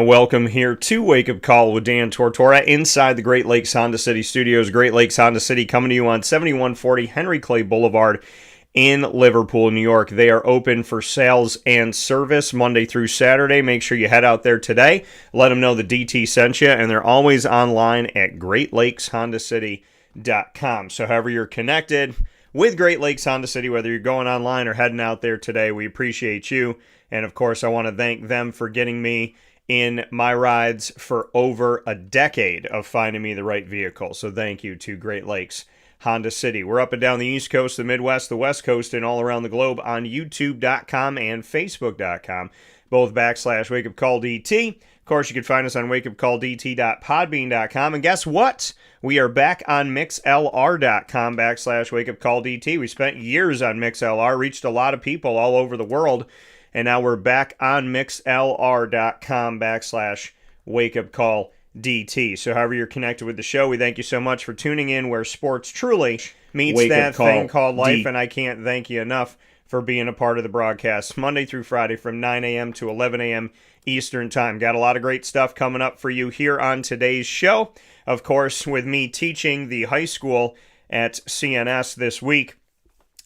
welcome here to Wake Up Call with Dan Tortora inside the Great Lakes Honda City Studios. Great Lakes Honda City coming to you on 7140 Henry Clay Boulevard in Liverpool, New York. They are open for sales and service Monday through Saturday. Make sure you head out there today. Let them know the DT sent you, and they're always online at GreatLakesHondaCity.com. So however you're connected with Great Lakes Honda City, whether you're going online or heading out there today, we appreciate you. And of course, I want to thank them for getting me in my rides for over a decade of finding me the right vehicle. So thank you to Great Lakes Honda City. We're up and down the East Coast, the Midwest, the West Coast, and all around the globe on YouTube.com and Facebook.com, both /WakeUpCallDT. Of course, you can find us on WakeUpCallDT.podbean.com. And guess what? We are back on MixLR.com /WakeUpCallDT. We spent years on MixLR, reached a lot of people all over the world, and now we're back on MixLR.com /WakeUpCallDT. So however you're connected with the show, we thank you so much for tuning in where sports truly meets Wake that Up Call thing called life, D. and I can't thank you enough for being a part of the broadcast Monday through Friday from 9 a.m. to 11 a.m. Eastern Time. Got a lot of great stuff coming up for you here on today's show. Of course, with me teaching the high school at CNS this week,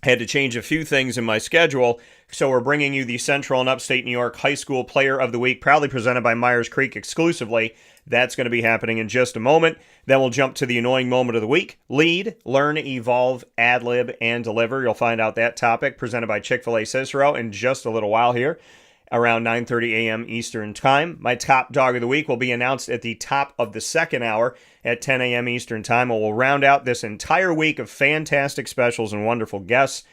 had to change a few things in my schedule, so we're bringing you the Central and Upstate New York High School Player of the Week, proudly presented by Myers Creek exclusively. That's going to be happening in just a moment. Then we'll jump to the annoying moment of the week. Lead, learn, evolve, ad-lib, and deliver. You'll find out that topic presented by Chick-fil-A Cicero in just a little while here, around 9:30 a.m. Eastern Time. My top dog of the week will be announced at the top of the second hour at 10 a.m. Eastern Time. And we'll round out this entire week of fantastic specials and wonderful guests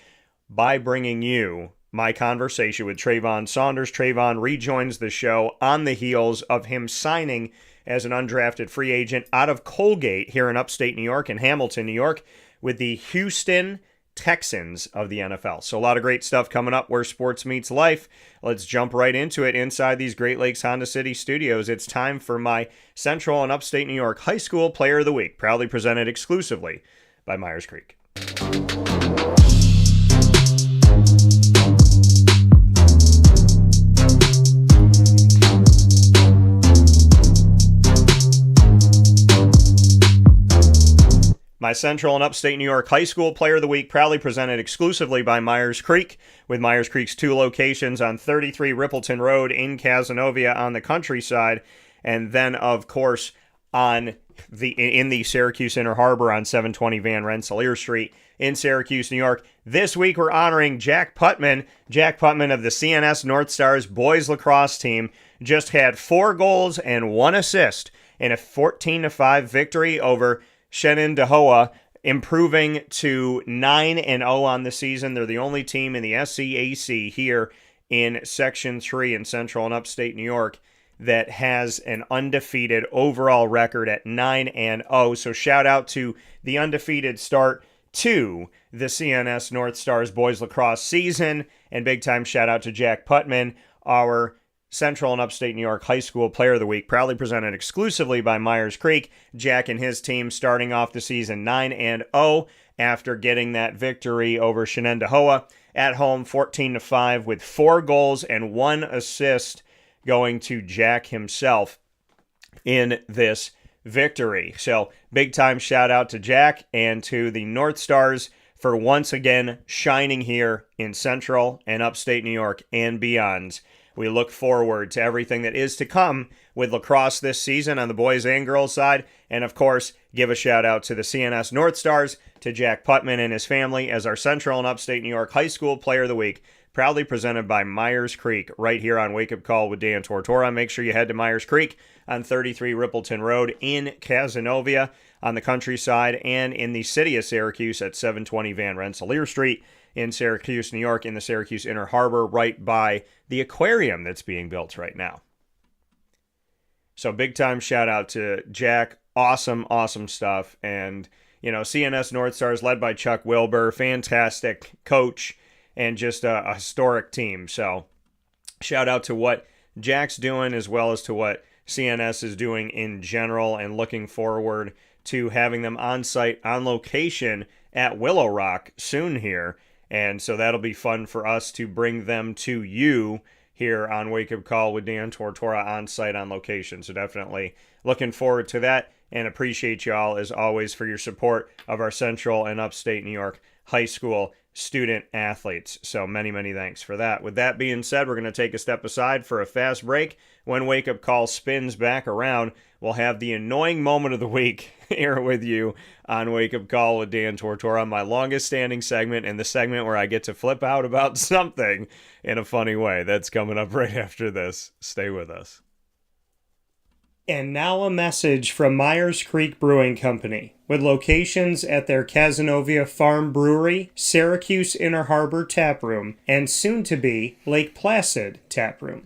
by bringing you my conversation with Treyvhon Saunders. Treyvhon rejoins the show on the heels of him signing as an undrafted free agent out of Colgate here in upstate New York and Hamilton, New York, with the Houston Texans of the NFL. So a lot of great stuff coming up where sports meets life. Let's jump right into it inside these Great Lakes Honda City studios. It's time for my Central and Upstate New York High School Player of the Week, proudly presented exclusively by Myers Creek. My Central and Upstate New York High School Player of the Week, proudly presented exclusively by Myers Creek, with Myers Creek's two locations on 33 Rippleton Road in Cazenovia on the countryside, and then, of course, in the Syracuse Inner Harbor on 720 Van Rensselaer Street in Syracuse, New York. This week, we're honoring Jack Putman. Jack Putman of the CNS North Stars boys lacrosse team just had 4 goals and 1 assist in a 14-5 victory over Shenandoah, improving to 9-0 on the season. They're the only team in the SCAC here in Section 3 in Central and Upstate New York that has an undefeated overall record at 9-0. So shout out to the undefeated start to the CNS North Stars boys lacrosse season, and big time shout out to Jack Putman, our Central and Upstate New York High School Player of the Week, proudly presented exclusively by Myers Creek. Jack and his team starting off the season 9-0 after getting that victory over Shenandoah at home 14-5 with 4 goals and 1 assist going to Jack himself in this victory. So big time shout out to Jack and to the North Stars for once again shining here in Central and Upstate New York and beyond. We look forward to everything that is to come with lacrosse this season on the boys and girls side. And of course, give a shout out to the CNS North Stars, to Jack Putman and his family as our Central and Upstate New York High School Player of the Week, proudly presented by Myers Creek right here on Wake Up Call with Dan Tortora. Make sure you head to Myers Creek on 33 Rippleton Road in Cazenovia on the countryside, and in the city of Syracuse at 720 Van Rensselaer Street in Syracuse, New York, in the Syracuse Inner Harbor, right by the aquarium that's being built right now. So big time shout out to Jack. Awesome, awesome stuff. And, you know, CNS North Stars led by Chuck Wilbur, fantastic coach and just a historic team. So shout out to what Jack's doing as well as to what CNS is doing in general, and looking forward to having them on site, on location at Willow Rock soon here. And so that'll be fun for us to bring them to you here on Wake Up Call with Dan Tortora on site on location. So definitely looking forward to that, and appreciate y'all as always for your support of our Central and Upstate New York High School student athletes. So many, many thanks for that. With that being said, we're going to take a step aside for a fast break. When Wake Up Call spins back around, we'll have the annoying moment of the week here with you on Wake Up Call with Dan Tortora, my longest standing segment, and the segment where I get to flip out about something in a funny way. That's coming up right after this. Stay with us. And now a message from Myers Creek Brewing Company, with locations at their Cazenovia Farm Brewery, Syracuse Inner Harbor Tap Room, and soon-to-be Lake Placid Tap Room.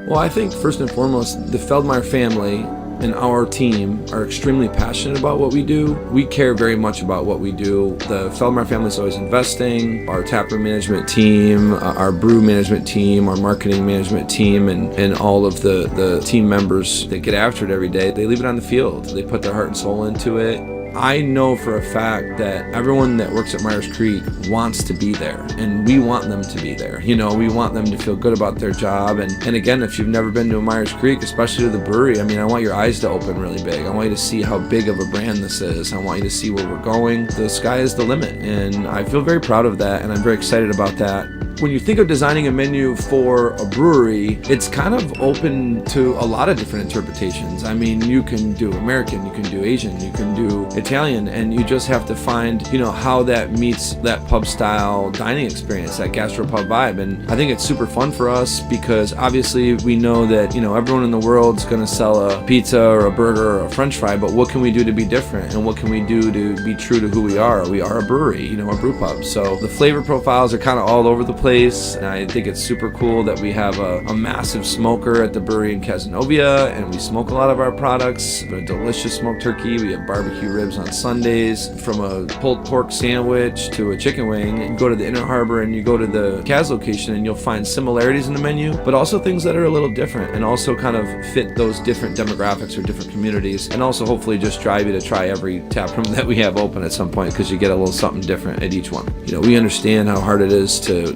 Well, I think first and foremost, the Feldmeyer family and our team are extremely passionate about what we do. We care very much about what we do. The Feldmeyer family is always investing. Our taproom management team, our brew management team, our marketing management team, and all of the team members that get after it every day, they leave it on the field. They put their heart and soul into it. I know for a fact that everyone that works at Myers Creek wants to be there, and we want them to be there. You know, we want them to feel good about their job. And again, if you've never been to a Myers Creek, especially to the brewery, I mean, I want your eyes to open really big. I want you to see how big of a brand this is. I want you to see where we're going. The sky is the limit, and I feel very proud of that, and I'm very excited about that. When you think of designing a menu for a brewery, it's kind of open to a lot of different interpretations. I mean, you can do American, you can do Asian, you can do Italian, and you just have to find, you know, how that meets that pub style dining experience, that gastropub vibe. And I think it's super fun for us because obviously we know that, you know, everyone in the world's going to sell a pizza or a burger or a french fry, but what can we do to be different? And what can we do to be true to who we are? We are a brewery, you know, a brew pub. So the flavor profiles are kind of all over the place. And I think it's super cool that we have a massive smoker at the brewery in Cazenovia, and we smoke a lot of our products. We have a delicious smoked turkey. We have barbecue ribs on Sundays. From a pulled pork sandwich to a chicken wing, you go to the Inner Harbor and you go to the Kaz location and you'll find similarities in the menu, but also things that are a little different and also kind of fit those different demographics or different communities, and also hopefully just drive you to try every tap room that we have open at some point, because you get a little something different at each one. You know, we understand how hard it is to,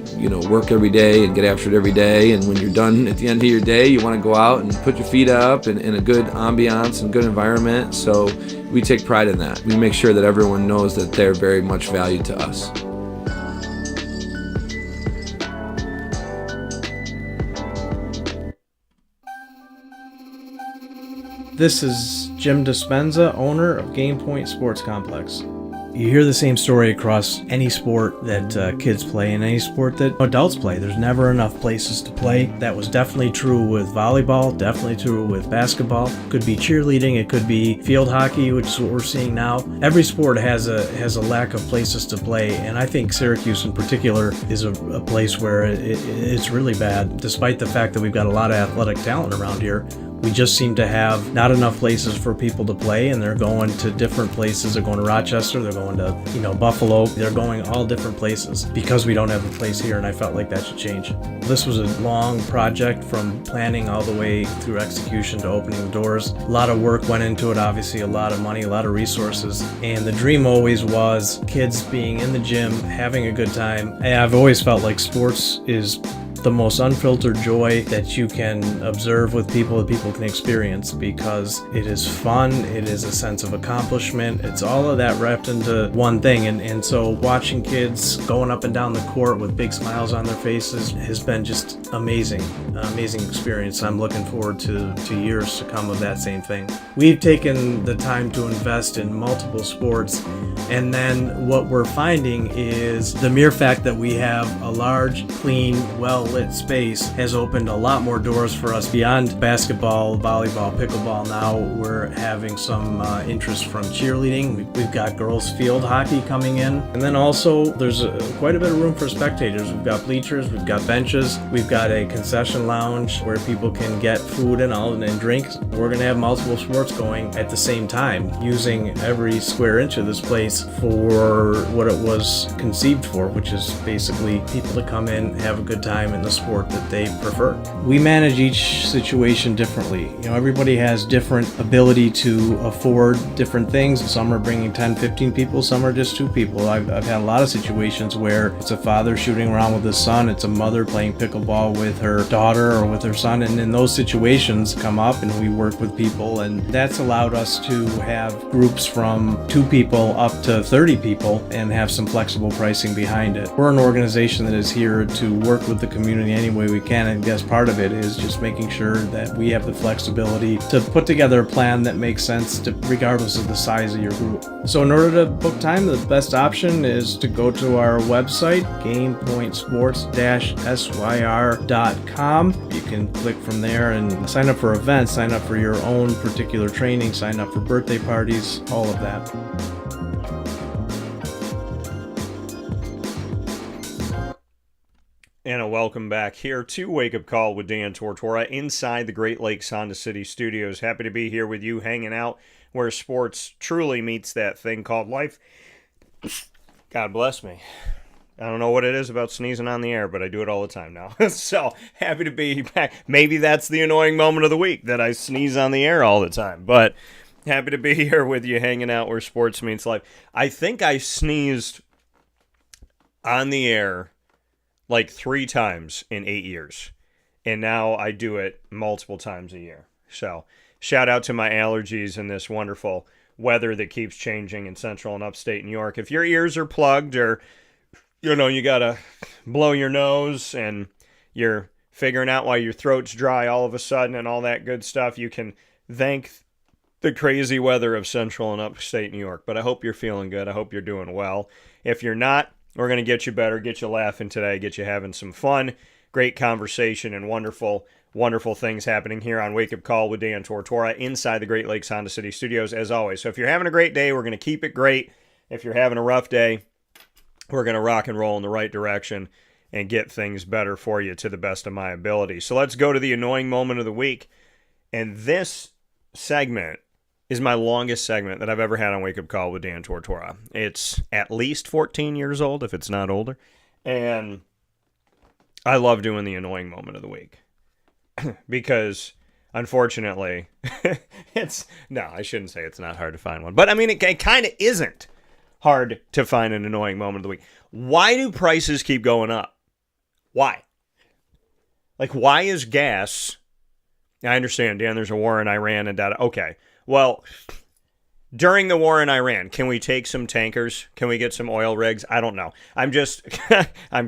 work every day and get after it every day, and when you're done at the end of your day, you want to go out and put your feet up in a good ambiance and good environment. So we take pride in that. We make sure that everyone knows that they're very much valued to us. This is Jim Dispenza, owner of Game Point Sports Complex. You hear the same story across any sport that kids play and any sport that adults play. There's never enough places to play. That was definitely true with volleyball, definitely true with basketball. Could be cheerleading, it could be field hockey, which is what we're seeing now. Every sport has a lack of places to play, and I think Syracuse in particular is a place where it's really bad. Despite the fact that we've got a lot of athletic talent around here, we just seem to have not enough places for people to play, and they're going to different places. They're going to Rochester, they're going to, Buffalo. They're going all different places because we don't have a place here, and I felt like that should change. This was a long project from planning all the way through execution to opening the doors. A lot of work went into it, obviously a lot of money, a lot of resources, and the dream always was kids being in the gym, having a good time. And I've always felt like sports is the most unfiltered joy that you can observe with people, that people can experience, because it is fun, it is a sense of accomplishment, it's all of that wrapped into one thing. And so watching kids going up and down the court with big smiles on their faces has been just amazing experience. I'm looking forward to years to come of that same thing. We've taken the time to invest in multiple sports, and then what we're finding is the mere fact that we have a large, clean, well-lit space has opened a lot more doors for us beyond basketball, volleyball, pickleball. Now we're having some interest from cheerleading. We've got girls field hockey coming in, and then also there's quite a bit of room for spectators. We've got bleachers, we've got benches, we've got a concession lounge where people can get food and drinks. We're going to have multiple sports going at the same time, using every square inch of this place for what it was conceived for, which is basically people to come in, have a good time, in the sport that they prefer. We manage each situation differently. Everybody has different ability to afford different things. Some are bringing 10, 15 people, some are just 2 people. I've had a lot of situations where it's a father shooting around with his son, it's a mother playing pickleball with her daughter or with her son, and in those situations come up and we work with people, and that's allowed us to have groups from 2 people up to 30 people and have some flexible pricing behind it. We're an organization that is here to work with the community any way we can, and I guess part of it is just making sure that we have the flexibility to put together a plan that makes sense regardless of the size of your group. So in order to book time, the best option is to go to our website, gamepointsports-syr.com. You can click from there and sign up for events, sign up for your own particular training, sign up for birthday parties, all of that. And a welcome back here to Wake Up Call with Dan Tortora inside the Great Lakes Honda City Studios. Happy to be here with you, hanging out where sports truly meets that thing called life. God bless me. I don't know what it is about sneezing on the air, but I do it all the time now. So happy to be back. Maybe that's the annoying moment of the week, that I sneeze on the air all the time. But happy to be here with you, hanging out where sports meets life. I think I sneezed on the air like 3 times in 8 years. And now I do it multiple times a year. So shout out to my allergies in this wonderful weather that keeps changing in central and upstate New York. If your ears are plugged, or, you got to blow your nose and you're figuring out why your throat's dry all of a sudden and all that good stuff, you can thank the crazy weather of central and upstate New York. But I hope you're feeling good. I hope you're doing well. If you're not, we're going to get you better, get you laughing today, get you having some fun, great conversation, and wonderful, wonderful things happening here on Wake Up Call with Dan Tortora inside the Great Lakes Honda City Studios, as always. So if you're having a great day, we're going to keep it great. If you're having a rough day, we're going to rock and roll in the right direction and get things better for you to the best of my ability. So let's go to the annoying moment of the week. And this segment is my longest segment that I've ever had on Wake Up Call with Dan Tortora. It's at least 14 years old, if it's not older. And I love doing the annoying moment of the week. Because, unfortunately, I shouldn't say it's not hard to find one. But, I mean, it kind of isn't hard to find an annoying moment of the week. Why do prices keep going up? Why? Like, why is gas... I understand, Dan, there's a war in Iran and data. Okay. Well, during the war in Iran, can we take some tankers? Can we get some oil rigs? I don't know. I'm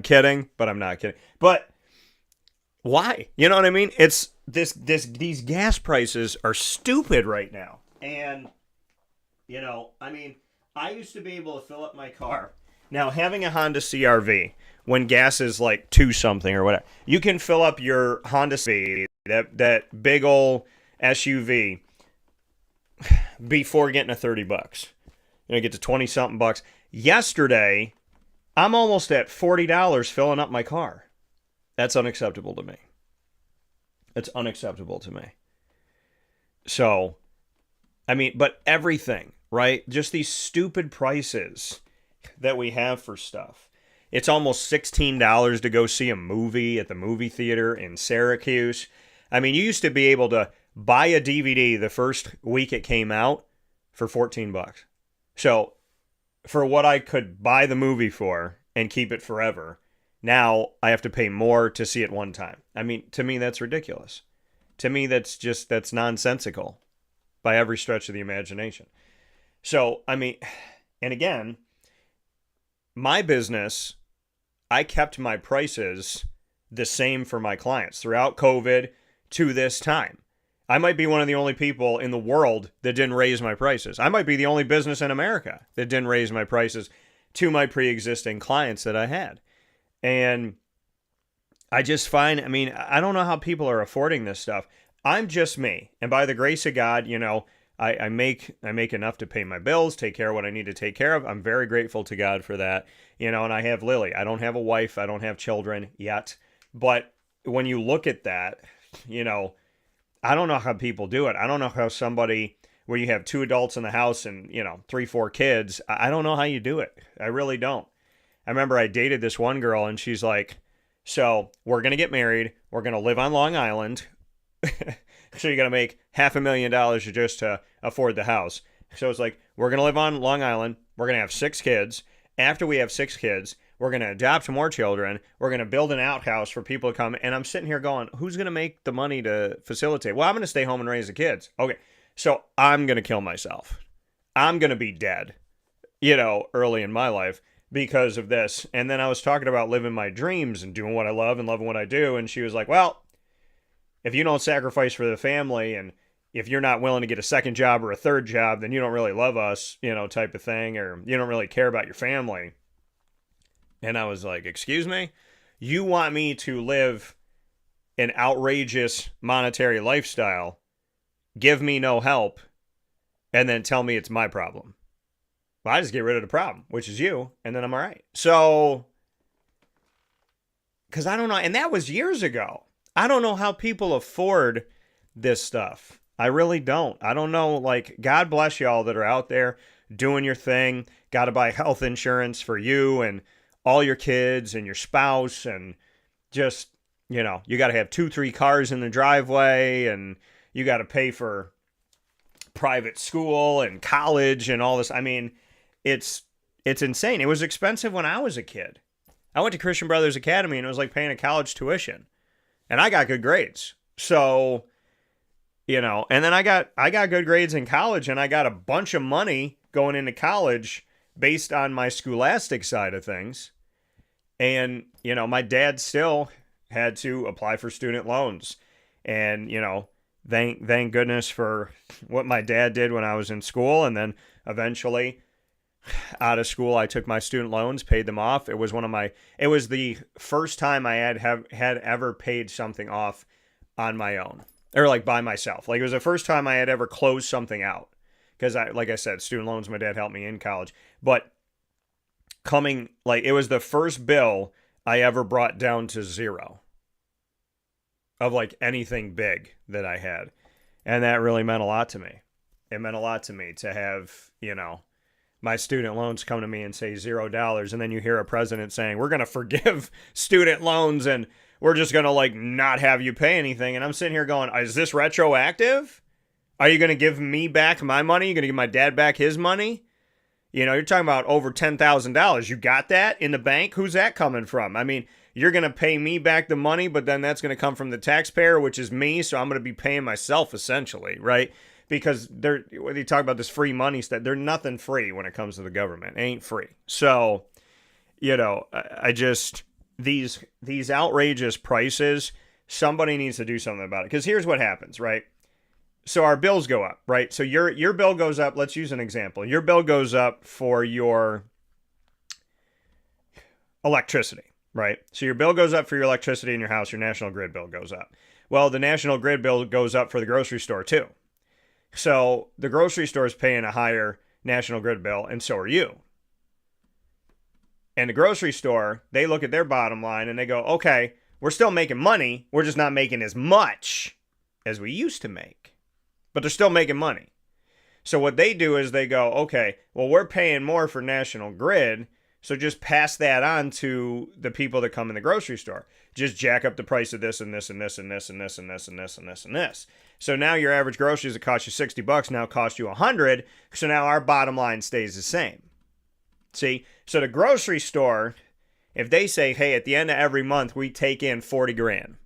kidding, but I'm not kidding. But why? You know what I mean? It's these gas prices are stupid right now. And, I used to be able to fill up my car. Now, having a Honda CR-V, when gas is like 2 something or whatever, you can fill up your Honda CR-V, that big old SUV, before getting to $30. Get to 20 something bucks. Yesterday, I'm almost at $40 filling up my car. That's unacceptable to me. It's unacceptable to me. So, but everything, right? Just these stupid prices that we have for stuff. It's almost $16 to go see a movie at the movie theater in Syracuse. You used to be able to buy a DVD the first week it came out for $14. So, for what I could buy the movie for and keep it forever, now I have to pay more to see it one time. To me, that's ridiculous. To me, that's nonsensical by every stretch of the imagination. So, and again, my business, I kept my prices the same for my clients throughout COVID to this time. I might be one of the only people in the world that didn't raise my prices. I might be the only business in America that didn't raise my prices to my pre-existing clients that I had. And I just find, I don't know how people are affording this stuff. I'm just me. And by the grace of God, I make enough to pay my bills, take care of what I need to take care of. I'm very grateful to God for that. And I have Lily. I don't have a wife. I don't have children yet. But when you look at that, I don't know how people do it. I don't know how somebody, where you have 2 adults in the house and, 3, 4 kids, I don't know how you do it. I really don't. I remember I dated this one girl and she's like, So we're going to get married. We're going to live on Long Island. So you're going to make $500,000 just to afford the house. So it's like, we're going to live on Long Island. We're going to have 6 kids. After we have 6 kids, we're going to adopt more children. We're going to build an outhouse for people to come. And I'm sitting here going, who's going to make the money to facilitate? Well, I'm going to stay home and raise the kids. Okay, so I'm going to kill myself. I'm going to be dead, early in my life because of this. And then I was talking about living my dreams and doing what I love and loving what I do. And she was like, well, if you don't sacrifice for the family and if you're not willing to get a second job or a third job, then you don't really love us, type of thing, or you don't really care about your family. And I was like, excuse me? You want me to live an outrageous monetary lifestyle, give me no help, and then tell me it's my problem? Well, I just get rid of the problem, which is you, and then I'm all right. So, because I don't know, and that was years ago. I don't know how people afford this stuff. I really don't. I don't know, God bless y'all that are out there doing your thing. Got to buy health insurance for you and all your kids and your spouse, and just, you got to have 2-3 cars in the driveway, and you got to pay for private school and college and all this. I mean, it's insane. It was expensive when I was a kid. I went to Christian Brothers Academy, and it was like paying a college tuition. And I got good grades. So, and then I got good grades in college, and I got a bunch of money going into college based on my scholastic side of things. And, my dad still had to apply for student loans. And, thank goodness for what my dad did when I was in school. And then eventually out of school, I took my student loans, paid them off. It was the first time I had ever paid something off on my own, or by myself. It was the first time I had ever closed something out. Because like I said, student loans, my dad helped me in college. But it was the first bill I ever brought down to zero of anything big that I had. And that really meant a lot to me. It meant a lot to me to have, my student loans come to me and say $0. And then you hear a president saying, we're going to forgive student loans and we're just going to not have you pay anything. And I'm sitting here going, is this retroactive? Are you going to give me back my money? You're going to give my dad back his money? You're talking about over $10,000. You got that in the bank? Who's that coming from? I mean, you're going to pay me back the money, but then that's going to come from the taxpayer, which is me. So I'm going to be paying myself essentially, right? Because when you talk about this free money stuff, there's nothing free when it comes to the government. It ain't free. So, I just, these outrageous prices, somebody needs to do something about it. Because here's what happens, right? So our bills go up, right? So your bill goes up. Let's use an example. Your bill goes up for your electricity, right? So your bill goes up for your electricity in your house. Your National Grid bill goes up. Well, the National Grid bill goes up for the grocery store too. So the grocery store is paying a higher National Grid bill, and so are you. And the grocery store, they look at their bottom line and they go, okay, we're still making money. We're just not making as much as we used to make. But they're still making money. So what they do is they go, okay, well, we're paying more for National Grid, so just pass that on to the people that come in the grocery store. Just jack up the price of this and this and this and this and this and this and this and this and this. So now your average groceries that cost you $60 now cost you $100. So now our bottom line stays the same. See? So the grocery store, if they say, hey, at the end of every month, we take in 40 grand.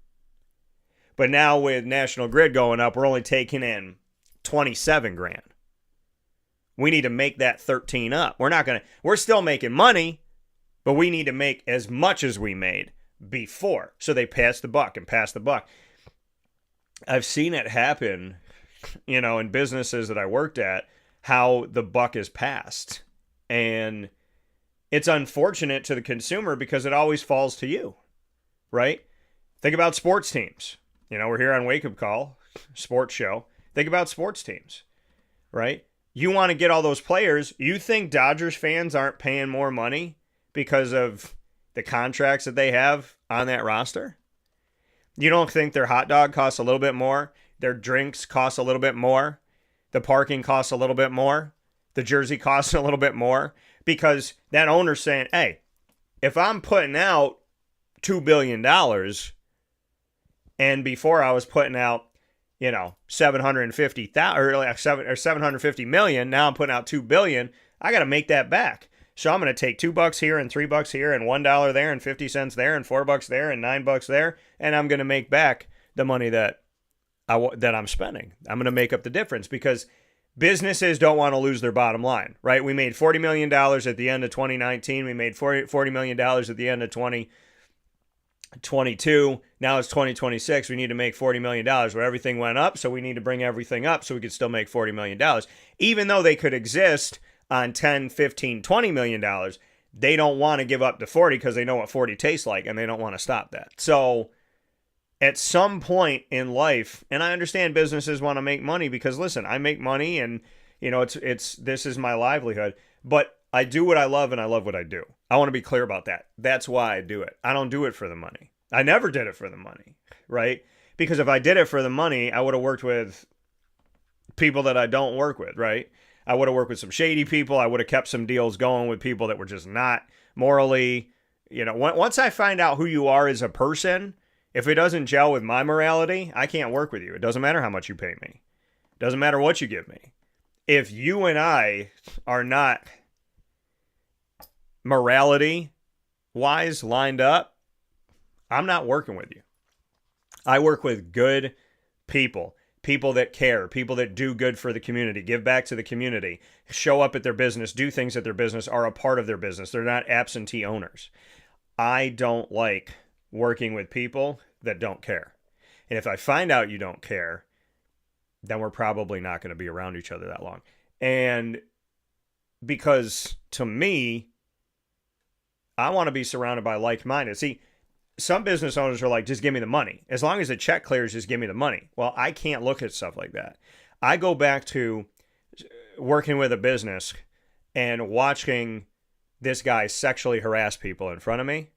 But now with National Grid going up, we're only taking in 27 grand. We need to make that 13 up. We're still making money, but we need to make as much as we made before. So they pass the buck and pass the buck. I've seen it happen, in businesses that I worked at, how the buck is passed. And it's unfortunate to the consumer because it always falls to you, right? Think about sports teams. We're here on Wake Up Call, sports show. Think about sports teams, right? You want to get all those players. You think Dodgers fans aren't paying more money because of the contracts that they have on that roster? You don't think their hot dog costs a little bit more? Their drinks cost a little bit more? The parking costs a little bit more? The jersey costs a little bit more? Because that owner's saying, hey, if I'm putting out $2 billion. And before I was putting out, 750,000 or 750 million. Now I'm putting out 2 billion. I got to make that back. So I'm going to take $2 here and $3 here and $1 there and 50 cents there and $4 there and $9 there. And I'm going to make back the money that I'm spending. I'm going to make up the difference because businesses don't want to lose their bottom line, right? We made $40 million at the end of 2019. We made $40 million at the end of 2022. Now it's 2026. We need to make $40 million where everything went up. So we need to bring everything up so we could still make $40 million. Even though they could exist on 10, 15, $20 million, they don't want to give up the 40 because they know what 40 tastes like and they don't want to stop that. So at some point in life, and I understand businesses want to make money because listen, I make money and this is my livelihood, but I do what I love and I love what I do. I want to be clear about that. That's why I do it. I don't do it for the money. I never did it for the money, right? Because if I did it for the money, I would have worked with people that I don't work with, right? I would have worked with some shady people. I would have kept some deals going with people that were just not morally, once I find out who you are as a person, if it doesn't gel with my morality, I can't work with you. It doesn't matter how much you pay me. It doesn't matter what you give me. If you and I are not morality-wise lined up, I'm not working with you. I work with good people. People that care, people that do good for the community, give back to the community, show up at their business, do things at their business, are a part of their business. They're not absentee owners. I don't like working with people that don't care. And if I find out you don't care, then we're probably not going to be around each other that long. And because to me, I want to be surrounded by like-minded. See, some business owners are like, just give me the money. As long as the check clears, just give me the money. Well, I can't look at stuff like that. I go back to working with a business and watching this guy sexually harass people in front of me.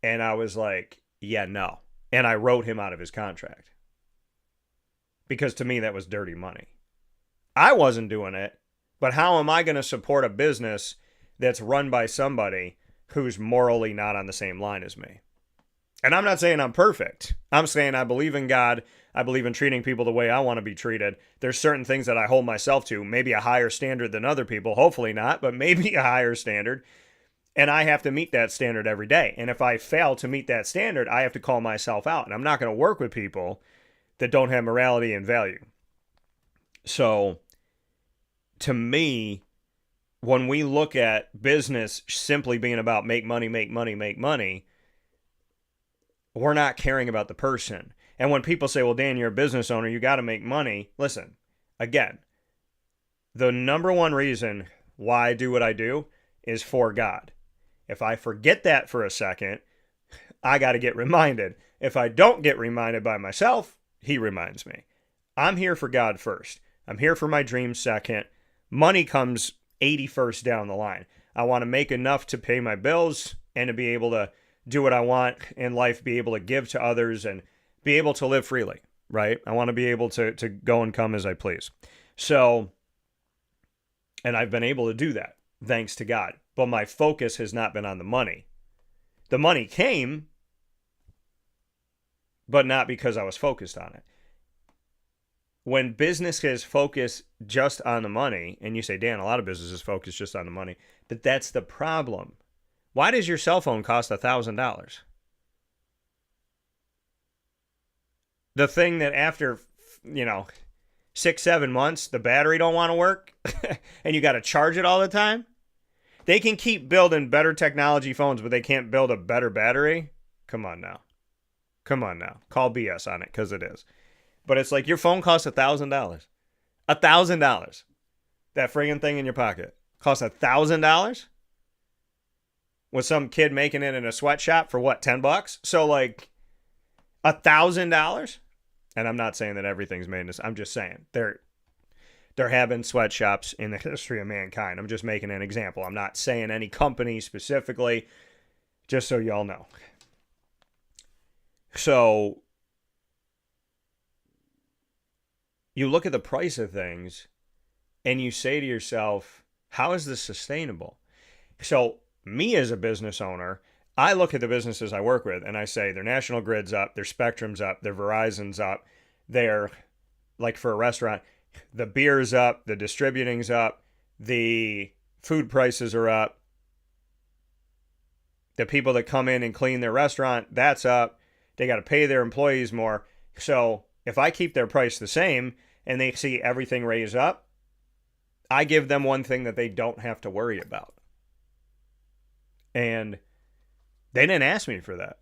And I was like, yeah, no. And I wrote him out of his contract. Because to me, that was dirty money. I wasn't doing it, but how am I going to support a business that's run by somebody who's morally not on the same line as me? And I'm not saying I'm perfect. I'm saying I believe in God. I believe in treating people the way I want to be treated. There's certain things that I hold myself to, maybe a higher standard than other people. Hopefully not, but maybe a higher standard. And I have to meet that standard every day. And if I fail to meet that standard, I have to call myself out. And I'm not going to work with people that don't have morality and value. So to me, when we look at business simply being about make money, make money, make money, we're not caring about the person. And when people say, well, Dan, you're a business owner, you got to make money. Listen, again, the number one reason why I do what I do is for God. If I forget that for a second, I got to get reminded. If I don't get reminded by myself, he reminds me. I'm here for God first. I'm here for my dreams second. Money comes 81st down the line. I want to make enough to pay my bills and to be able to do what I want in life, be able to give to others and be able to live freely, right? I want to be able to go and come as I please. So, and I've been able to do that thanks to God. But my focus has not been on the money. The money came, but not because I was focused on it. When businesses focus just on the money, and you say, Dan, a lot of businesses focus just on the money, but that's the problem. Why does your cell phone cost $1,000? The thing that after, 6-7 months, the battery don't want to work and you got to charge it all the time? They can keep building better technology phones, but they can't build a better battery? Come on now. Call BS on it, because it is. But it's like your phone costs $1,000. $1,000. That friggin' thing in your pocket costs $1,000? With some kid making it in a sweatshop for what, $10? So like $1,000? And I'm not saying that everything's made in this. I'm just saying there have been sweatshops in the history of mankind. I'm just making an example. I'm not saying any company specifically, just so y'all know. So you look at the price of things and you say to yourself, how is this sustainable? So me as a business owner, I look at the businesses I work with and I say their National Grid's up, their Spectrum's up, their Verizon's up, their, like for a restaurant, the beer's up, the distributing's up, the food prices are up, the people that come in and clean their restaurant, that's up. They got to pay their employees more. So if I keep their price the same and they see everything raise up, I give them one thing that they don't have to worry about. And they didn't ask me for that.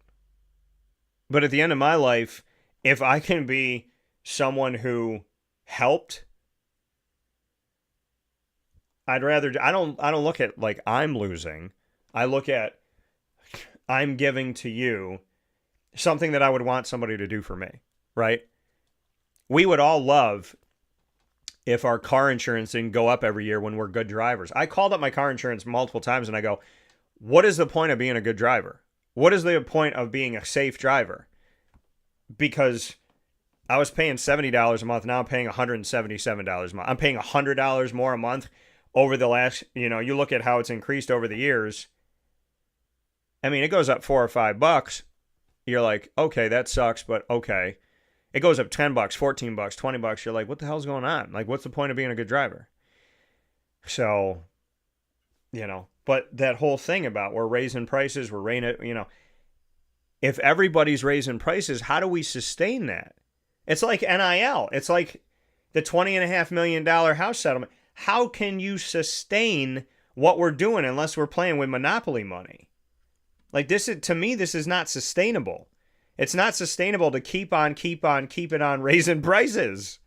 But at the end of my life, if I can be someone who helped, I don't look at like I'm losing. I look at I'm giving to you something that I would want somebody to do for me, right? We would all love if our car insurance didn't go up every year when we're good drivers. I called up my car insurance multiple times and I go, what is the point of being a good driver? What is the point of being a safe driver? Because I was paying $70 a month. Now I'm paying $177 a month. I'm paying $100 more a month over the last, you look at how it's increased over the years. I mean, it goes up $4 or $5. You're like, okay, that sucks, but okay. It goes up $10, $14, $20. You're like, what the hell's going on? Like, what's the point of being a good driver? So, but that whole thing about we're raising prices, we're raising, if everybody's raising prices, how do we sustain that? It's like NIL. It's like the $20.5 million house settlement. How can you sustain what we're doing unless we're playing with monopoly money? Like to me, this is not sustainable. It's not sustainable to keep on raising prices.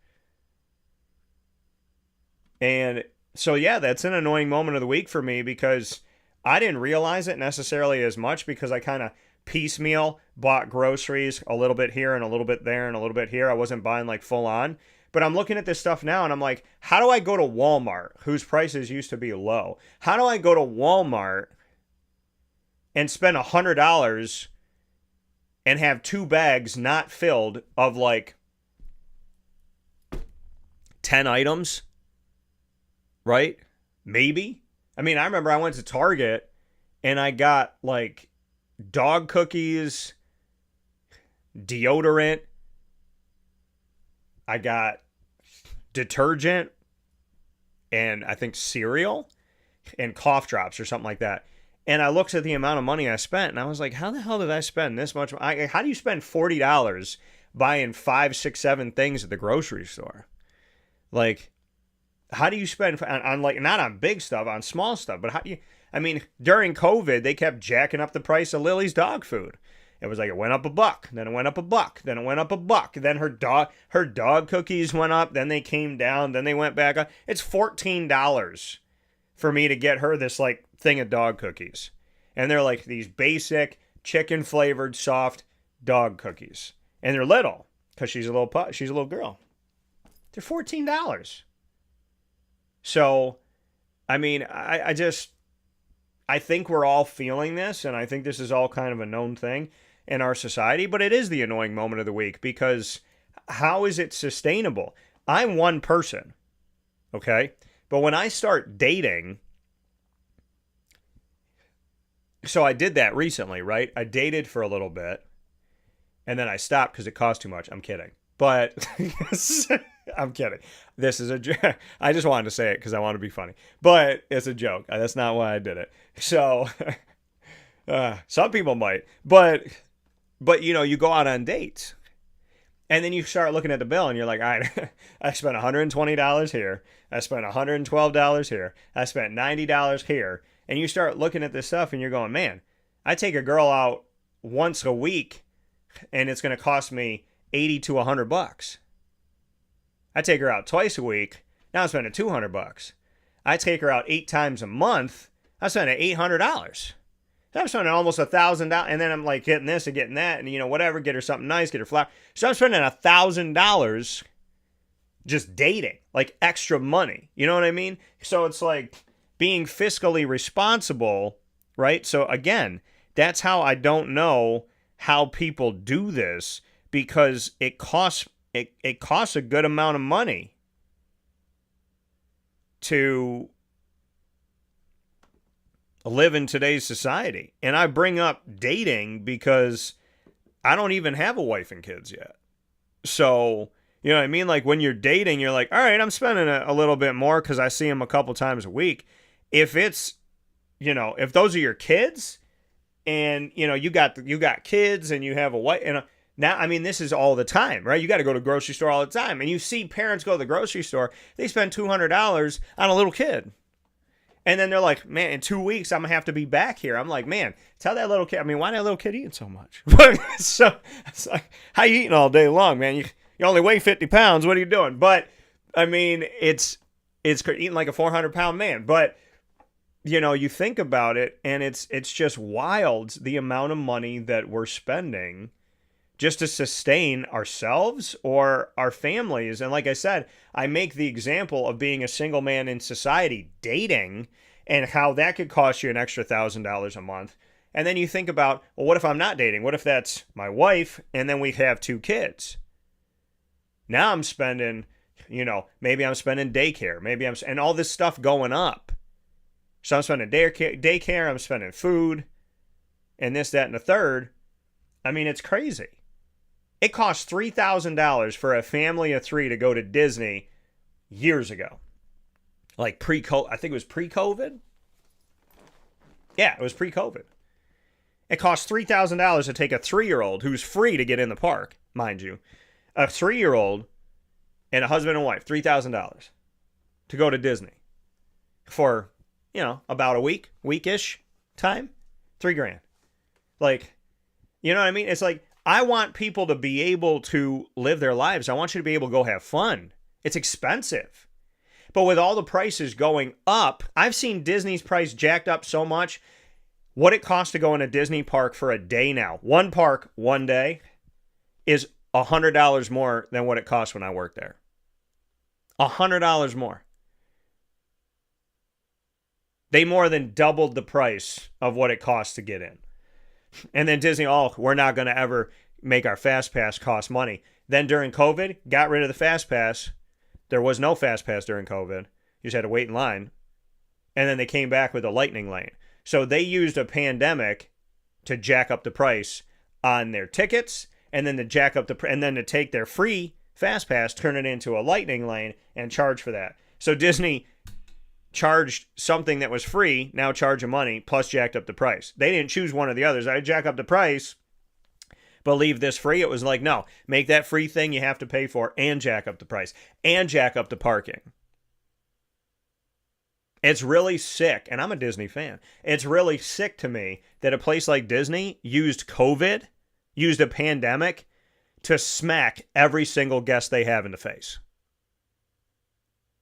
And so, yeah, that's an annoying moment of the week for me because I didn't realize it necessarily as much because I kind of piecemeal bought groceries a little bit here and a little bit there and a little bit here. I wasn't buying like full on. But I'm looking at this stuff now and I'm like, how do I go to Walmart, whose prices used to be low? How do I go to Walmart and spend $100 and have 2 bags not filled of like 10 items? Right? Maybe. I mean, I remember I went to Target and I got like dog cookies, deodorant, I got detergent, and I think cereal and cough drops or something like that. And I looked at the amount of money I spent and I was like, how the hell did I spend this much? How do you spend $40 buying 5, 6, 7 things at the grocery store? Like, how do you spend on like, not on big stuff, on small stuff, but how do you, I mean, during COVID, they kept jacking up the price of Lily's dog food. It was like it went up $1, then it went up $1, then it went up $1, then her dog cookies went up, then they came down, then they went back up. It's $14 for me to get her this like thing of dog cookies. And they're like these basic chicken flavored soft dog cookies. And they're little because she's a little girl. They're $14. So, I mean, I think we're all feeling this, and I think this is all kind of a known thing in our society, but it is the annoying moment of the week because how is it sustainable? I'm one person, okay? But when I start dating, so I did that recently, right? I dated for a little bit, and then I stopped because it cost too much. I'm kidding. But I'm kidding. This is a joke. I just wanted to say it because I want to be funny. But it's a joke. That's not why I did it. So some people might. But you go out on dates. And then you start looking at the bill and you're like, all right, I spent $120 here. I spent $112 here. I spent $90 here. And you start looking at this stuff and you're going, man, I take a girl out once a week and it's going to cost me $80 to $100. I take her out twice a week. Now I'm spending $200. I take her out 8 times a month. I'm spending $800. So I'm spending almost $1,000, and then I'm like getting this and getting that, and whatever. Get her something nice, get her flower. So I'm spending $1,000 just dating, like extra money. You know what I mean? So it's like being fiscally responsible, right? So again, that's how I don't know how people do this. Because it costs a good amount of money to live in today's society. And I bring up dating because I don't even have a wife and kids yet. So, you know what I mean? Like when you're dating, you're like, all right, I'm spending a little bit more because I see them a couple times a week. If it's, you know, if those are your kids and, you know, you got kids and you have a wife and now, I mean, this is all the time, right? You got to go to the grocery store all the time. And you see parents go to the grocery store, they spend $200 on a little kid. And then they're like, man, in 2 weeks, I'm going to have to be back here. I'm like, man, tell that little kid. I mean, why that little kid eating so much? So it's like, how you eating all day long, man? You only weigh 50 pounds. What are you doing? But, I mean, it's eating like a 400-pound man. But, you know, you think about it, and it's just wild the amount of money that we're spending just to sustain ourselves or our families. And like I said, I make the example of being a single man in society, dating, and how that could cost you an extra $1,000 a month. And then you think about, well, what if I'm not dating? What if that's my wife and then we have 2 kids? Now I'm spending, you know, maybe I'm spending daycare, and all this stuff going up. So I'm spending daycare, I'm spending food, and this, that, and the third. I mean, it's crazy. It cost $3,000 for a family of 3 to go to Disney years ago. Like pre-COVID. I think it was pre-COVID. Yeah, it was pre-COVID. It cost $3,000 to take a 3-year-old who's free to get in the park, mind you. A 3-year-old and a husband and wife, $3,000 to go to Disney for, you know, about a weekish time, $3,000. Like, you know what I mean? It's like, I want people to be able to live their lives. I want you to be able to go have fun. It's expensive. But with all the prices going up, I've seen Disney's price jacked up so much. What it costs to go in a Disney park for a day now, one park, one day, is $100 more than what it cost when I worked there. $100 more. They more than doubled the price of what it costs to get in. And then Disney, we're not going to ever make our Fast Pass cost money. Then during COVID, got rid of the Fast Pass. There was no Fast Pass during COVID. You just had to wait in line. And then they came back with a lightning lane. So they used a pandemic to jack up the price on their tickets, and then to take their free Fast Pass, turn it into a lightning lane, and charge for that. So Disney charged something that was free, now charging money, plus jacked up the price. They didn't choose one or the others. I jack up the price, but leave this free. It was like, no, make that free thing you have to pay for and jack up the price and jack up the parking. It's really sick, and I'm a Disney fan. It's really sick to me that a place like Disney used COVID, used a pandemic to smack every single guest they have in the face.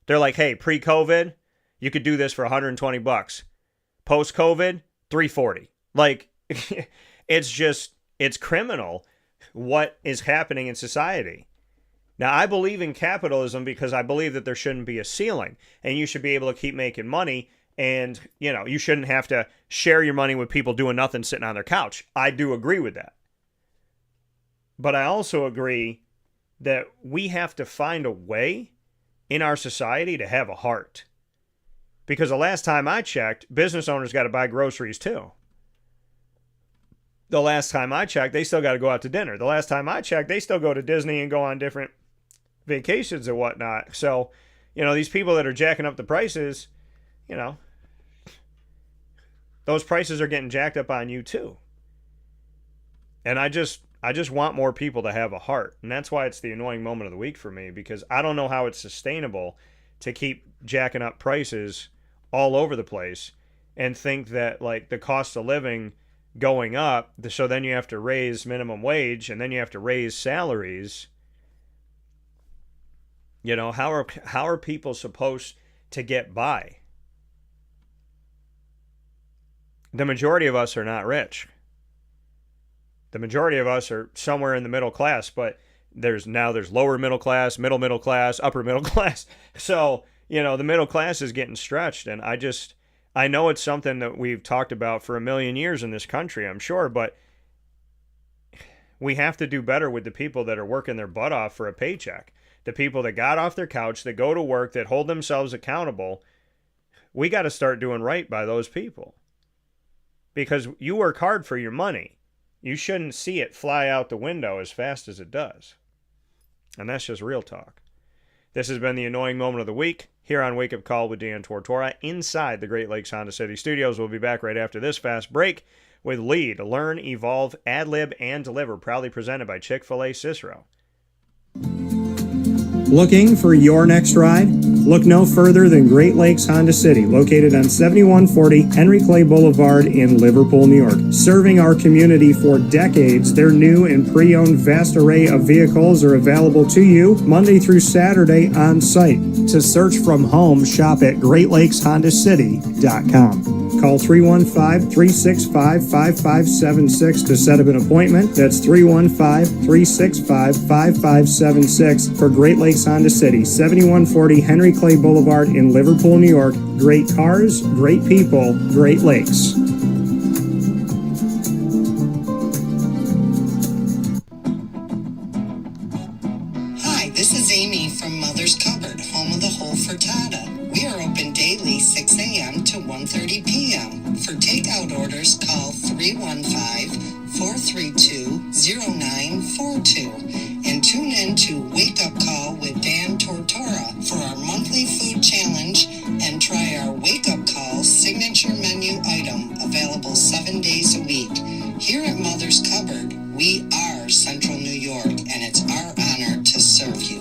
They're like, hey, pre-COVID, you could do this for $120. Post-COVID, $340. Like, it's criminal what is happening in society. Now, I believe in capitalism because I believe that there shouldn't be a ceiling, and you should be able to keep making money, and, you know, you shouldn't have to share your money with people doing nothing, sitting on their couch. I do agree with that. But I also agree that we have to find a way in our society to have a heart. Because the last time I checked, business owners got to buy groceries too. The last time I checked, they still got to go out to dinner. The last time I checked, they still go to Disney and go on different vacations and whatnot. So, you know, these people that are jacking up the prices, you know, those prices are getting jacked up on you too. And I just want more people to have a heart. And that's why it's the annoying moment of the week for me, because I don't know how it's sustainable to keep jacking up prices all over the place and think that, like, the cost of living going up, so then you have to raise minimum wage and then you have to raise salaries. You know, how are people supposed to get by? The majority of us are not rich. The majority of us are somewhere in the middle class, but there's lower middle class, middle class, upper middle class. So, you know, the middle class is getting stretched, and I know it's something that we've talked about for a million years in this country, I'm sure, but we have to do better with the people that are working their butt off for a paycheck. The people that got off their couch, that go to work, that hold themselves accountable. We got to start doing right by those people. because you work hard for your money. You shouldn't see it fly out the window as fast as it does. And that's just real talk. This has been the annoying moment of the week here on Wake Up Call with Dan Tortora inside the Great Lakes Honda City Studios. We'll be back right after this fast break with Lead, Learn, Evolve, Ad-Lib, and Deliver, proudly presented by Chick-fil-A Cicero. Looking for your next ride? Look no further than Great Lakes Honda City, located on 7140 Henry Clay Boulevard in Liverpool, New York. Serving our community for decades, their new and pre-owned vast array of vehicles are available to you Monday through Saturday on site. To search from home, shop at GreatLakesHondaCity.com. Call 315-365-5576 to set up an appointment. That's 315-365-5576 for Great Lakes Honda City, 7140 Henry Clay Boulevard in Liverpool, New York. Great cars, great people, Great Lakes. Hi, this is Amy from Mother's Cupboard, home of the whole frittata. We are open daily 6 a.m. to 1:30 p.m. For takeout orders, call 315-432-0942 and tune in to Wake Up Call with Dan Tortora for our monthly food challenge and try our Wake Up Call signature menu item available 7 days a week. Here at Mother's Cupboard, we are Central New York, and it's our honor to serve you.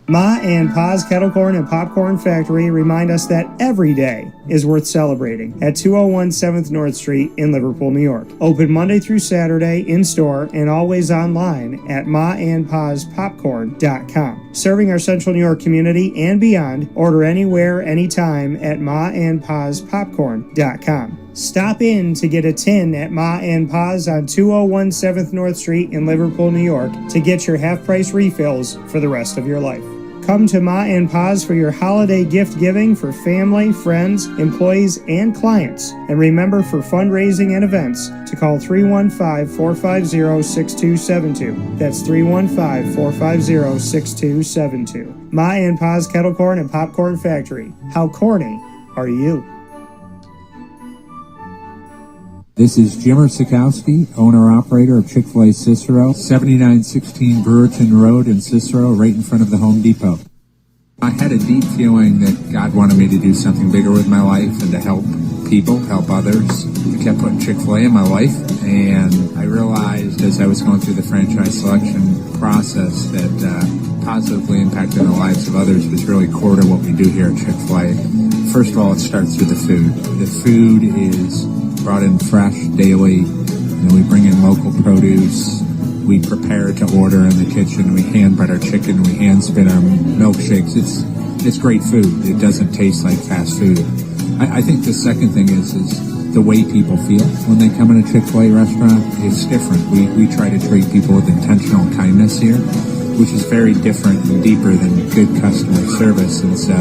Ma and Pa's Kettle Corn and Popcorn Factory remind us that every day is worth celebrating at 201 7th North Street in Liverpool, New York. Open Monday through Saturday in-store and always online at maandpaspopcorn.com. Serving our Central New York community and beyond, order anywhere, anytime at maandpaspopcorn.com. Stop in to get a tin at Ma and Pa's on 201 7th North Street in Liverpool, New York to get your half-price refills for the rest of your life. Come to Ma and Pa's for your holiday gift giving for family, friends, employees, and clients. And remember, for fundraising and events, to call 315-450-6272. That's 315-450-6272. Ma and Pa's Kettle Corn and Popcorn Factory. How corny are you? This is Jimmer Sikowski, owner-operator of Chick-fil-A Cicero, 7916 Brewerton Road in Cicero, right in front of the Home Depot. I had a deep feeling that God wanted me to do something bigger with my life and to help people, help others. I kept putting Chick-fil-A in my life, and I realized as I was going through the franchise selection process that positively impacting the lives of others was really core to what we do here at Chick-fil-A. First of all, it starts with the food. The food is brought in fresh daily, and we bring in local produce. We prepare to order in the kitchen. We hand bread our chicken. We hand spin our milkshakes. It's great food. It doesn't taste like fast food. I think the second thing is the way people feel when they come in a Chick-fil-A restaurant. It's different. We try to treat people with intentional kindness here, which is very different and deeper than good customer service. And so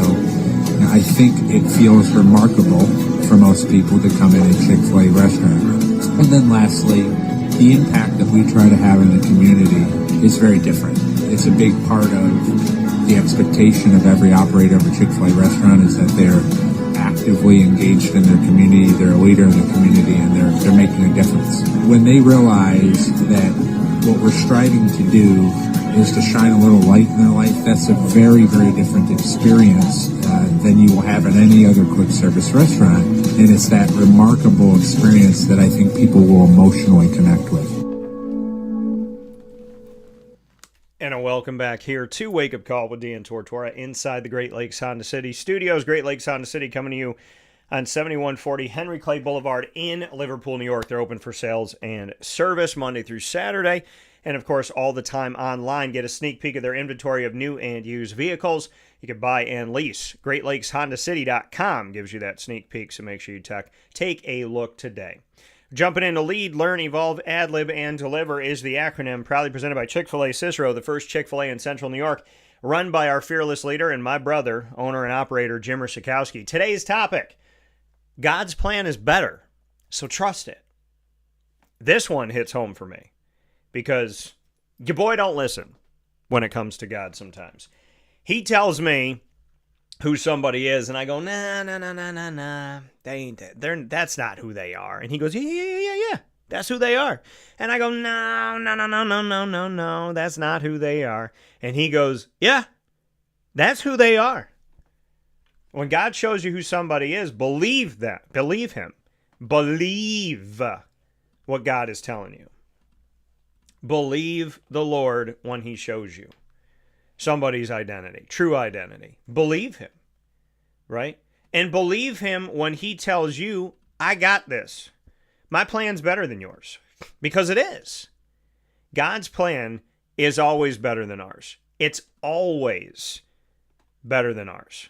I think it feels remarkable for most people to come in a Chick-fil-A restaurant. And then lastly, the impact that we try to have in the community is very different. It's a big part of the expectation of every operator of a Chick-fil-A restaurant is that they're actively engaged in their community, they're a leader in the community, and they're making a difference. When they realize that what we're striving to do is to shine a little light in their life, that's a very, very different experience than you will have at any other quick service restaurant. And it's that remarkable experience that I think people will emotionally connect with. And a welcome back here to Wake Up Call with Dan Tortora inside the Great Lakes Honda City Studios. Great Lakes Honda City coming to you on 7140 Henry Clay Boulevard in Liverpool, New York. They're open for sales and service Monday through Saturday. And, of course, all the time online. Get a sneak peek of their inventory of new and used vehicles. You can buy and lease. GreatLakesHondaCity.com gives you that sneak peek, so make sure you take a look today. Jumping into Lead, Learn, Evolve, Ad-Lib, and Deliver is the acronym, proudly presented by Chick-fil-A Cicero, the first Chick-fil-A in Central New York, run by our fearless leader and my brother, owner and operator, Jimmer Sikowski. Today's topic, God's plan is better, so trust it. This one hits home for me because your boy don't listen when it comes to God sometimes. He tells me who somebody is, and I go, nah, they ain't that. That's not who they are. And he goes, yeah, that's who they are. And I go, no, that's not who they are. And he goes, yeah, that's who they are. When God shows you who somebody is, believe that. Believe him. Believe what God is telling you. Believe the Lord when he shows you somebody's identity, true identity. Believe him, right? And believe him when he tells you, I got this. My plan's better than yours, because it is. God's plan is always better than ours. It's always better than ours.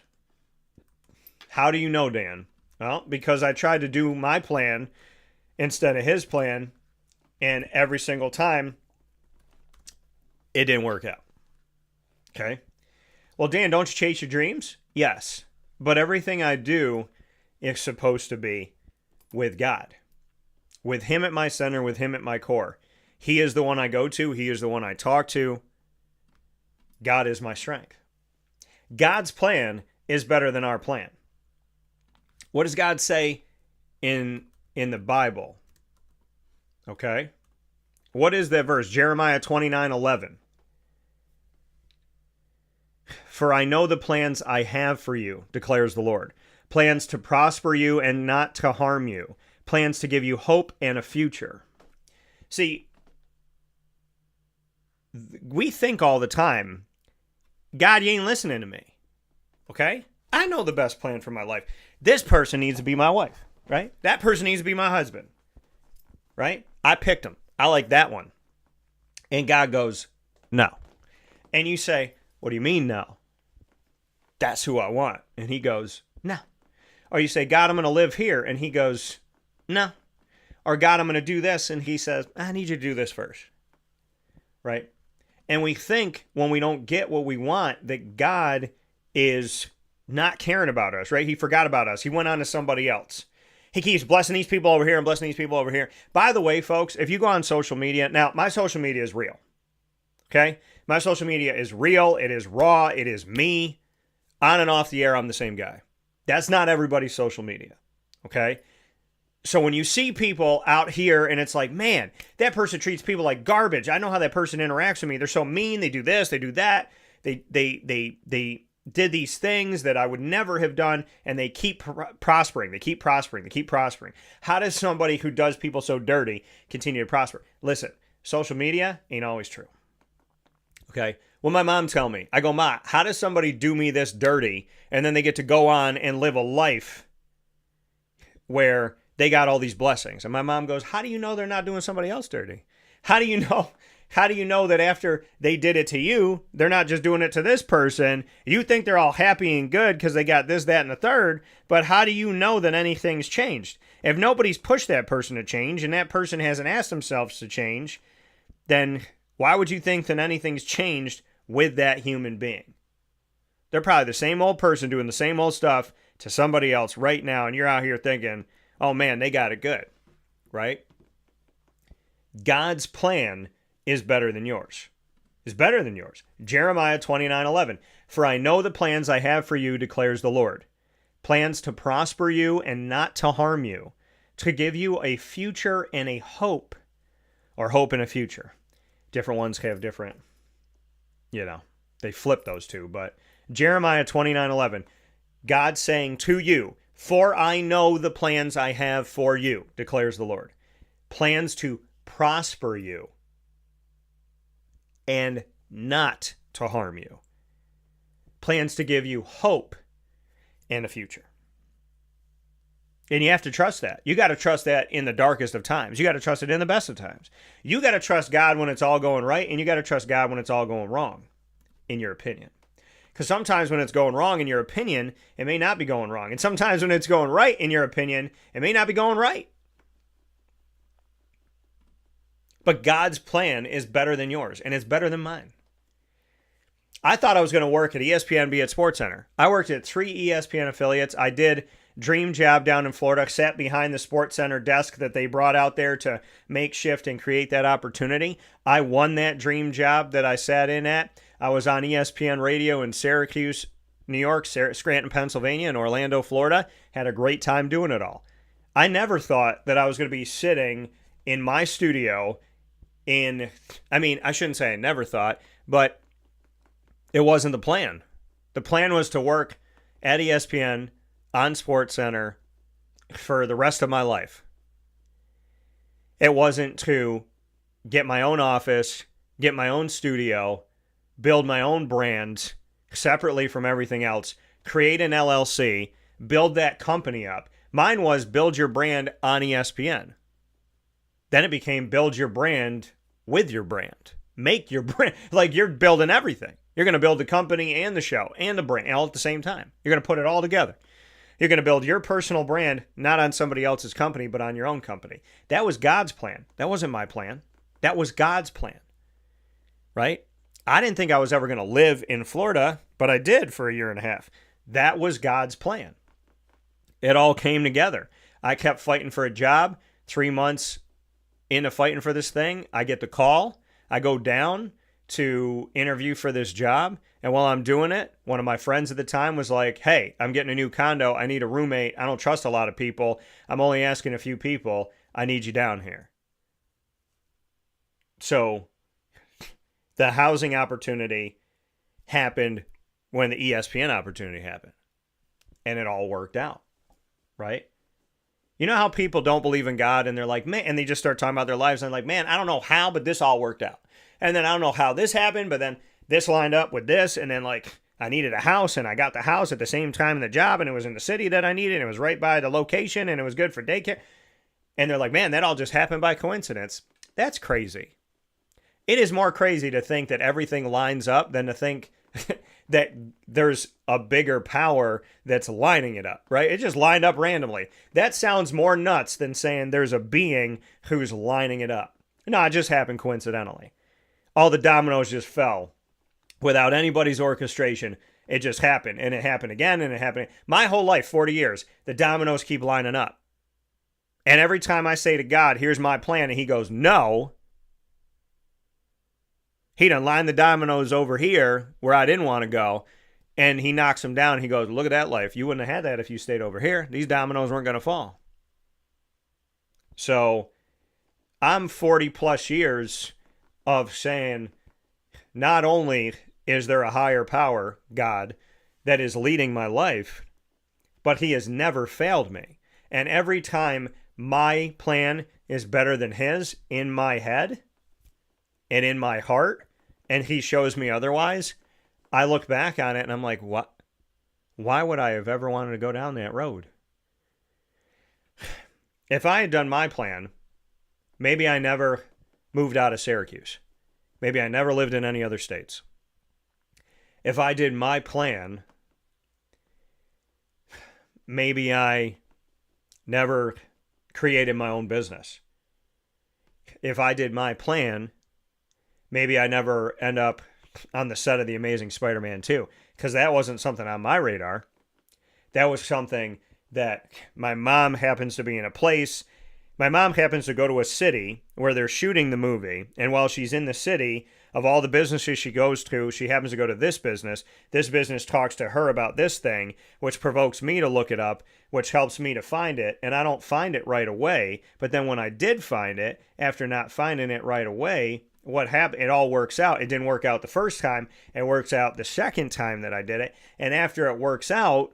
How do you know, Dan? Well, because I tried to do my plan instead of his plan, and every single time, it didn't work out. Okay? Well, Dan, don't you chase your dreams? Yes. But everything I do is supposed to be with God. With him at my center, with him at my core. He is the one I go to. He is the one I talk to. God is my strength. God's plan is better than our plan. What does God say in the Bible? Okay? What is that verse? Jeremiah 29:11. For I know the plans I have for you, declares the Lord. Plans to prosper you and not to harm you. Plans to give you hope and a future. See, we think all the time, God, you ain't listening to me. Okay? I know the best plan for my life. This person needs to be my wife, right? That person needs to be my husband, right? I picked him. I like that one. And God goes, no. And you say, what do you mean no? That's who I want. And he goes, no. Or you say, God, I'm going to live here. And he goes, no. Or God, I'm going to do this. And he says, I need you to do this first. Right? And we think when we don't get what we want that God is not caring about us, right? He forgot about us. He went on to somebody else. He keeps blessing these people over here and blessing these people over here. By the way, folks, if you go on social media, now my social media is real. Okay? My social media is real. It is raw. It is me. On and off the air, I'm the same guy. That's not everybody's social media. Okay? So when you see people out here and it's like, man, that person treats people like garbage. I know how that person interacts with me. They're so mean. They do this. They do that. They did these things that I would never have done, and they keep prospering. They keep prospering. They keep prospering. How does somebody who does people so dirty continue to prosper? Listen, social media ain't always true. Okay? When my mom tell me, I go, Ma, how does somebody do me this dirty, and then they get to go on and live a life where they got all these blessings? And my mom goes, how do you know they're not doing somebody else dirty? How do you know? How do you know that after they did it to you, they're not just doing it to this person? You think they're all happy and good because they got this, that, and the third, but how do you know that anything's changed? If nobody's pushed that person to change and that person hasn't asked themselves to change, then why would you think that anything's changed with that human being? They're probably the same old person doing the same old stuff to somebody else right now, and you're out here thinking, oh man, they got it good, right? God's plan is better than yours. Is better than yours. Jeremiah 29:11. For I know the plans I have for you, declares the Lord. Plans to prosper you and not to harm you, to give you a future and a hope, or hope and a future. Different ones have different, they flip those two. But Jeremiah 29:11, God saying to you, for I know the plans I have for you, declares the Lord. Plans to prosper you and not to harm you. Plans to give you hope and a future. And you have to trust that. You got to trust that in the darkest of times. You got to trust it in the best of times. You got to trust God when it's all going right, and you got to trust God when it's all going wrong, in your opinion. Because sometimes when it's going wrong, in your opinion, it may not be going wrong. And sometimes when it's going right, in your opinion, it may not be going right. But God's plan is better than yours, and it's better than mine. I thought I was going to work at ESPN, be at SportsCenter. I worked at 3 ESPN affiliates. I did dream job down in Florida, sat behind the SportsCenter desk that they brought out there to make shift and create that opportunity. I won that dream job that I sat in at. I was on ESPN radio in Syracuse New York, Scranton, Pennsylvania, and Orlando, Florida. Had a great time doing it all. I never thought that I was going to be sitting in my studio I shouldn't say I never thought, but it wasn't the plan. The plan was to work at ESPN on SportsCenter for the rest of my life. It wasn't to get my own office, get my own studio, build my own brand separately from everything else, create an LLC, build that company up. Mine was build your brand on ESPN. Then it became build your brand with your brand. Make your brand. Like, you're building everything. You're going to build the company and the show and the brand all at the same time. You're going to put it all together. You're going to build your personal brand, not on somebody else's company, but on your own company. That was God's plan. That wasn't my plan. That was God's plan. Right? I didn't think I was ever going to live in Florida, but I did for a year and a half. That was God's plan. It all came together. I kept fighting for a job. 3 months into fighting for this thing, I get the call. I go down to interview for this job. And while I'm doing it, one of my friends at the time was like, hey, I'm getting a new condo. I need a roommate. I don't trust a lot of people. I'm only asking a few people. I need you down here. So the housing opportunity happened when the ESPN opportunity happened. And it all worked out. Right? You know how people don't believe in God and they're like, man, and they just start talking about their lives and they're like, man, I don't know how, but this all worked out. And then I don't know how this happened, but then this lined up with this. And then like I needed a house and I got the house at the same time in the job and it was in the city that I needed. And it was right by the location and it was good for daycare. And they're like, man, that all just happened by coincidence. That's crazy. It is more crazy to think that everything lines up than to think that there's a bigger power that's lining it up, right? It just lined up randomly. That sounds more nuts than saying there's a being who's lining it up. No, it just happened coincidentally. All the dominoes just fell without anybody's orchestration. It just happened, and it happened again, and it happened. My whole life, 40 years, the dominoes keep lining up. And every time I say to God, here's my plan, and he goes, no, he done lined the dominoes over here where I didn't want to go, and he knocks them down. He goes, look at that life. You wouldn't have had that if you stayed over here. These dominoes weren't going to fall. So I'm 40 plus years of saying, not only is there a higher power, God, that is leading my life, but he has never failed me. And every time my plan is better than his in my head and in my heart, and he shows me otherwise, I look back on it and I'm like, what? Why would I have ever wanted to go down that road? If I had done my plan, maybe I never moved out of Syracuse. Maybe I never lived in any other states. If I did my plan, maybe I never created my own business. If I did my plan, maybe I never end up on the set of The Amazing Spider-Man 2, because that wasn't something on my radar. That was something that my mom happens to be in a place. My mom happens to go to a city where they're shooting the movie, and while she's in the city, of all the businesses she goes to, she happens to go to this business. This business talks to her about this thing, which provokes me to look it up, which helps me to find it, and I don't find it right away. But then when I did find it, after not finding it right away, what happened? It all works out. It didn't work out the first time. It works out the second time that I did it. And after it works out,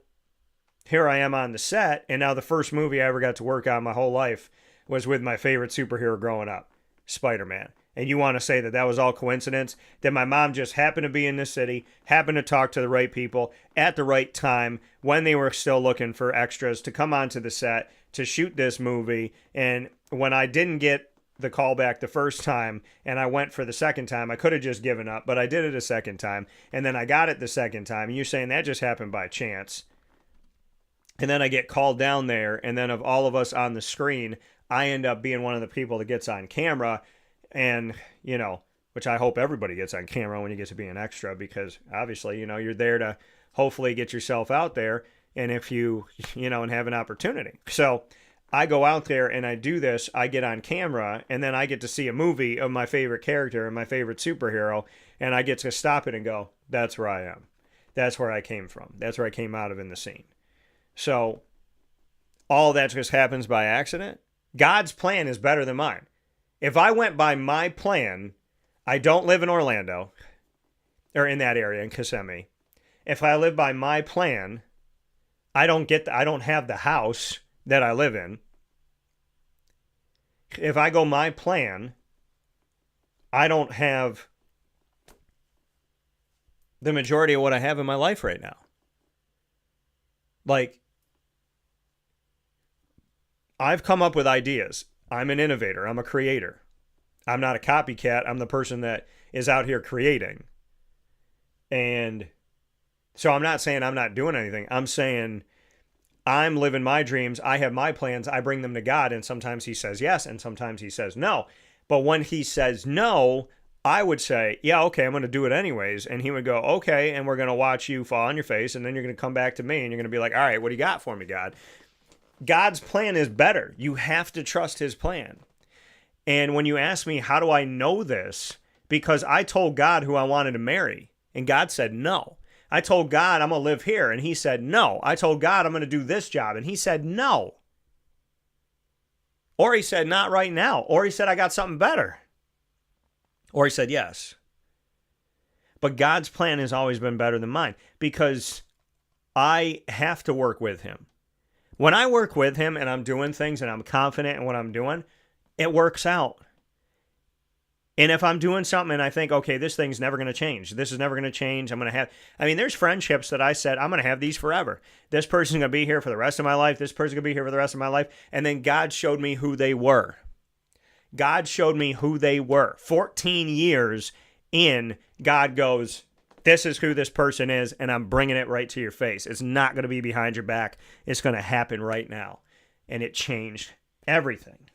here I am on the set, and now the first movie I ever got to work on my whole life was with my favorite superhero growing up, Spider-Man. And you want to say that that was all coincidence? That my mom just happened to be in this city, happened to talk to the right people at the right time when they were still looking for extras to come onto the set to shoot this movie. And when I didn't get the call back the first time and I went for the second time, I could have just given up, but I did it a second time. And then I got it the second time. And you're saying that just happened by chance. And then I get called down there. And then of all of us on the screen, I end up being one of the people that gets on camera. And, you know, which I hope everybody gets on camera when you get to be an extra, because obviously, you know, you're there to hopefully get yourself out there. And if you know, and have an opportunity. So I go out there and I do this, I get on camera, and then I get to see a movie of my favorite character and my favorite superhero. And I get to stop it and go, that's where I am. That's where I came from. That's where I came out of in the scene. So all that just happens by accident. God's plan is better than mine. If I went by my plan, I don't live in Orlando or in that area in Kissimmee. If I live by my plan, I don't have the house that I live in. If I go my plan, I don't have the majority of what I have in my life right now. Like, I've come up with ideas. I'm an innovator. I'm a creator. I'm not a copycat. I'm the person that is out here creating. And so I'm not saying I'm not doing anything. I'm saying I'm living my dreams. I have my plans. I bring them to God. And sometimes he says yes. And sometimes he says no. But when he says no, I would say, yeah, okay, I'm going to do it anyways. And he would go, okay, and we're going to watch you fall on your face. And then you're going to come back to me and you're going to be like, all right, what do you got for me, God? God's plan is better. You have to trust his plan. And when you ask me, how do I know this? Because I told God who I wanted to marry. And God said no. I told God I'm going to live here. And he said no. I told God I'm going to do this job. And he said no. Or he said not right now. Or he said I got something better. Or he said yes. But God's plan has always been better than mine because I have to work with him. When I work with him and I'm doing things and I'm confident in what I'm doing, it works out. And if I'm doing something and I think, okay, this thing's never going to change. This is never going to change. There's friendships that I said, I'm going to have these forever. This person's going to be here for the rest of my life. This person's going to be here for the rest of my life. And then God showed me who they were. God showed me who they were. 14 years in, God goes, this is who this person is, and I'm bringing it right to your face. It's not going to be behind your back. It's going to happen right now. And it changed everything.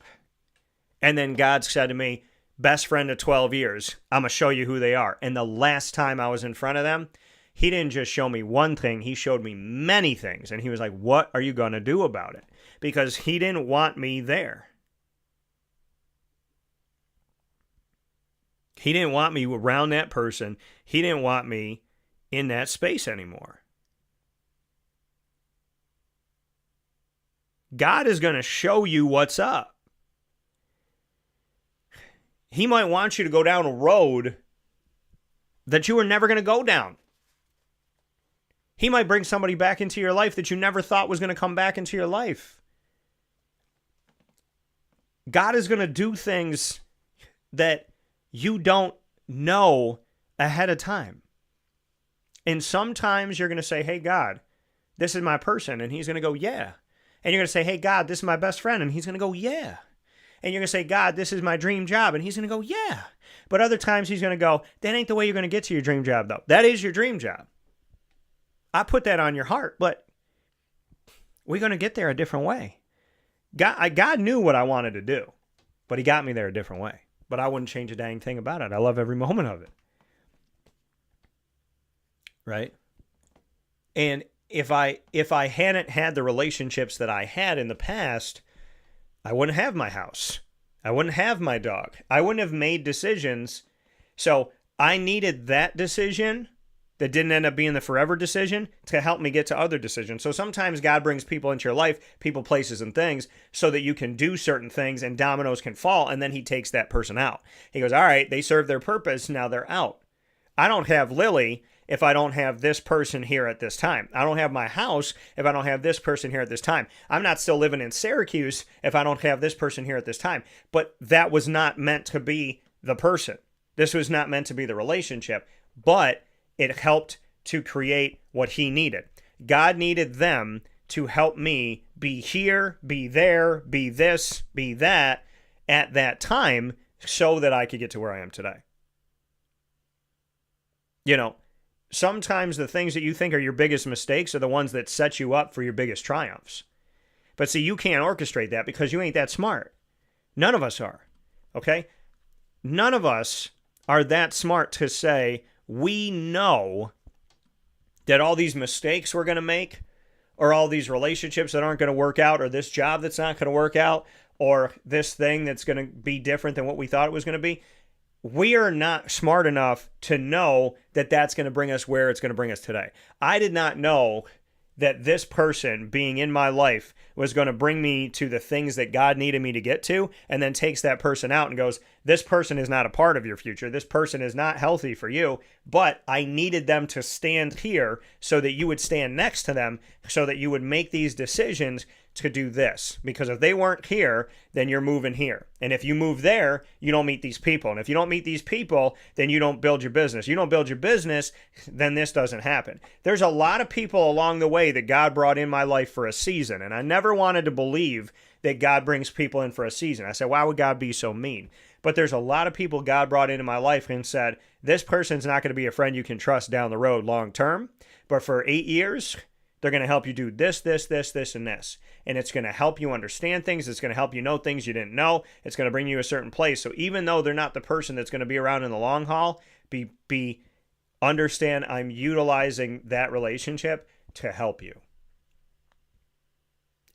And then God said to me, best friend of 12 years, I'm going to show you who they are. And the last time I was in front of them, he didn't just show me one thing. He showed me many things. And he was like, what are you going to do about it? Because he didn't want me there. He didn't want me around that person. He didn't want me in that space anymore. God is going to show you what's up. He might want you to go down a road that you were never going to go down. He might bring somebody back into your life that you never thought was going to come back into your life. God is going to do things that you don't know ahead of time. And sometimes you're going to say, hey, God, this is my person. And he's going to go, yeah. And you're going to say, hey, God, this is my best friend. And he's going to go, yeah. And you're going to say, God, this is my dream job. And he's going to go, yeah. But other times he's going to go, that ain't the way you're going to get to your dream job, though. That is your dream job. I put that on your heart, but we're going to get there a different way. God knew what I wanted to do, but he got me there a different way. But I wouldn't change a dang thing about it. I love every moment of it. Right? And if I hadn't had the relationships that I had in the past, I wouldn't have my house. I wouldn't have my dog. I wouldn't have made decisions. So I needed that decision that didn't end up being the forever decision to help me get to other decisions. So sometimes God brings people into your life, people, places, and things so that you can do certain things and dominoes can fall, and then he takes that person out. He goes, all right, they served their purpose, now they're out. I don't have Lily if I don't have this person here at this time. I don't have my house if I don't have this person here at this time. I'm not still living in Syracuse if I don't have this person here at this time. But that was not meant to be the person. This was not meant to be the relationship. But it helped to create what he needed. God needed them to help me be here, be there, be this, be that at that time so that I could get to where I am today. You know, sometimes the things that you think are your biggest mistakes are the ones that set you up for your biggest triumphs. But see, you can't orchestrate that because you ain't that smart. None of us are. Okay? None of us are that smart to say, we know that all these mistakes we're going to make, or all these relationships that aren't going to work out, or this job that's not going to work out, or this thing that's going to be different than what we thought it was going to be, we are not smart enough to know that that's going to bring us where it's going to bring us today. I did not know that this person being in my life was going to bring me to the things that God needed me to get to, and then takes that person out and goes, this person is not a part of your future. This person is not healthy for you, but I needed them to stand here so that you would stand next to them, so that you would make these decisions to do this. Because if they weren't here, then you're moving here. And if you move there, you don't meet these people. And if you don't meet these people, then you don't build your business. You don't build your business, then this doesn't happen. There's a lot of people along the way that God brought in my life for a season. And I never wanted to believe that God brings people in for a season. I said, why would God be so mean? But there's a lot of people God brought into my life and said, this person's not going to be a friend you can trust down the road long term. But for 8 years, they're going to help you do this, this, this, this, and this. And it's going to help you understand things. It's going to help you know things you didn't know. It's going to bring you a certain place. So even though they're not the person that's going to be around in the long haul, understand I'm utilizing that relationship to help you.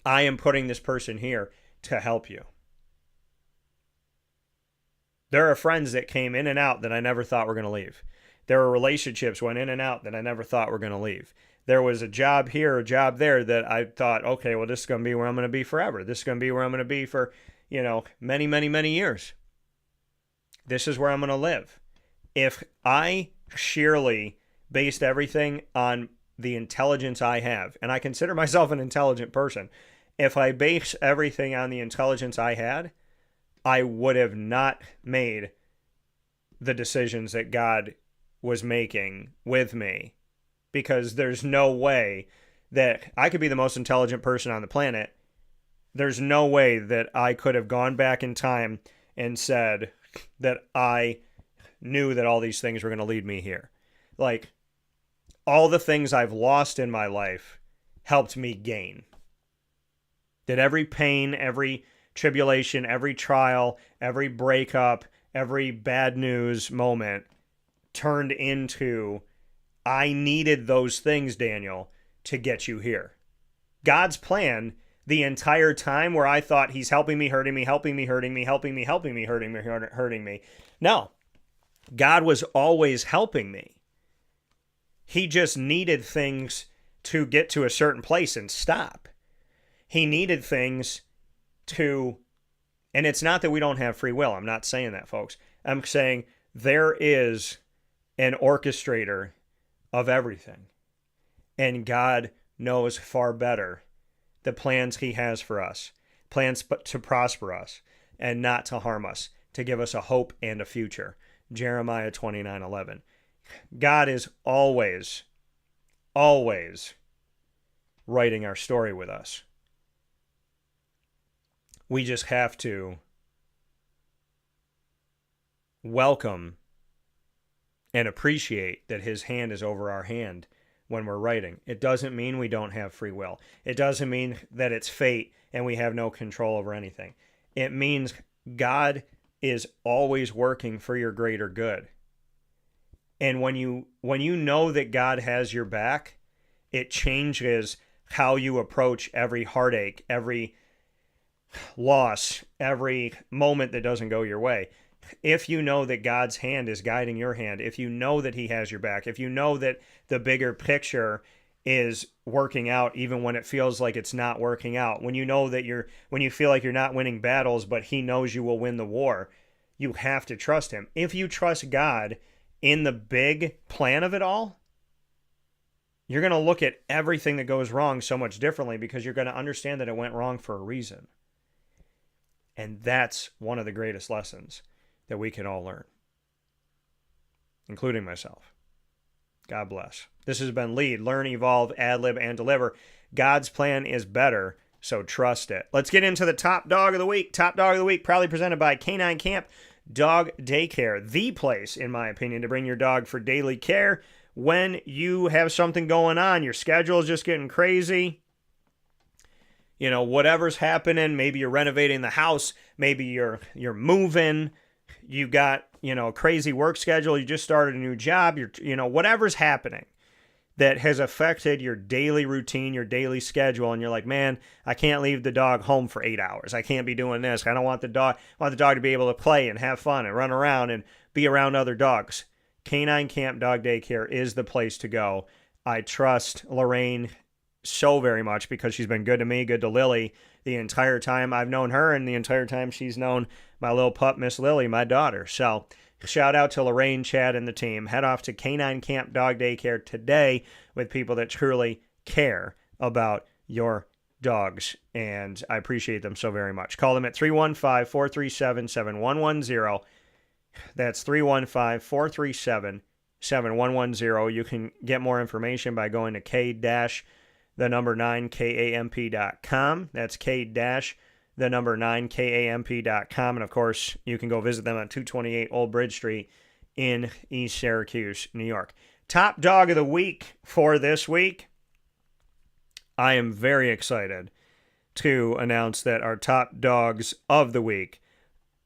I am putting this person here to help you. There are friends that came in and out that I never thought were going to leave. There are relationships went in and out that I never thought were going to leave. There was a job here, a job there that I thought, okay, well, this is going to be where I'm going to be forever. This is going to be where I'm going to be for, many, many, many years. This is where I'm going to live. If I sheerly based everything on the intelligence I have, and I consider myself an intelligent person, if I base everything on the intelligence I had, I would have not made the decisions that God was making with me. Because there's no way that I could be the most intelligent person on the planet. There's no way that I could have gone back in time and said that I knew that all these things were going to lead me here. Like, all the things I've lost in my life helped me gain. That every pain, every tribulation, every trial, every breakup, every bad news moment turned into, I needed those things, Daniel, to get you here. God's plan the entire time where I thought he's helping me, hurting me, helping me, hurting me, helping me, helping me, hurting me, hurting me. No, God was always helping me. He just needed things to get to a certain place and stop. He needed things to, and it's not that we don't have free will. I'm not saying that, folks. I'm saying there is an orchestrator of everything. And God knows far better the plans he has for us. Plans to prosper us and not to harm us, to give us a hope and a future. Jeremiah 29:11. God is always, always writing our story with us. We just have to welcome and appreciate that his hand is over our hand when we're writing. It doesn't mean we don't have free will. It doesn't mean that it's fate and we have no control over anything. It means God is always working for your greater good. And when you know that God has your back, it changes how you approach every heartache, every loss, every moment that doesn't go your way. If you know that God's hand is guiding your hand, if you know that he has your back, if you know that the bigger picture is working out even when it feels like it's not working out, when you know that when you feel like you're not winning battles, but he knows you will win the war, you have to trust him. If you trust God in the big plan of it all, you're going to look at everything that goes wrong so much differently because you're going to understand that it went wrong for a reason. And that's one of the greatest lessons that we can all learn, including myself. God bless. This has been Lead, Learn, Evolve, Ad-Lib, and Deliver. God's plan is better, so trust it. Let's get into the Top Dog of the Week. Top Dog of the Week, proudly presented by K-9 Kamp Dog Daycare, the place, in my opinion, to bring your dog for daily care when you have something going on. Your schedule is just getting crazy. Whatever's happening, maybe you're renovating the house, maybe you're moving, you got, a crazy work schedule, you just started a new job, whatever's happening that has affected your daily routine, your daily schedule, and you're like, man, I can't leave the dog home for 8 hours. I can't be doing this. I want the dog to be able to play and have fun and run around and be around other dogs, K-9 Kamp Dog Daycare is the place to go. I trust Lorraine so very much because she's been good to me, good to Lily the entire time I've known her and the entire time she's known my little pup, Miss Lily, my daughter. So shout out to Lorraine, Chad, and the team. Head off to K-9 Kamp Dog Daycare today with people that truly care about your dogs, and I appreciate them so very much. Call them at 315-437-7110. That's 315-437-7110. You can get more information by going to K-9kamp.com. That's K-9kamp.com. And of course, you can go visit them on 228 Old Bridge Street in East Syracuse, New York. Top dog of the week for this week. I am very excited to announce that our top dogs of the week,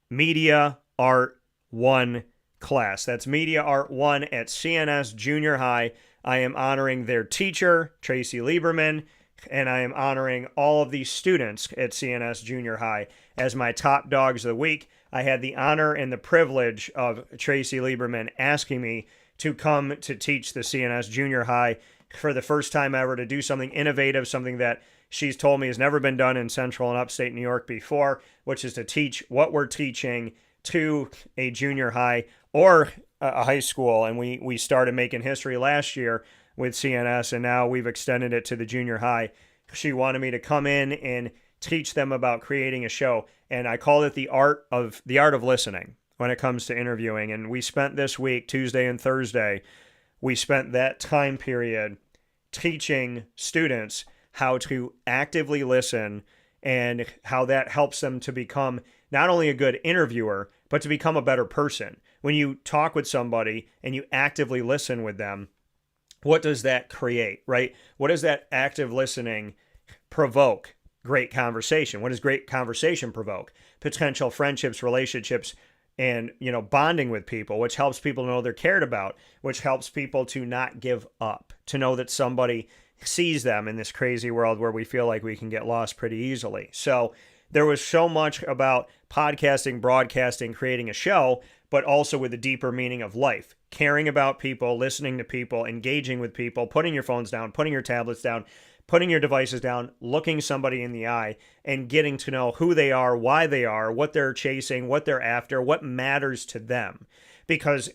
Media Art 1 class. That's Media Art 1 at CNS Junior High. I am honoring their teacher, Tracy Lieberman, and I am honoring all of these students at CNS Junior High as my top dogs of the week. I had the honor and the privilege of Tracy Lieberman asking me to come to teach the CNS Junior High for the first time ever, to do something innovative, something that she's told me has never been done in Central and Upstate New York before, which is to teach what we're teaching to a junior high or a high school. And we started making history last year with CNS, and now we've extended it to the junior high. She wanted me to come in and teach them about creating a show, and I called it the art of listening when it comes to interviewing. And we spent this week, Tuesday and Thursday, we spent that time period teaching students how to actively listen and how that helps them to become not only a good interviewer, but to become a better person. When you talk with somebody and you actively listen with them, what does that create, right? What does that active listening provoke? Great conversation. What does great conversation provoke? Potential friendships, relationships, and, bonding with people, which helps people know they're cared about, which helps people to not give up, to know that somebody sees them in this crazy world where we feel like we can get lost pretty easily. So there was so much about podcasting, broadcasting, creating a show, but also with the deeper meaning of life, caring about people, listening to people, engaging with people, putting your phones down, putting your tablets down, putting your devices down, looking somebody in the eye, and getting to know who they are, why they are, what they're chasing, what they're after, what matters to them. Because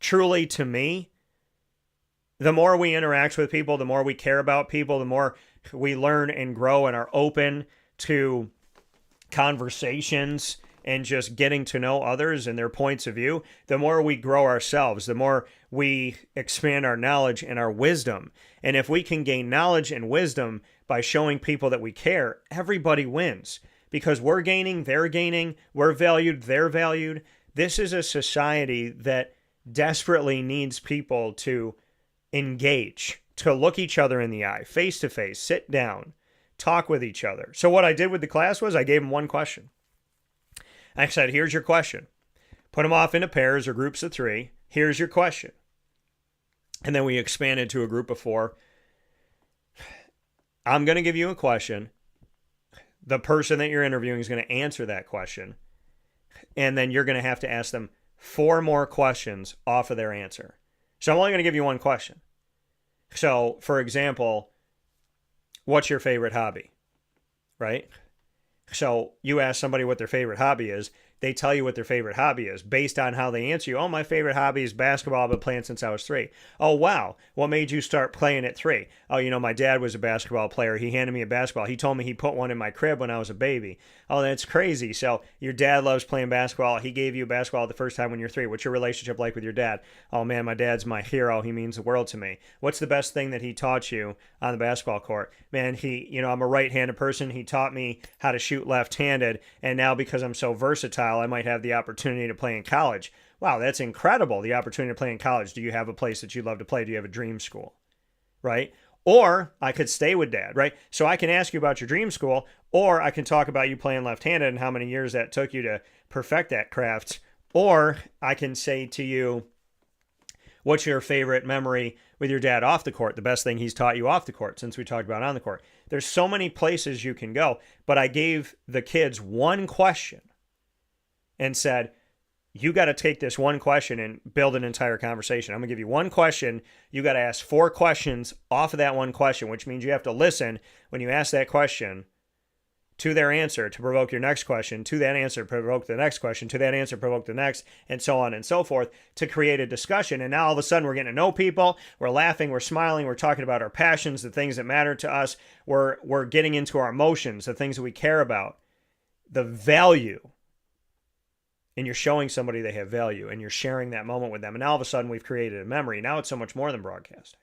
truly, to me, the more we interact with people, the more we care about people, the more we learn and grow and are open to conversations and just getting to know others and their points of view, the more we grow ourselves, the more we expand our knowledge and our wisdom. And if we can gain knowledge and wisdom by showing people that we care, everybody wins. Because we're gaining, they're gaining, we're valued, they're valued. This is a society that desperately needs people to engage, to look each other in the eye, face to face, sit down, talk with each other. So what I did with the class was I gave them one question. I said, here's your question. Put them off into pairs or groups of 3. Here's your question. And then we expanded to a group of 4. I'm going to give you a question. The person that you're interviewing is going to answer that question. And then you're going to have to ask them 4 more questions off of their answer. So I'm only going to give you one question. So, for example, what's your favorite hobby? Right? So you ask somebody what their favorite hobby is, they tell you what their favorite hobby is based on how they answer you. Oh, my favorite hobby is basketball. I've been playing since I was 3. Oh, wow. What made you start playing at 3? Oh, my dad was a basketball player. He handed me a basketball. He told me he put one in my crib when I was a baby. Oh, that's crazy. So your dad loves playing basketball. He gave you a basketball the first time when you're 3. What's your relationship like with your dad? Oh, man, my dad's my hero. He means the world to me. What's the best thing that he taught you on the basketball court? Man, I'm a right-handed person. He taught me how to shoot left-handed. And now because I'm so versatile, I might have the opportunity to play in college. Wow, that's incredible, the opportunity to play in college. Do you have a place that you'd love to play? Do you have a dream school? Right? Or I could stay with dad, right? So I can ask you about your dream school, or I can talk about you playing left-handed and how many years that took you to perfect that craft. Or I can say to you, what's your favorite memory with your dad off the court? The best thing he's taught you off the court, since we talked about on the court. There's so many places you can go, but I gave the kids one question and said, you got to take this one question and build an entire conversation. I'm going to give you one question. You got to ask 4 questions off of that one question, which means you have to listen when you ask that question to their answer to provoke your next question, to that answer, provoke the next question, to that answer, provoke the next, and so on and so forth to create a discussion. And now all of a sudden we're getting to know people. We're laughing, we're smiling, we're talking about our passions, the things that matter to us. We're getting into our emotions, the things that we care about, the value. And you're showing somebody they have value, and you're sharing that moment with them. And now all of a sudden we've created a memory. Now it's so much more than broadcasting,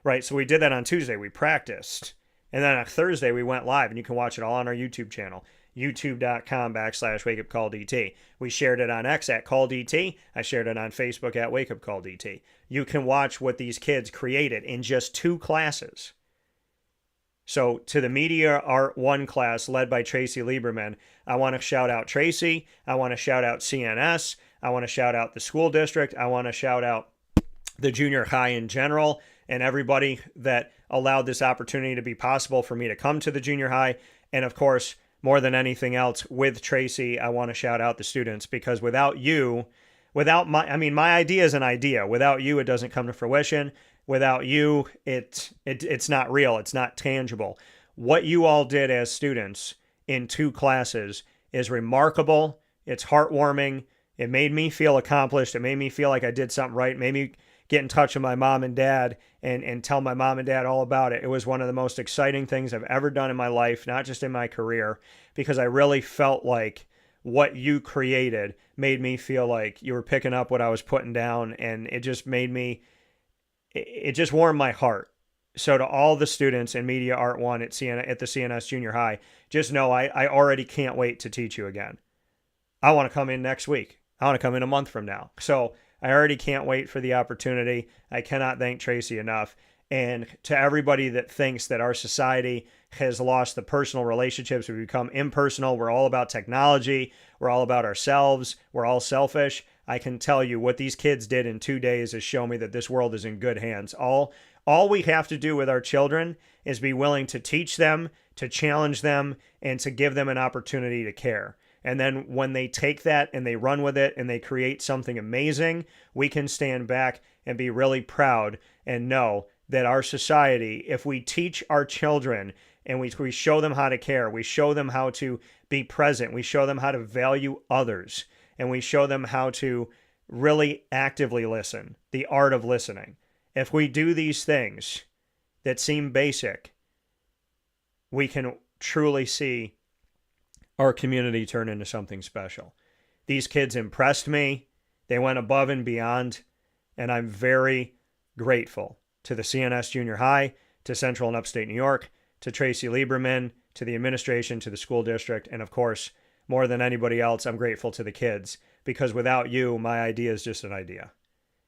right? So we did that on Tuesday. We practiced. And then on Thursday, we went live, and you can watch it all on our YouTube channel, youtube.com/wakeupcalldt. We shared it on X at CallDT. I shared it on Facebook at wakeupcalldt. You can watch what these kids created in just 2 classes. So to the Media Art 1 class led by Tracy Lieberman, I want to shout out Tracy. I want to shout out CNS. I want to shout out the school district. I want to shout out the junior high in general and everybody that allowed this opportunity to be possible for me to come to the junior high. And of course, more than anything else, with Tracy, I want to shout out the students, because without you, my idea is an idea. Without you, it doesn't come to fruition. Without you, it's not real. It's not tangible. What you all did as students in 2 classes is remarkable. It's heartwarming. It made me feel accomplished. It made me feel like I did something right. It made me get in touch with my mom and dad and tell my mom and dad all about it. It was one of the most exciting things I've ever done in my life, not just in my career, because I really felt like what you created made me feel like you were picking up what I was putting down, and it just warmed my heart. So to all the students in Media Art 1 at the CNS Junior High, just know I already can't wait to teach you again. I want to come in next week. I want to come in a month from now. So I already can't wait for the opportunity. I cannot thank Tracy enough. And to everybody that thinks that our society has lost the personal relationships, we've become impersonal, we're all about technology, we're all about ourselves, we're all selfish, I can tell you what these kids did in 2 days is show me that this world is in good hands. All we have to do with our children is be willing to teach them, to challenge them, and to give them an opportunity to care. And then when they take that and they run with it and they create something amazing, we can stand back and be really proud and know that our society, if we teach our children and we show them how to care, we show them how to be present, we show them how to value others, and we show them how to really actively listen, the art of listening. If we do these things that seem basic, we can truly see our community turn into something special. These kids impressed me. They went above and beyond, and I'm very grateful to the CNS Junior High, to Central and Upstate New York, to Tracy Lieberman, to the administration, to the school district, and of course, more than anybody else, I'm grateful to the kids, because without you, my idea is just an idea.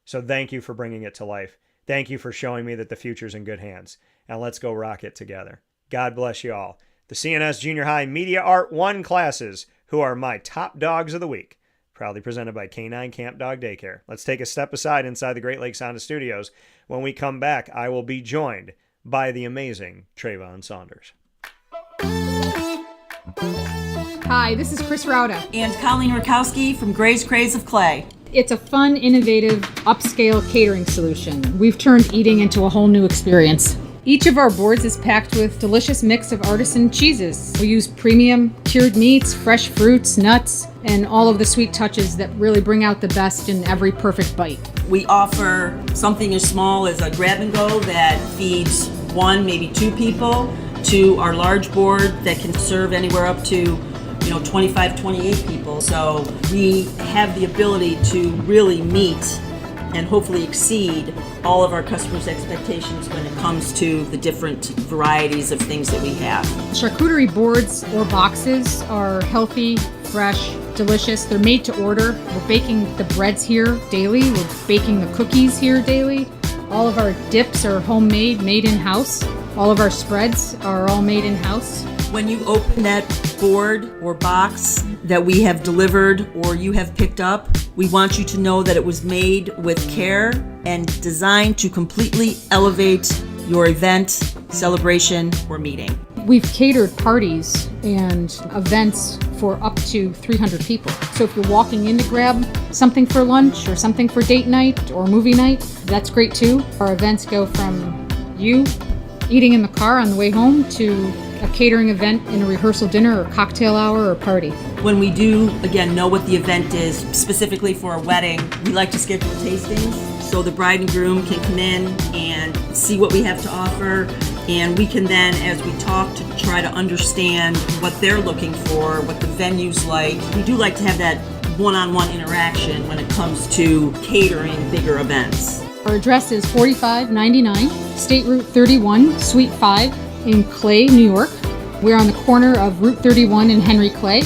So thank you for bringing it to life. Thank you for showing me that the future's in good hands, and let's go rock it together. God bless you all. The CNS Junior High Media Art 1 classes, who are my top dogs of the week, proudly presented by K-9 Kamp Dog Daycare. Let's take a step aside inside the Great Lakes Honda Studios. When we come back, I will be joined by the amazing Treyvhon Saunders. Hi, this is Chris Rauda. And Colleen Rakowski from Gray's Craze of Clay. It's a fun, innovative, upscale catering solution. We've turned eating into a whole new experience. Each of our boards is packed with delicious mix of artisan cheeses. We use premium cured meats, fresh fruits, nuts, and all of the sweet touches that really bring out the best in every perfect bite. We offer something as small as a grab and go that feeds 1, maybe 2 people, to our large board that can serve anywhere up to 25, 28 people. So we have the ability to really meet and hopefully exceed all of our customers' expectations when it comes to the different varieties of things that we have. Charcuterie boards or boxes are healthy, fresh, delicious. They're made to order. We're baking the breads here daily. We're baking the cookies here daily. All of our dips are homemade, made in-house. All of our spreads are all made in-house. When you open that board or box that we have delivered or you have picked up, we want you to know that it was made with care and designed to completely elevate your event, celebration, or meeting. We've catered parties and events for up to 300 people. So if you're walking in to grab something for lunch or something for date night or movie night, that's great too. Our events go from you eating in the car on the way home to a catering event in a rehearsal dinner or cocktail hour or party. When we do, again, know what the event is specifically for a wedding, we like to schedule tastings so the bride and groom can come in and see what we have to offer. And we can then, as we talk, to try to understand what they're looking for, what the venue's like. We do like to have that one-on-one interaction when it comes to catering bigger events. Our address is 4599 State Route 31, Suite 5 in Clay, New York. We're on the corner of Route 31 and Henry Clay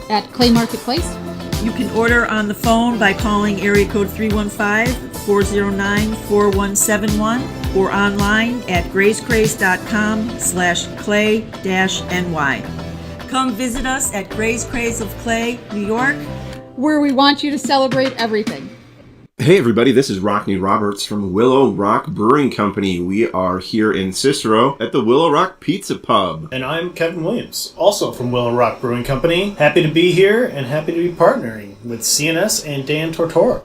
at Clay Marketplace. You can order on the phone by calling area code 315-409-4171 or online at gracecraze.com/clay-ny. Come visit us at Gray's Craze of Clay, New York, where we want you to celebrate everything. Hey everybody, this is Rockney Roberts from Willow Rock Brewing Company. We are here in Cicero at the Willow Rock Pizza Pub. And I'm Kevin Williams, also from Willow Rock Brewing Company. Happy to be here and happy to be partnering with CNS and Dan Tortora.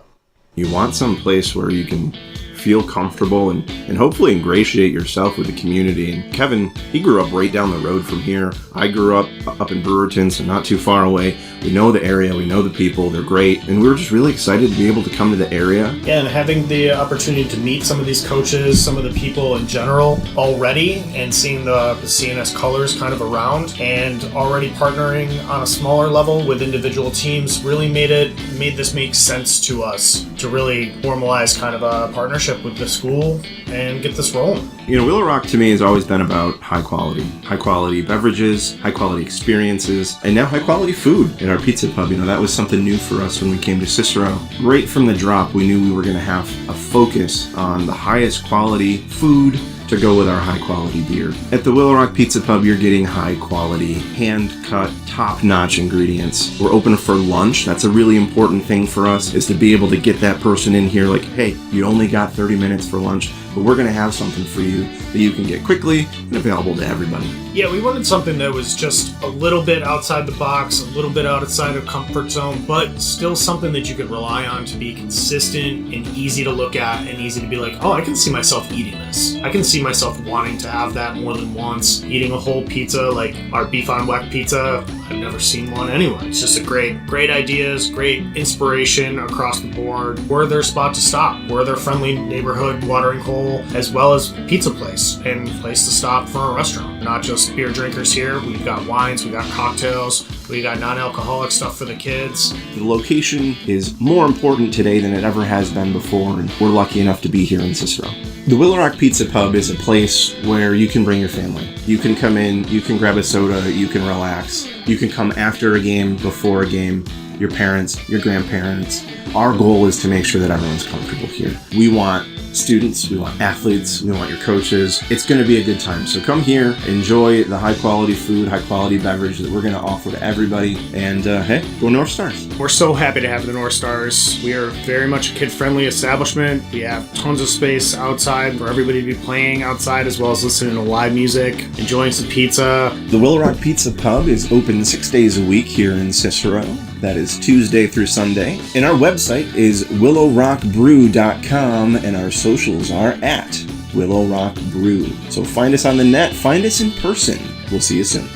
You want some place where you can feel comfortable and hopefully ingratiate yourself with the community. And Kevin, he grew up right down the road from here. I grew up in Brewerton, so not too far away. We know the area, we know the people, they're great, and we were just really excited to be able to come to the area. Yeah, and having the opportunity to meet some of these coaches, some of the people in general already, and seeing the CNS colors kind of around, and already partnering on a smaller level with individual teams really made this make sense to us to really formalize kind of a partnership with the school and get this rolling. You know, Willow Rock to me has always been about high quality beverages, high quality experiences, and now high quality food in our pizza pub. You know, that was something new for us when we came to Cicero. Right from the drop, we knew we were going to have a focus on the highest quality food to go with our high quality beer. At the Willow Rock Pizza Pub, you're getting high quality, hand cut, top notch ingredients. We're open for lunch. That's a really important thing for us, is to be able to get that person in here like, hey, you only got 30 minutes for lunch, but we're gonna have something for you that you can get quickly and available to everybody. Yeah, we wanted something that was just a little bit outside the box, a little bit outside of comfort zone, but still something that you could rely on to be consistent and easy to look at and easy to be like, oh, I can see myself eating this. I can see myself wanting to have that more than once. Eating a whole pizza, like our beef on weck pizza, I've never seen one anywhere. It's just a great ideas, great inspiration across the board. We're their spot to stop. We're their friendly neighborhood watering hole, as well as pizza place and place to stop for a restaurant. Not just beer drinkers here. We've got wines, we've got cocktails, we got non-alcoholic stuff for the kids. The location is more important today than it ever has been before, and we're lucky enough to be here in Cicero. The Willow Rock Pizza Pub is a place where you can bring your family. You can come in, you can grab a soda, you can relax. You can come after a game, before a game, your parents, your grandparents. Our goal is to make sure that everyone's comfortable here. We want students, we want athletes, we want your coaches. It's going to be a good time. So come here, enjoy the high quality food, high quality beverage that we're going to offer to everybody. And hey, go North Stars. We're so happy to have the North Stars. We are very much a kid-friendly establishment. We have tons of space outside for everybody to be playing outside, as well as listening to live music, enjoying some pizza. The Willow Rock Pizza Pub is open 6 days a week here in Cicero. That is Tuesday through Sunday. And our website is willowrockbrew.com, and our socials are at Willow Rock Brew. So find us on the net, find us in person. We'll see you soon.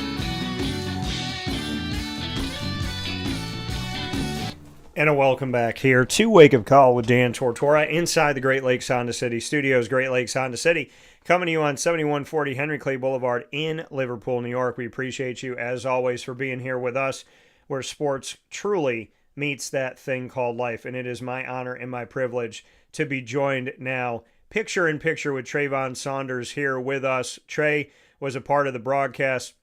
And a welcome back here to Wake Up Call with Dan Tortora inside the Great Lakes Honda City Studios. Great Lakes Honda City coming to you on 7140 Henry Clay Boulevard in Liverpool, New York. We appreciate you, as always, for being here with us, where sports truly meets that thing called life. And it is my honor and my privilege to be joined now picture in picture with Treyvhon Saunders here with us. Trey was a part of the broadcast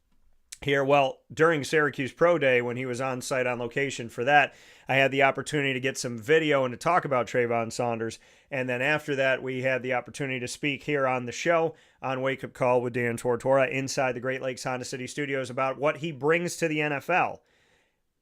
here, well, during Syracuse Pro Day when he was on site on location for that. I had the opportunity to get some video and to talk about Treyvhon Saunders. And then after that, we had the opportunity to speak here on the show on Wake Up Call with Dan Tortora inside the Great Lakes Honda City Studios about what he brings to the NFL.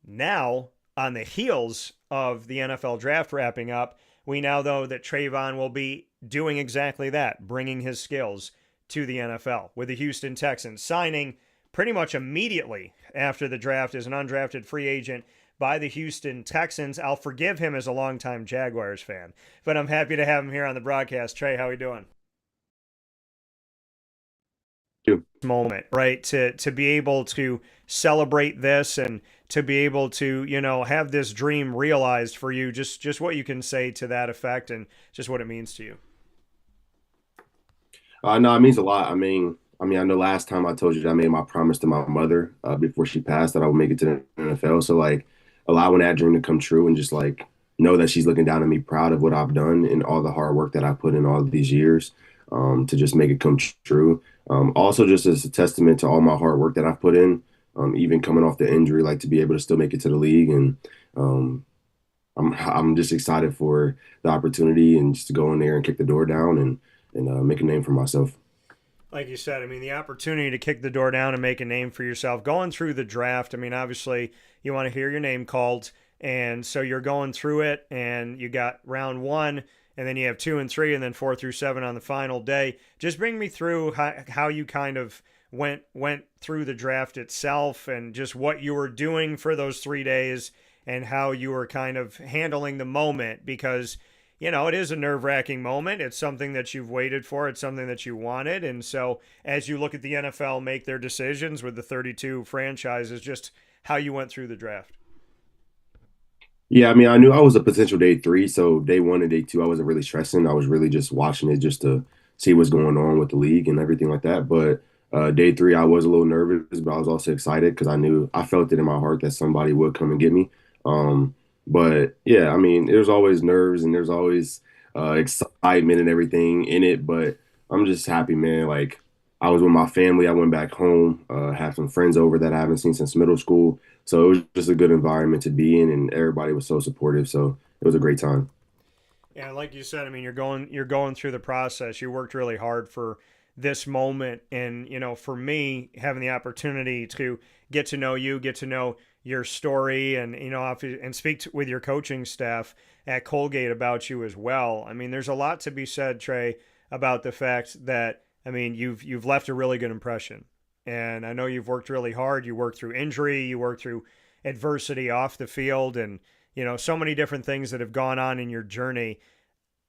Now, on the heels of the NFL draft wrapping up, we now know that Treyvhon will be doing exactly that, bringing his skills to the NFL with the Houston Texans, signing pretty much immediately after the draft as an undrafted free agent by the Houston Texans. I'll forgive him as a longtime Jaguars fan, but I'm happy to have him here on the broadcast. Trey, how are you doing? Moment, right? To be able to celebrate this and to be able to, have this dream realized for you, just what you can say to that effect and just what it means to you. No, it means a lot. I mean, I know last time I told you that I made my promise to my mother before she passed that I would make it to the NFL. So like allowing that dream to come true and just like know that she's looking down at me proud of what I've done and all the hard work that I put in all of these years to just make it come true. Also just as a testament to all my hard work that I've put in, even coming off the injury, like to be able to still make it to the league. And I'm just excited for the opportunity and just to go in there and kick the door down and make a name for myself. Like you said, I mean, the opportunity to kick the door down and make a name for yourself, going through the draft, I mean, obviously you want to hear your name called, and so you're going through it, and you got round 1, and then you have 2 and 3, and then 4 through 7 on the final day. Just bring me through how you kind of went through the draft itself and just what you were doing for those 3 days and how you were kind of handling the moment, because it is a nerve-wracking moment. It's something that you've waited for. It's something that you wanted. And so as you look at the NFL make their decisions with the 32 franchises, just how you went through the draft. Yeah, I mean, I knew I was a potential day 3, so day 1 and day 2, I wasn't really stressing. I was really just watching it just to see what's going on with the league and everything like that. But day 3, I was a little nervous, but I was also excited because I felt it in my heart that somebody would come and get me. But yeah, I mean, there's always nerves and there's always excitement and everything in it. But I'm just happy, man. Like I was with my family. I went back home, had some friends over that I haven't seen since middle school. So it was just a good environment to be in, and everybody was so supportive. So it was a great time. Yeah, like you said, I mean, you're going through the process. You worked really hard for this moment, and for me, having the opportunity to get to know you, get to know your story, and and speak with your coaching staff at Colgate about you as well. I mean, there's a lot to be said, Trey, about the fact that you've left a really good impression, and I know you've worked really hard. You worked through injury, you worked through adversity off the field, and so many different things that have gone on in your journey.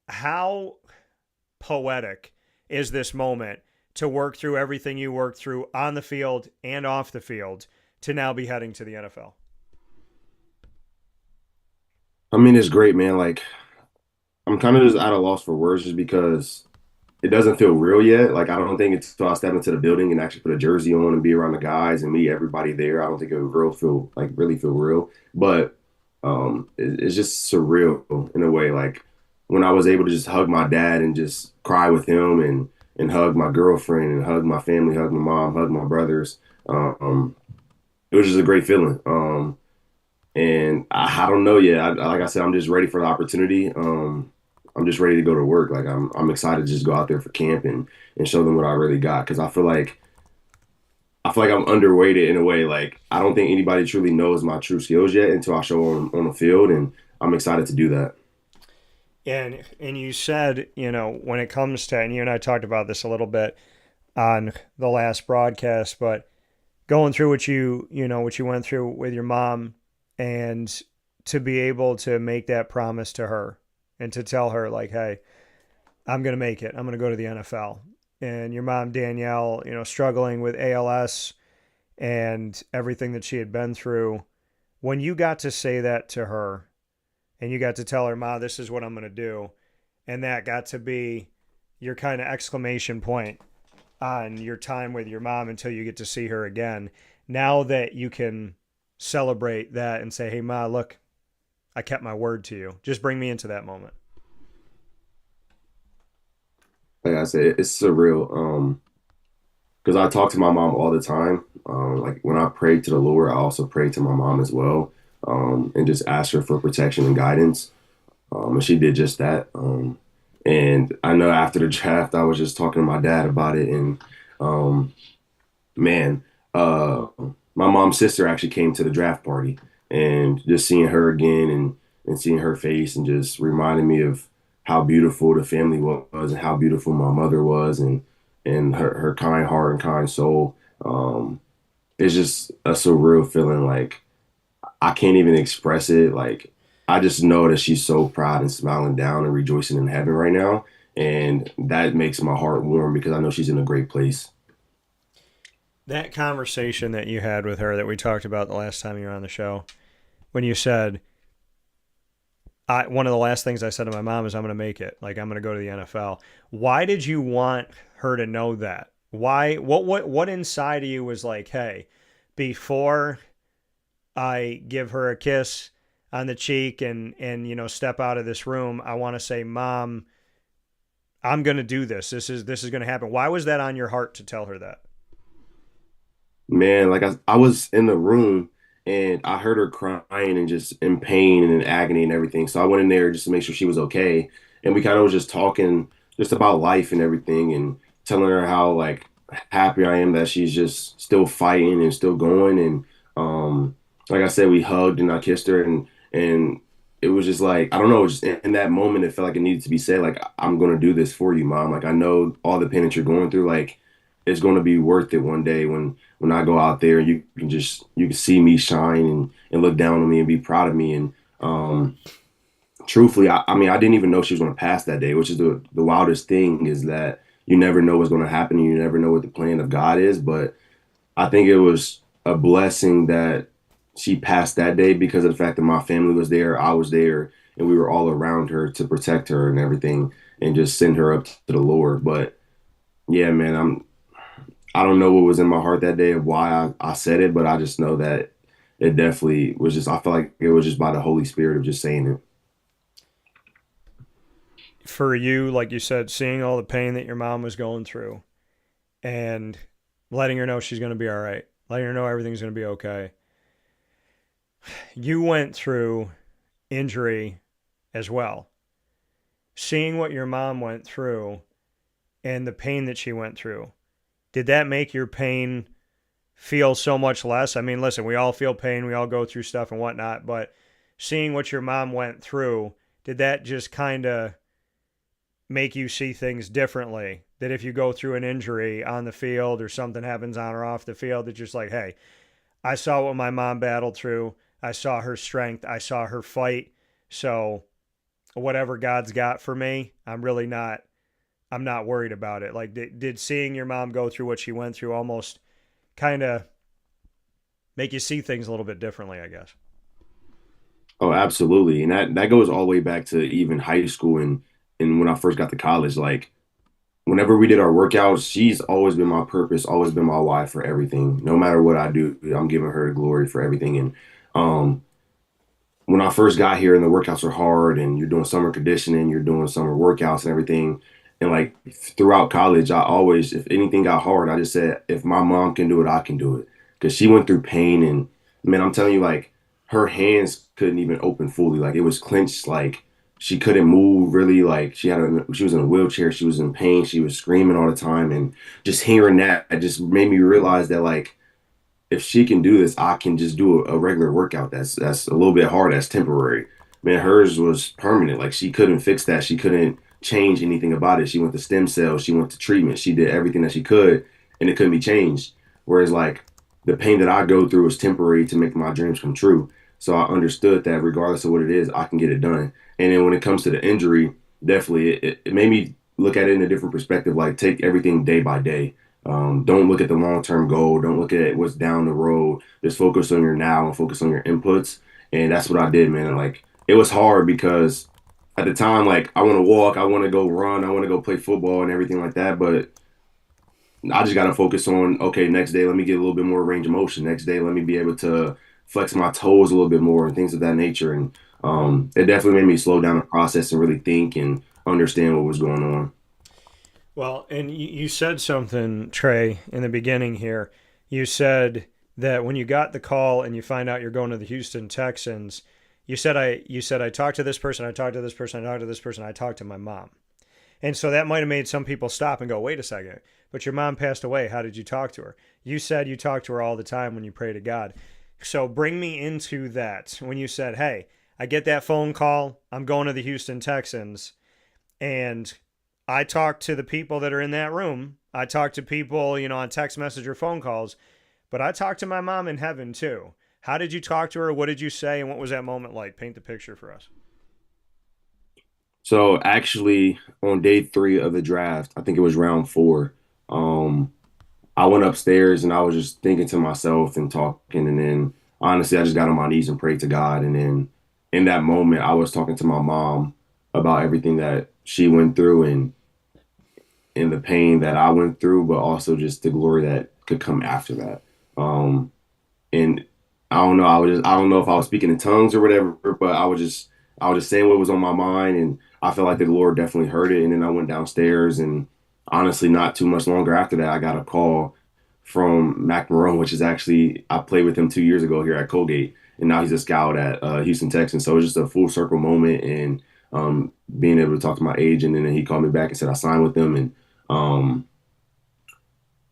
How poetic is this moment to work through everything you worked through on the field and off the field to now be heading to the NFL? I mean, it's great, man. Like, I'm kind of just at a loss for words just because it doesn't feel real yet. Like, I don't think it's until I step into the building and actually put a jersey on and be around the guys and meet everybody there. I don't think it would really feel real. But it's just surreal in a way. Like, when I was able to just hug my dad and just cry with him and hug my girlfriend and hug my family, hug my mom, hug my brothers, it was just a great feeling. And I don't know yet. Like I said, I'm just ready for the opportunity. I'm just ready to go to work. Like I'm excited to just go out there for camp and show them what I really got. Cause I feel like I'm underweighted in a way. Like I don't think anybody truly knows my true skills yet until I show them on the field. And I'm excited to do that. And you said, when it comes to, and you and I talked about this a little bit on the last broadcast, but going through what you went through with your mom, and to be able to make that promise to her and to tell her like, hey, I'm going to make it. I'm going to go to the NFL. And your mom, Danielle, struggling with ALS and everything that she had been through. When you got to say that to her and you got to tell her, Ma, this is what I'm going to do. And that got to be your kind of exclamation point on your time with your mom until you get to see her again. Now that you can celebrate that and say, hey, Ma, look, I kept my word to you. Just bring me into that moment. Like I said, it's surreal. Because I talk to my mom all the time. Like when I pray to the Lord, I also pray to my mom as well, and just ask her for protection and guidance. And she did just that. And I know after the draft, I was just talking to my dad about it. And my mom's sister actually came to the draft party, and just seeing her again and seeing her face and just reminding me of how beautiful the family was and how beautiful my mother was and her kind heart and kind soul. it's just a surreal feeling. Like I can't even express it. Like I just know that she's so proud and smiling down and rejoicing in heaven right now. And that makes my heart warm because I know she's in a great place. That conversation that you had with her that we talked about the last time you were on the show, when you said, one of the last things I said to my mom is I'm going to make it. Like I'm going to go to the NFL. Why did you want her to know that? Why? What inside of you was like, hey, before I give her a kiss on the cheek and step out of this room, I want to say, Mom, I'm going to do this. This is going to happen. Why was that on your heart to tell her that? Man, like I was in the room and I heard her crying and just in pain and in agony and everything. So I went in there just to make sure she was okay. And we kind of was just talking just about life and everything and telling her how like happy I am that she's just still fighting and still going. And like I said, we hugged and I kissed her and it was just like, I don't know, just in that moment it felt like it needed to be said, like, I'm gonna do this for you, Mom. Like I know all the pain that you're going through, like it's gonna be worth it one day when I go out there and you can see me shine and look down on me and be proud of me. And truthfully, I mean I didn't even know she was gonna pass that day, which is the wildest thing is that you never know what's gonna happen and you never know what the plan of God is. But I think it was a blessing that she passed that day because of the fact that my family was there, I was there, and we were all around her to protect her and everything and just send her up to the Lord. But yeah, man, I don't know what was in my heart that day of why I said it, but I just know that it definitely was just, I felt like it was just by the Holy Spirit of just saying it. For you, like you said, seeing all the pain that your mom was going through and letting her know she's going to be all right, letting her know everything's going to be okay. You went through injury as well. Seeing what your mom went through and the pain that she went through, did that make your pain feel so much less? I mean, listen, we all feel pain. We all go through stuff and whatnot. But seeing what your mom went through, did that just kind of make you see things differently? That if you go through an injury on the field or something happens on or off the field, it's just like, hey, I saw what my mom battled through. I saw her strength. I saw her fight. So whatever God's got for me, I'm not worried about it. Like, did seeing your mom go through what she went through almost kind of make you see things a little bit differently, I guess? Oh, absolutely. And that goes all the way back to even high school and when I first got to college. Like whenever we did our workouts, she's always been my purpose, always been my why for everything. No matter what I do, I'm giving her the glory for everything. And um when I first got here and the workouts are hard and you're doing summer conditioning, you're doing summer workouts and everything. And like throughout college, I always, if anything got hard, I just said, if my mom can do it, I can do it. Because she went through pain and man, I'm telling you, like her hands couldn't even open fully. Like it was clenched, like she couldn't move really. Like she was in a wheelchair, she was in pain, she was screaming all the time. And just hearing that, it just made me realize that like if she can do this, I can just do a regular workout that's a little bit hard, that's temporary. Man, hers was permanent. Like she couldn't fix that. She couldn't change anything about it. She went to stem cells, she went to treatment, she did everything that she could, and it couldn't be changed. Whereas like the pain that I go through is temporary to make my dreams come true. So I understood that regardless of what it is, I can get it done. And then when it comes to the injury, definitely it made me look at it in a different perspective. Like take everything day by day. Don't look at the long-term goal. Don't look at what's down the road. Just focus on your now and focus on your inputs. And that's what I did, man. And like, it was hard because at the time, like, I want to walk, I want to go run, I want to go play football and everything like that. But I just got to focus on, okay, next day, let me get a little bit more range of motion. Next day, let me be able to flex my toes a little bit more and things of that nature. And it definitely made me slow down the process and really think and understand what was going on. Well, and you said something, Trey, in the beginning here. You said that when you got the call and you find out you're going to the Houston Texans, you said I talked to this person, I talked to this person, I talked to this person, I talked to my mom. And so that might have made some people stop and go, wait a second, but your mom passed away. How did you talk to her? You said you talk to her all the time when you pray to God. So bring me into that. When you said, hey, I get that phone call, I'm going to the Houston Texans, and I talk to the people that are in that room. I talk to people, on text message or phone calls, but I talked to my mom in heaven too. How did you talk to her? What did you say? And what was that moment like? Paint the picture for us. So actually, on day 3 of the draft, I think it was round 4. I went upstairs and I was just thinking to myself and talking, and then honestly, I just got on my knees and prayed to God. And then in that moment, I was talking to my mom about everything that she went through and the pain that I went through, but also just the glory that could come after that. And I don't know, I don't know if I was speaking in tongues or whatever, but I was just saying what was on my mind, and I felt like the Lord definitely heard it. And then I went downstairs, and honestly, not too much longer after that, I got a call from Mac Marone, which is actually, I played with him 2 years ago here at Colgate, and now he's a scout at Houston Texans. So it was just a full circle moment, and being able to talk to my agent, and then he called me back and said I signed with them, and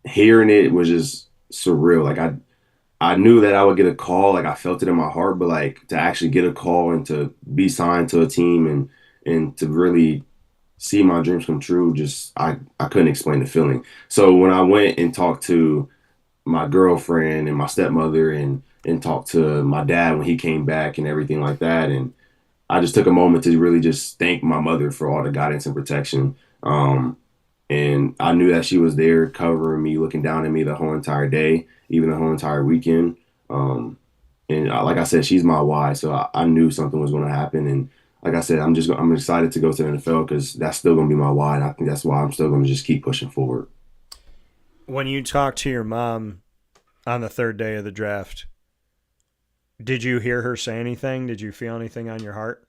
hearing it was just surreal. Like I knew that I would get a call, like I felt it in my heart, but like to actually get a call and to be signed to a team and to really see my dreams come true, just I couldn't explain the feeling. So when I went and talked to my girlfriend and my stepmother and talked to my dad when he came back and everything like that, and I just took a moment to really just thank my mother for all the guidance and protection. And I knew that she was there covering me, looking down at me the whole entire day, even the whole entire weekend. Like I said, she's my why, so I knew something was going to happen. And like I said, I'm excited to go to the NFL because that's still going to be my why, and I think that's why I'm still going to just keep pushing forward. When you talked to your mom on the 3rd day of the draft, did you hear her say anything? Did you feel anything on your heart?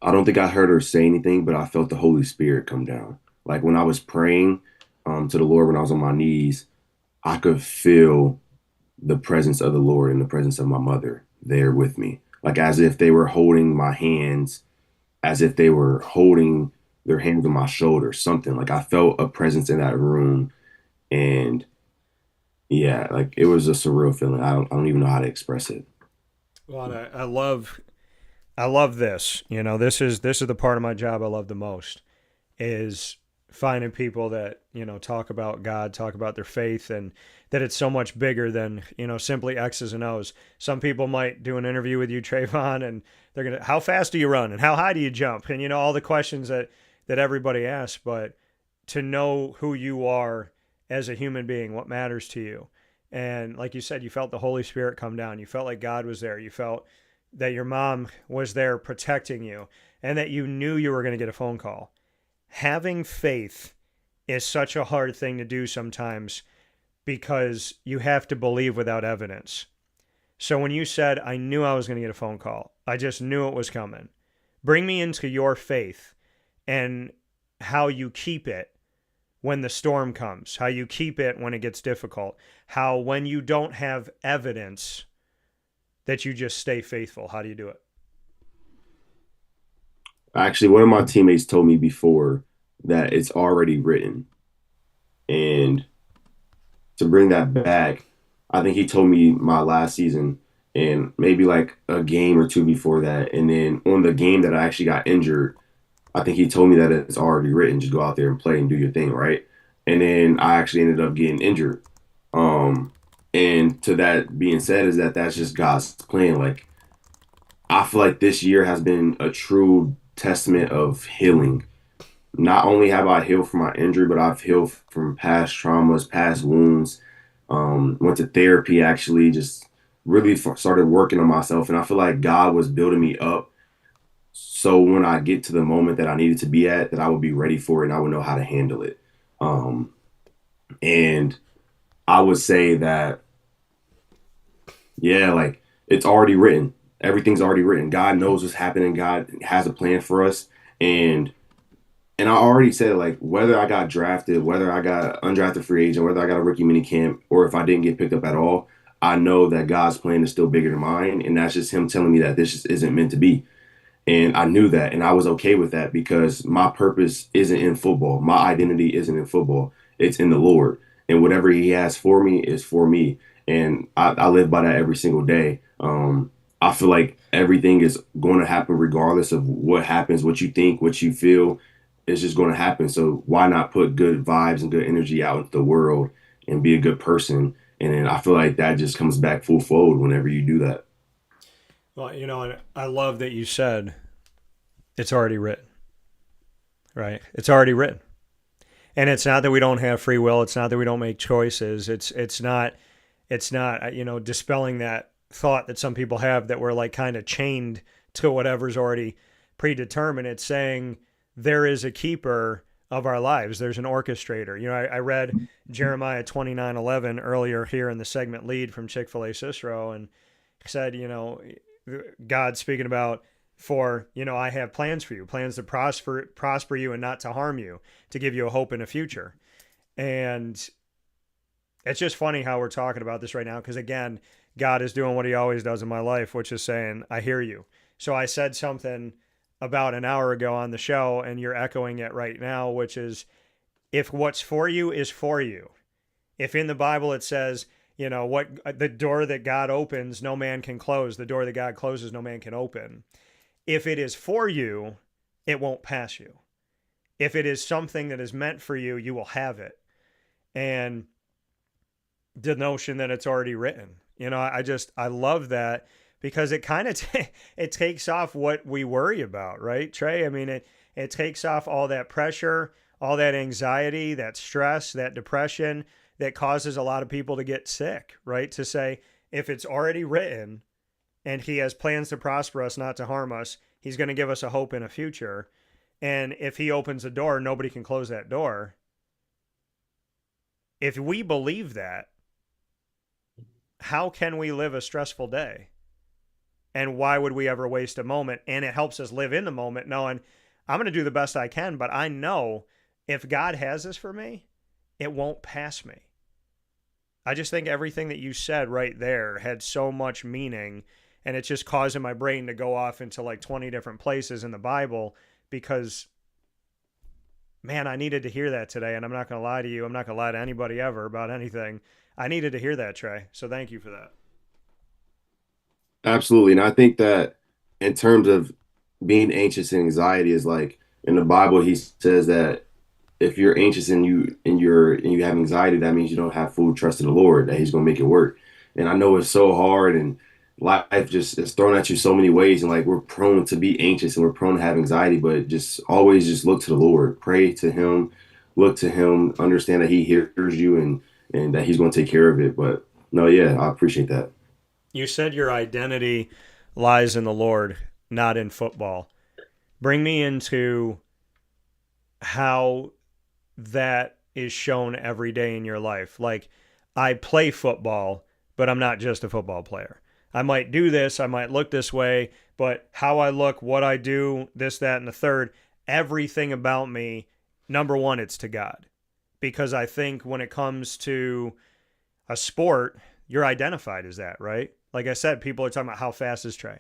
I don't think I heard her say anything, but I felt the Holy Spirit come down. Like when I was praying to the Lord, when I was on my knees, I could feel the presence of the Lord and the presence of my mother there with me. Like as if they were holding my hands, as if they were holding their hands on my shoulder, something. Like I felt a presence in that room. And yeah, like it was a surreal feeling. I don't even know how to express it. Well, I love this. You know, this is the part of my job I love the most, is finding people that, you know, talk about God, talk about their faith, and that it's so much bigger than, you know, simply X's and O's. Some people might do an interview with you, Treyvhon, and they're going to, how fast do you run? And how high do you jump? And, you know, all the questions that everybody asks. But to know who you are as a human being, what matters to you. And like you said, you felt the Holy Spirit come down. You felt like God was there. You felt that your mom was there protecting you, and that you knew you were going to get a phone call. Having faith is such a hard thing to do sometimes because you have to believe without evidence. So when you said, I knew I was going to get a phone call, I just knew it was coming. Bring me into your faith and how you keep it when the storm comes, how you keep it when it gets difficult, how when you don't have evidence that you just stay faithful. How do you do it? Actually, one of my teammates told me before that it's already written. And to bring that back, I think he told me my last season and maybe like a game or two before that. And then on the game that I actually got injured, I think he told me that it's already written. Just go out there and play and do your thing, right? And then I actually ended up getting injured. And to that being said, is that's just God's plan. Like, I feel like this year has been a true testament of healing. Not only have I healed from my injury, but I've healed from past traumas, past wounds. Went to therapy, actually, just really started working on myself. And I feel like God was building me up. So when I get to the moment that I needed to be at, that I would be ready for it and I would know how to handle it. And I would say that, yeah, like it's already written. Everything's already written. God knows what's happening. God has a plan for us. And I already said, like, whether I got drafted, whether I got an undrafted free agent, whether I got a rookie mini camp, or if I didn't get picked up at all, I know that God's plan is still bigger than mine. And that's just him telling me that this just isn't meant to be. And I knew that, and I was okay with that because my purpose isn't in football. My identity isn't in football. It's in the Lord. And whatever he has for me is for me. And I live by that every single day. I feel like everything is going to happen regardless of what happens, what you think, what you feel. It's just going to happen. So why not put good vibes and good energy out into the world and be a good person. And then I feel like that just comes back full fold whenever you do that. Well, and I love that you said it's already written, right? It's already written. And it's not that we don't have free will. It's not that we don't make choices. It's not, dispelling that thought that some people have that we're like kind of chained to whatever's already predetermined. It's saying there is a keeper of our lives. There's an orchestrator. I read Jeremiah 29:11 earlier here in the segment lead from Chick-fil-A Cicero, and said, God speaking about, for, I have plans for you, plans to prosper you and not to harm you, to give you a hope in a future. And it's just funny how we're talking about this right now, because again, God is doing what he always does in my life, which is saying, I hear you. So I said something about an hour ago on the show, and you're echoing it right now, which is, if what's for you is for you, if in the Bible it says, what the door that God opens, no man can close. The door that God closes, no man can open. If it is for you, it won't pass you. If it is something that is meant for you, you will have it. And the notion that it's already written, I love that, because it kind of it takes off what we worry about, right, Trey? I mean, it takes off all that pressure, all that anxiety, that stress, that depression that causes a lot of people to get sick, right? To say, if it's already written and he has plans to prosper us, not to harm us, he's going to give us a hope in a future. And if he opens a door, nobody can close that door. If we believe that, how can we live a stressful day? And why would we ever waste a moment? And it helps us live in the moment, knowing I'm going to do the best I can, but I know if God has this for me, it won't pass me. I just think everything that you said right there had so much meaning, and it's just causing my brain to go off into like 20 different places in the Bible, because, man, I needed to hear that today. And I'm not going to lie to you. I'm not going to lie to anybody ever about anything. I needed to hear that, Trey. So thank you for that. Absolutely. And I think that in terms of being anxious and anxiety, is like in the Bible, he says that if you're anxious and you have anxiety, that means you don't have full trust in the Lord, that he's going to make it work. And I know it's so hard, and life just is thrown at you so many ways, and like we're prone to be anxious and we're prone to have anxiety, but just always just look to the Lord, pray to him, look to him, understand that he hears you, and that he's going to take care of it. But no, yeah, I appreciate that. You said your identity lies in the Lord, not in football. Bring me into how that is shown every day in your life. Like, I play football, but I'm not just a football player. I might do this, I might look this way, but how I look, what I do, this, that, and the third, everything about me, number one, it's to God. Because I think when it comes to a sport, you're identified as that, right? Like I said, people are talking about how fast is Trey?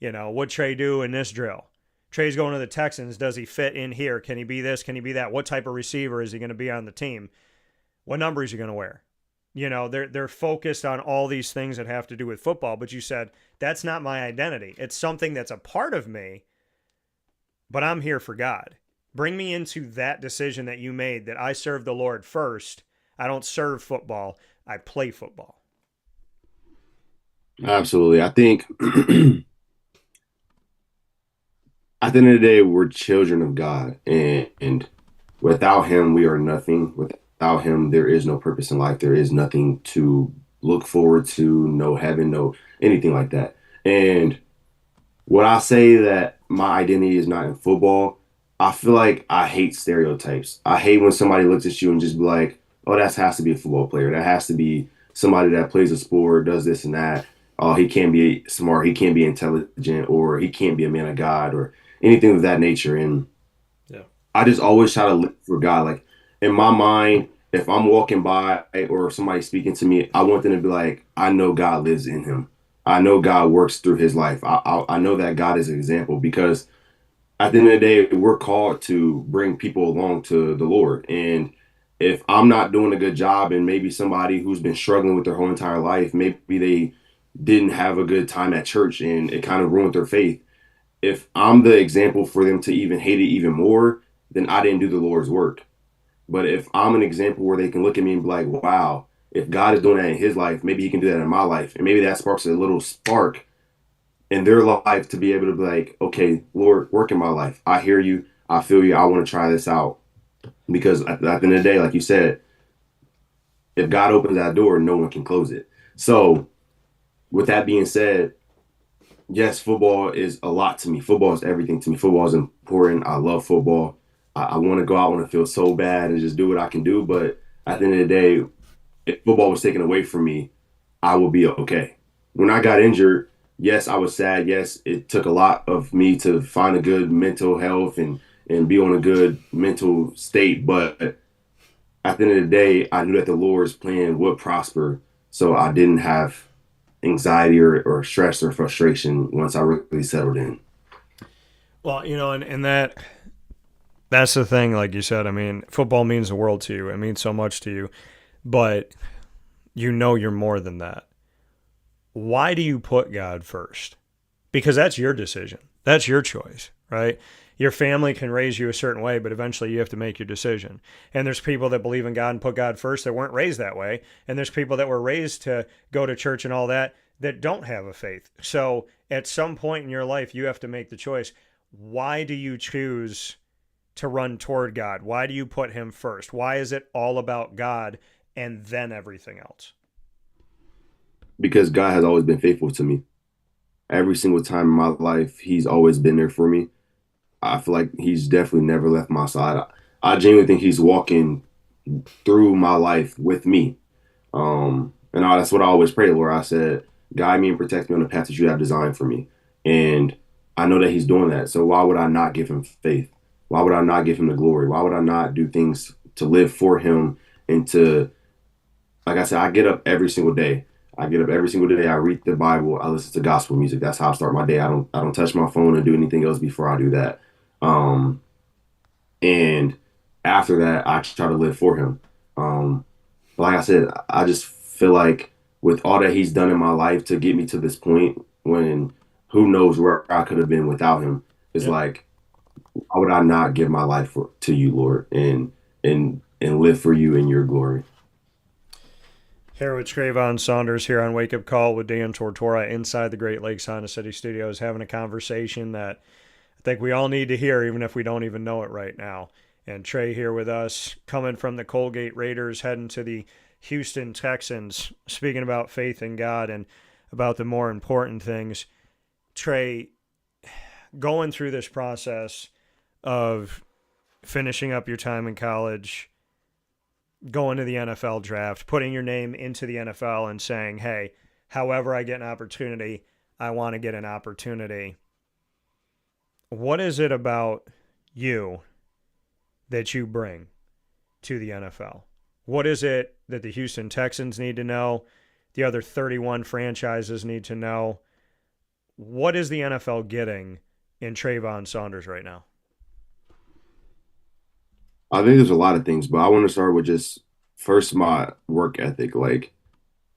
What'd Trey do in this drill? Trey's going to the Texans. Does he fit in here? Can he be this? Can he be that? What type of receiver is he going to be on the team? What number is he going to wear? They're focused on all these things that have to do with football, but you said, that's not my identity. It's something that's a part of me, but I'm here for God. Bring me into that decision that you made, that I serve the Lord first. I don't serve football. I play football. Absolutely. I think at the end of the day, we're children of God, and without him, we are nothing. Without him, there is no purpose in life. There is nothing to look forward to, no heaven, no anything like that. And when I say that my identity is not in football, I feel like I hate stereotypes. I hate when somebody looks at you and just be like, oh, that has to be a football player. That has to be somebody that plays a sport, does this and that. Oh, he can't be smart. He can't be intelligent, or he can't be a man of God, or anything of that nature. And yeah, I just always try to live for God. Like, in my mind, if I'm walking by or somebody speaking to me, I want them to be like, I know God lives in him. I know God works through his life. I know that God is an example, because at the end of the day, we're called to bring people along to the Lord. And if I'm not doing a good job, and maybe somebody who's been struggling with their whole entire life, maybe they didn't have a good time at church and it kind of ruined their faith. If I'm the example for them to even hate it even more, then I didn't do the Lord's work. But if I'm an example where they can look at me and be like, wow, if God is doing that in his life, maybe he can do that in my life. And maybe that sparks a little spark in their life to be able to be like, okay, Lord, work in my life. I hear you. I feel you. I want to try this out. Because at the end of the day, like you said, if God opens that door, no one can close it. So with that being said, yes, football is a lot to me. Football is everything to me. Football is important. I love football. I want to go out when I feel so bad and just do what I can do. But at the end of the day, if football was taken away from me, I would be okay. When I got injured, yes, I was sad. Yes, it took a lot of me to find a good mental health and be on a good mental state. But at the end of the day, I knew that the Lord's plan would prosper. So I didn't have anxiety or stress or frustration once I really settled in. Well, and that's the thing, like you said. I mean, football means the world to you. It means so much to you. But you're more than that. Why do you put God first? Because that's your decision. That's your choice, right? Your family can raise you a certain way, but eventually you have to make your decision. And there's people that believe in God and put God first that weren't raised that way. And there's people that were raised to go to church and all that don't have a faith. So at some point in your life, you have to make the choice. Why do you choose to run toward God? Why do you put him first? Why is it all about God and then everything else? Because God has always been faithful to me. Every single time in my life, he's always been there for me. I feel like he's definitely never left my side. I genuinely think he's walking through my life with me. That's what I always pray, Lord. I said, guide me and protect me on the path that you have designed for me. And I know that he's doing that. So why would I not give him faith? Why would I not give him the glory? Why would I not do things to live for him and to, like I said, I get up every single day. I read the Bible. I listen to gospel music. That's how I start my day. I don't touch my phone and do anything else before I do that. And after that, I try to live for him. Like I said, I just feel like with all that he's done in my life to get me to this point, when who knows where I could have been without him, it's like, why would I not give my life to you, Lord, and live for you in your glory? Here with Treyvhon Saunders here on Wake Up Call with Dan Tortora inside the Great Lakes Honda City Studios, having a conversation that I think we all need to hear, even if we don't even know it right now. And Trey here with us, coming from the Colgate Raiders, heading to the Houston Texans, speaking about faith in God and about the more important things. Trey, going through this process of finishing up your time in college, going to the NFL draft, putting your name into the NFL and saying, hey, however I get an opportunity, I want to get an opportunity. What is it about you that you bring to the NFL? What is it that the Houston Texans need to know? The other 31 franchises need to know? What is the NFL getting in Treyvhon Saunders right now? I think there's a lot of things, but I want to start with just first my work ethic. Like,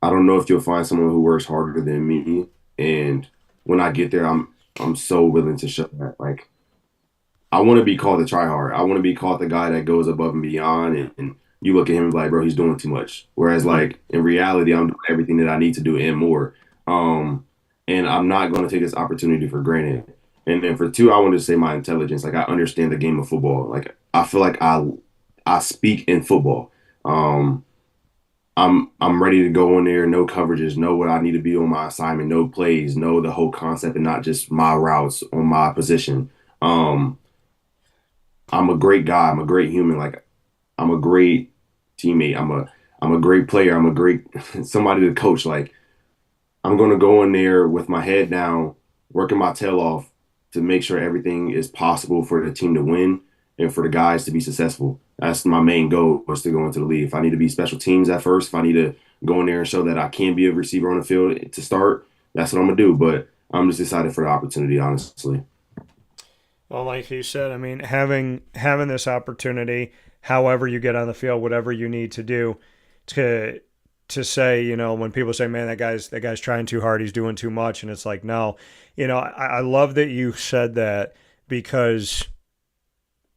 I don't know if you'll find someone who works harder than me, and when I get there, I'm so willing to show that. Like, I want to be called the tryhard. I want to be called the guy that goes above and beyond, and you look at him and be like, bro, he's doing too much. Whereas, like, in reality, I'm doing everything that I need to do and more. And I'm not going to take this opportunity for granted. And then for two, I want to say my intelligence. Like, I understand the game of football. Like, I feel like I speak in football. I'm ready to go in there, know coverages, know what I need to be on my assignment, know plays, know the whole concept, and not just my routes on my position. I'm a great guy. I'm a great human. Like, I'm a great teammate. I'm a great player. I'm a great somebody to coach. Like, I'm going to go in there with my head down, working my tail off to make sure everything is possible for the team to win and for the guys to be successful. That's my main goal, was to go into the league. If I need to be special teams at first, if I need to go in there and show that I can be a receiver on the field to start, that's what I'm going to do. But I'm just excited for the opportunity, honestly. Well, like you said, I mean, having this opportunity, however you get on the field, whatever you need to do to say, you know, when people say, man, that guy's trying too hard, he's doing too much. And it's like, no, you know, I love that you said that, because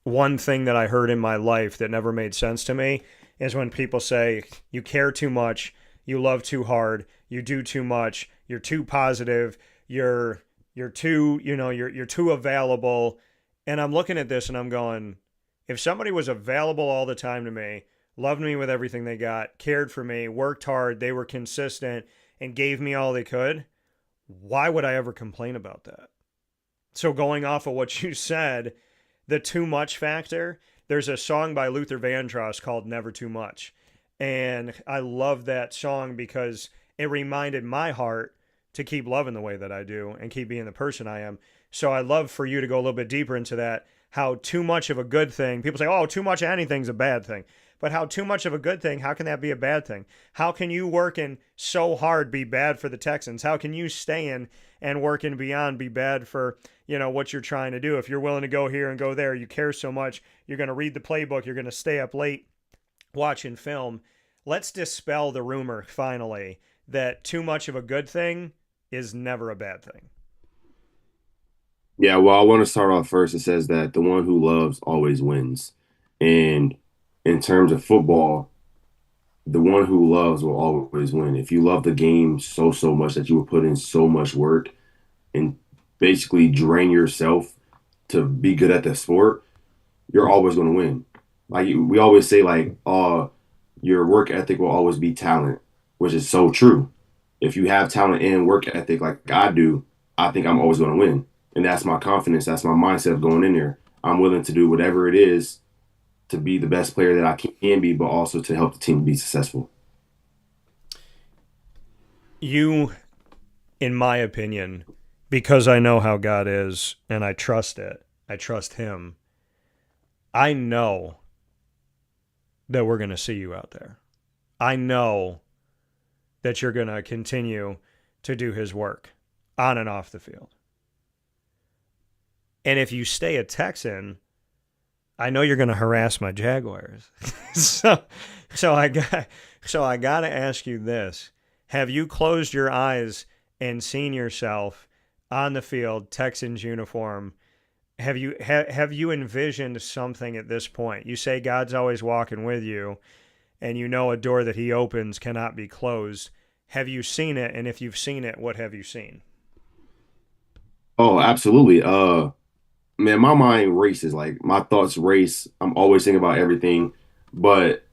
one thing that I heard in my life that never made sense to me is when people say you care too much, you love too hard, you do too much, you're too positive, you're too, you're too available. And I'm looking at this and I'm going, if somebody was available all the time to me, loved me with everything they got, cared for me, worked hard, they were consistent and gave me all they could, why would I ever complain about that? So going off of what you said, the too much factor, there's a song by Luther Vandross called Never Too Much. And I love that song because it reminded my heart to keep loving the way that I do and keep being the person I am. So I'd love for you to go a little bit deeper into that, how too much of a good thing, people say, oh, too much of anything's a bad thing. But how too much of a good thing, how can that be a bad thing? How can you working so hard be bad for the Texans? How can you staying and working beyond be bad for, what you're trying to do? If you're willing to go here and go there, you care so much, you're going to read the playbook, you're going to stay up late watching film. Let's dispel the rumor, finally, that too much of a good thing is never a bad thing. Yeah, well, I want to start off first. It says that the one who loves always wins. And in terms of football, the one who loves will always win. If you love the game so much that you will put in so much work and basically drain yourself to be good at the sport, you're always going to win. Like we always say, like, your work ethic will always be talent, which is so true. If you have talent and work ethic like I do, I think I'm always going to win. And that's my confidence. That's my mindset of going in there. I'm willing to do whatever it is to be the best player that I can be, but also to help the team be successful. You, in my opinion, because I know how God is and I trust it, I trust him, I know that we're going to see you out there. I know that you're going to continue to do his work on and off the field. And if you stay a Texan, I know you're going to harass my Jaguars. so I got to ask you this. Have you closed your eyes and seen yourself on the field, Texans uniform? Have you envisioned something at this point? You say God's always walking with you, and you know a door that he opens cannot be closed. Have you seen it? And if you've seen it, what have you seen? Oh, absolutely. Man, my mind races. Like my thoughts race. I'm always thinking about everything, but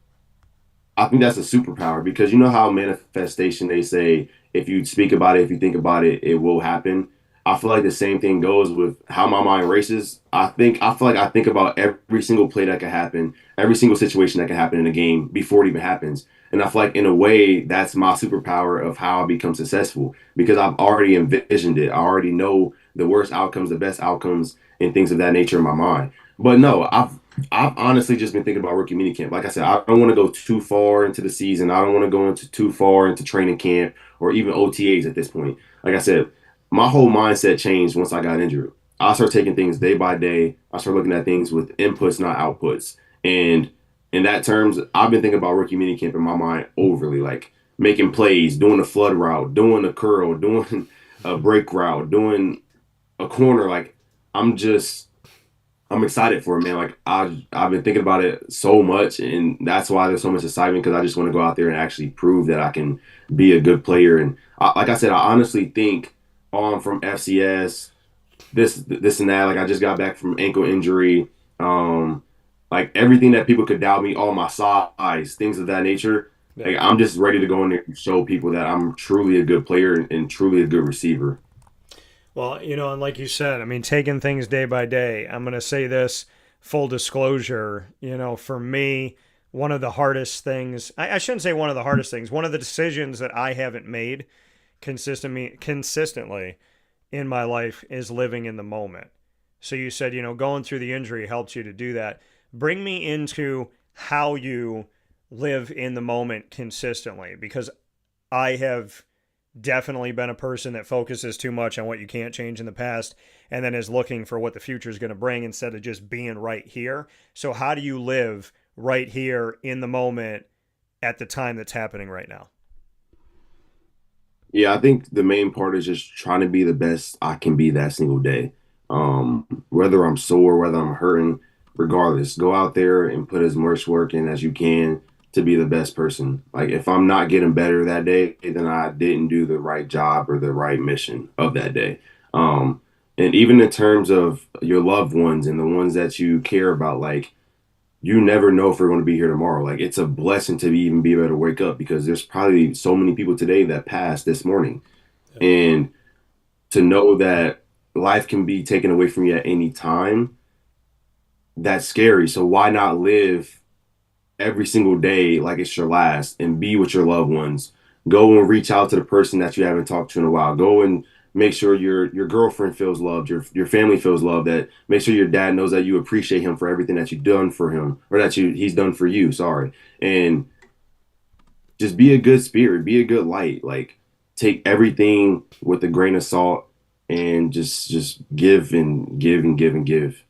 I think that's a superpower because you know how manifestation, they say if you speak about it, if you think about it, it will happen. I feel like the same thing goes with how my mind races. I feel like I think about every single play that could happen, every single situation that could happen in a game before it even happens. And I feel like in a way that's my superpower of how I become successful because I've already envisioned it. I already know the worst outcomes, the best outcomes, and things of that nature in my mind. But no, I've honestly just been thinking about rookie minicamp. Like I said, I don't want to go too far into the season. I don't want to go into too far into training camp or even OTAs at this point. Like I said, my whole mindset changed once I got injured. I started taking things day by day. I started looking at things with inputs, not outputs. And in that terms, I've been thinking about rookie minicamp in my mind overly, like making plays, doing a flood route, doing a curl, doing a break route, doing a corner. Like I'm excited for it, man. Like I've been thinking about it so much, and that's why there's so much excitement because I just want to go out there and actually prove that I can be a good player. And like I said, I honestly think from FCS, this and that. Like I just got back from ankle injury. Like everything that people could doubt me, all my size, things of that nature. Like I'm just ready to go in there and show people that I'm truly a good player and truly a good receiver. Well, and like you said, I mean, taking things day by day, I'm going to say this, full disclosure, for me, one of the hardest things, I shouldn't say one of the hardest things, one of the decisions that I haven't made consistently in my life is living in the moment. So you said, going through the injury helped you to do that. Bring me into how you live in the moment consistently, because I have definitely been a person that focuses too much on what you can't change in the past and then is looking for what the future is going to bring instead of just being right here. So how do you live right here in the moment at the time that's happening right now? Yeah, I think the main part is just trying to be the best I can be that single day. Whether I'm sore, whether I'm hurting, regardless. Go out there and put as much work in as you can to be the best person. Like if I'm not getting better that day, then I didn't do the right job or the right mission of that day. And even in terms of your loved ones and the ones that you care about, like you never know if we're going to be here tomorrow. Like it's a blessing to even be able to wake up because there's probably so many people today that passed this morning. And to know that life can be taken away from you at any time, that's scary. So why not live every single day like it's your last and be with your loved ones? Go and reach out to the person that you haven't talked to in a while. Go and make sure your girlfriend feels loved, your family feels loved, that make sure your dad knows that you appreciate him for everything that you've done for him or that he's done for you, sorry. And just be a good spirit, be a good light. Like take everything with a grain of salt and just give and give and give and give.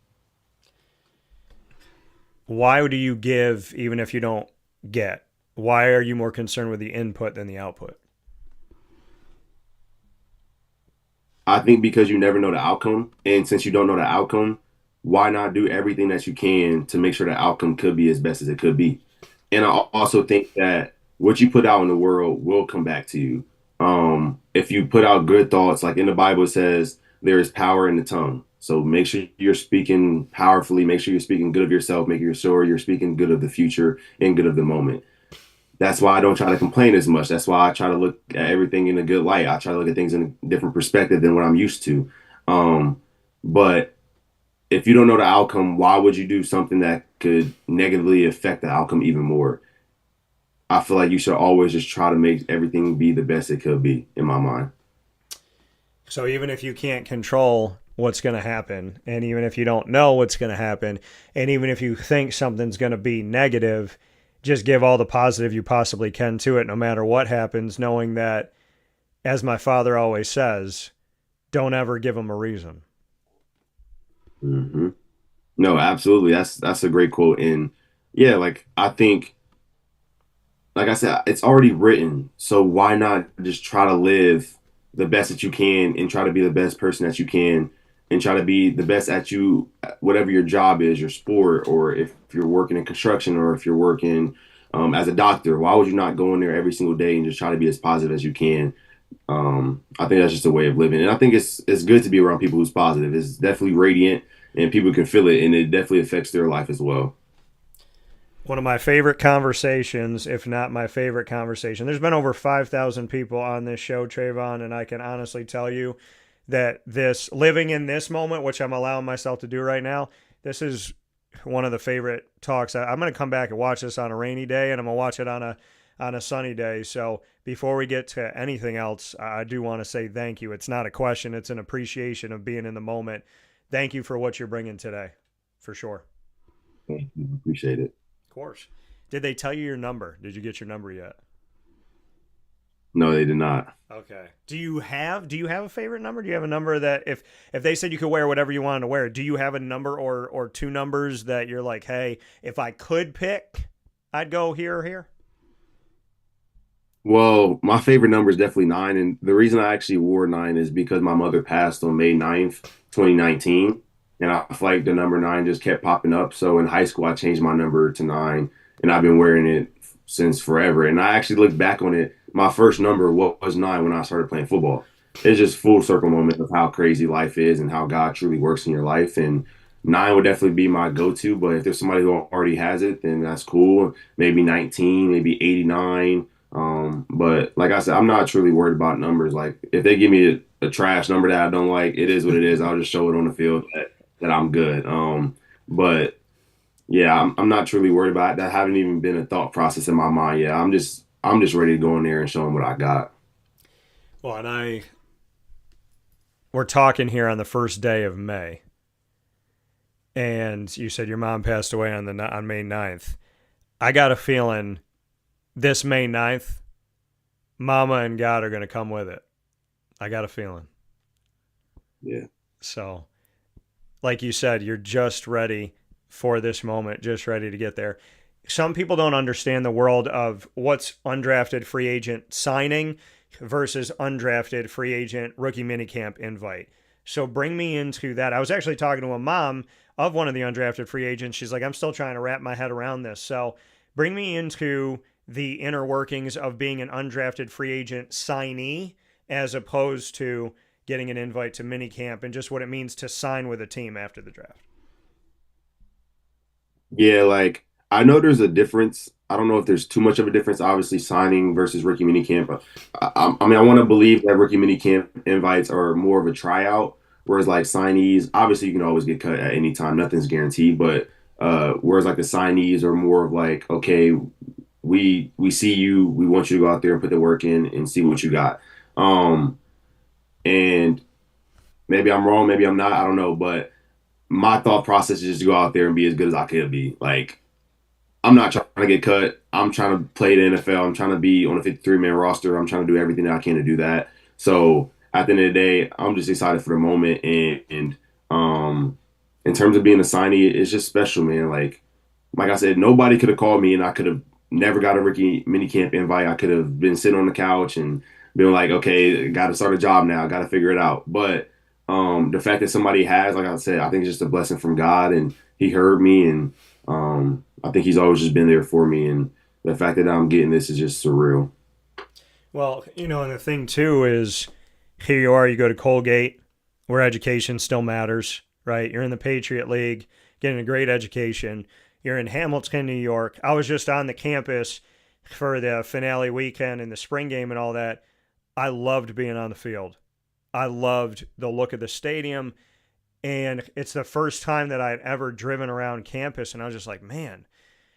Why do you give even if you don't get? Why are you more concerned with the input than the output? I think because you never know the outcome. And since you don't know the outcome, why not do everything that you can to make sure the outcome could be as best as it could be? And I also think that what you put out in the world will come back to you. If you put out good thoughts, like in the Bible it says, there is power in the tongue. So make sure you're speaking powerfully. Make sure you're speaking good of yourself. Make sure you're speaking good of the future and good of the moment. That's why I don't try to complain as much. That's why I try to look at everything in a good light. I try to look at things in a different perspective than what I'm used to. But if you don't know the outcome, why would you do something that could negatively affect the outcome even more? I feel like you should always just try to make everything be the best it could be, in my mind. So even if you can't control what's going to happen, and even if you don't know what's going to happen, and even if you think something's going to be negative, just give all the positive you possibly can to it no matter what happens, knowing that, as my father always says, don't ever give them a reason. Mm-hmm. No, absolutely. That's a great quote. And yeah, like I think, like I said, it's already written. So why not just try to live the best that you can and try to be the best person that you can and try to be the best at you, whatever your job is, your sport, or if you're working in construction or if you're working as a doctor, why would you not go in there every single day and just try to be as positive as you can? I think that's just a way of living. And I think it's good to be around people who's positive. It's definitely radiant and people can feel it and it definitely affects their life as well. One of my favorite conversations, if not my favorite conversation. There's been over 5,000 people on this show, Treyvhon, and I can honestly tell you that this living in this moment, which I'm allowing myself to do right now, this is one of the favorite talks. I'm going to come back and watch this on a rainy day, and I'm going to watch it on a sunny day. So before we get to anything else, I do want to say thank you. It's not a question. It's an appreciation of being in the moment. Thank you for what you're bringing today, for sure. Thank you. Appreciate it. Of course. Did they tell you your number? Did you get your number yet? No, they did not. Okay. Do you have a favorite number? Do you have a number that if they said you could wear whatever you wanted to wear, do you have a number or two numbers that you're like, hey, if I could pick, I'd go here or here? Well, my favorite number is definitely 9. And the reason I actually wore 9 is because my mother passed on May 9th, 2019. And I feel like the number 9 just kept popping up. So in high school, I changed my number to 9. And I've been wearing it since forever. And I actually look back on it. My first number was 9 when I started playing football. It's just full circle moment of how crazy life is and how God truly works in your life. And 9 would definitely be my go-to. But if there's somebody who already has it, then that's cool. Maybe 19, maybe 89. But like I said, I'm not truly worried about numbers. Like if they give me a trash number that I don't like, it is what it is. I'll just show it on the field that I'm good. But yeah, I'm not truly worried about it. That haven't even been a thought process in my mind yet. I'm just ready to go in there and show them what I got. Well, and we're talking here on the first day of May, and you said your mom passed away on May 9th. I got a feeling this May 9th, Mama and God are going to come with it. I got a feeling. Yeah. So, like you said, you're just ready for this moment, just ready to get there. Some people don't understand the world of what's undrafted free agent signing versus undrafted free agent rookie minicamp invite. So bring me into that. I was actually talking to a mom of one of the undrafted free agents. She's like, I'm still trying to wrap my head around this. So bring me into the inner workings of being an undrafted free agent signee as opposed to getting an invite to minicamp and just what it means to sign with a team after the draft. Yeah, like I know there's a difference. I don't know if there's too much of a difference, obviously, signing versus rookie minicamp. I mean, I want to believe that rookie minicamp invites are more of a tryout, whereas like signees, obviously, you can always get cut at any time. Nothing's guaranteed, but whereas like the signees are more of like, okay, we see you, we want you to go out there and put the work in and see what you got. And maybe I'm wrong, maybe I'm not, I don't know, but my thought process is just to go out there and be as good as I could be. Like, I'm not trying to get cut. I'm trying to play the NFL. I'm trying to be on a 53-man roster. I'm trying to do everything that I can to do that. So at the end of the day, I'm just excited for the moment. And in terms of being a signee, it's just special, man. Like I said, nobody could have called me and I could have never got a rookie minicamp invite. I could have been sitting on the couch and been like, okay, got to start a job now. Got to figure it out. But the fact that somebody has, like I said, I think it's just a blessing from God, and he heard me, and I think he's always just been there for me, and the fact that I'm getting this is just surreal. Well, and the thing too is here you are, you go to Colgate where education still matters, right? You're in the Patriot League, getting a great education. You're in Hamilton, New York. I was just on the campus for the finale weekend and the spring game and all that. I loved being on the field. I loved the look of the stadium, and it's the first time that I've ever driven around campus, and I was just like, man,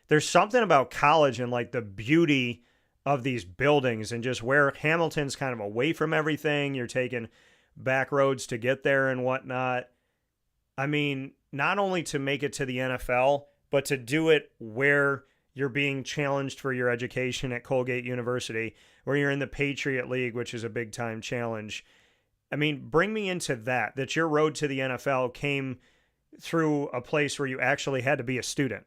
there's something about college and like the beauty of these buildings and just where Hamilton's kind of away from everything. You're taking back roads to get there and whatnot. I mean, not only to make it to the NFL, but to do it where you're being challenged for your education at Colgate University, where you're in the Patriot League, which is a big-time challenge. I mean, bring me into that your road to the NFL came through a place where you actually had to be a student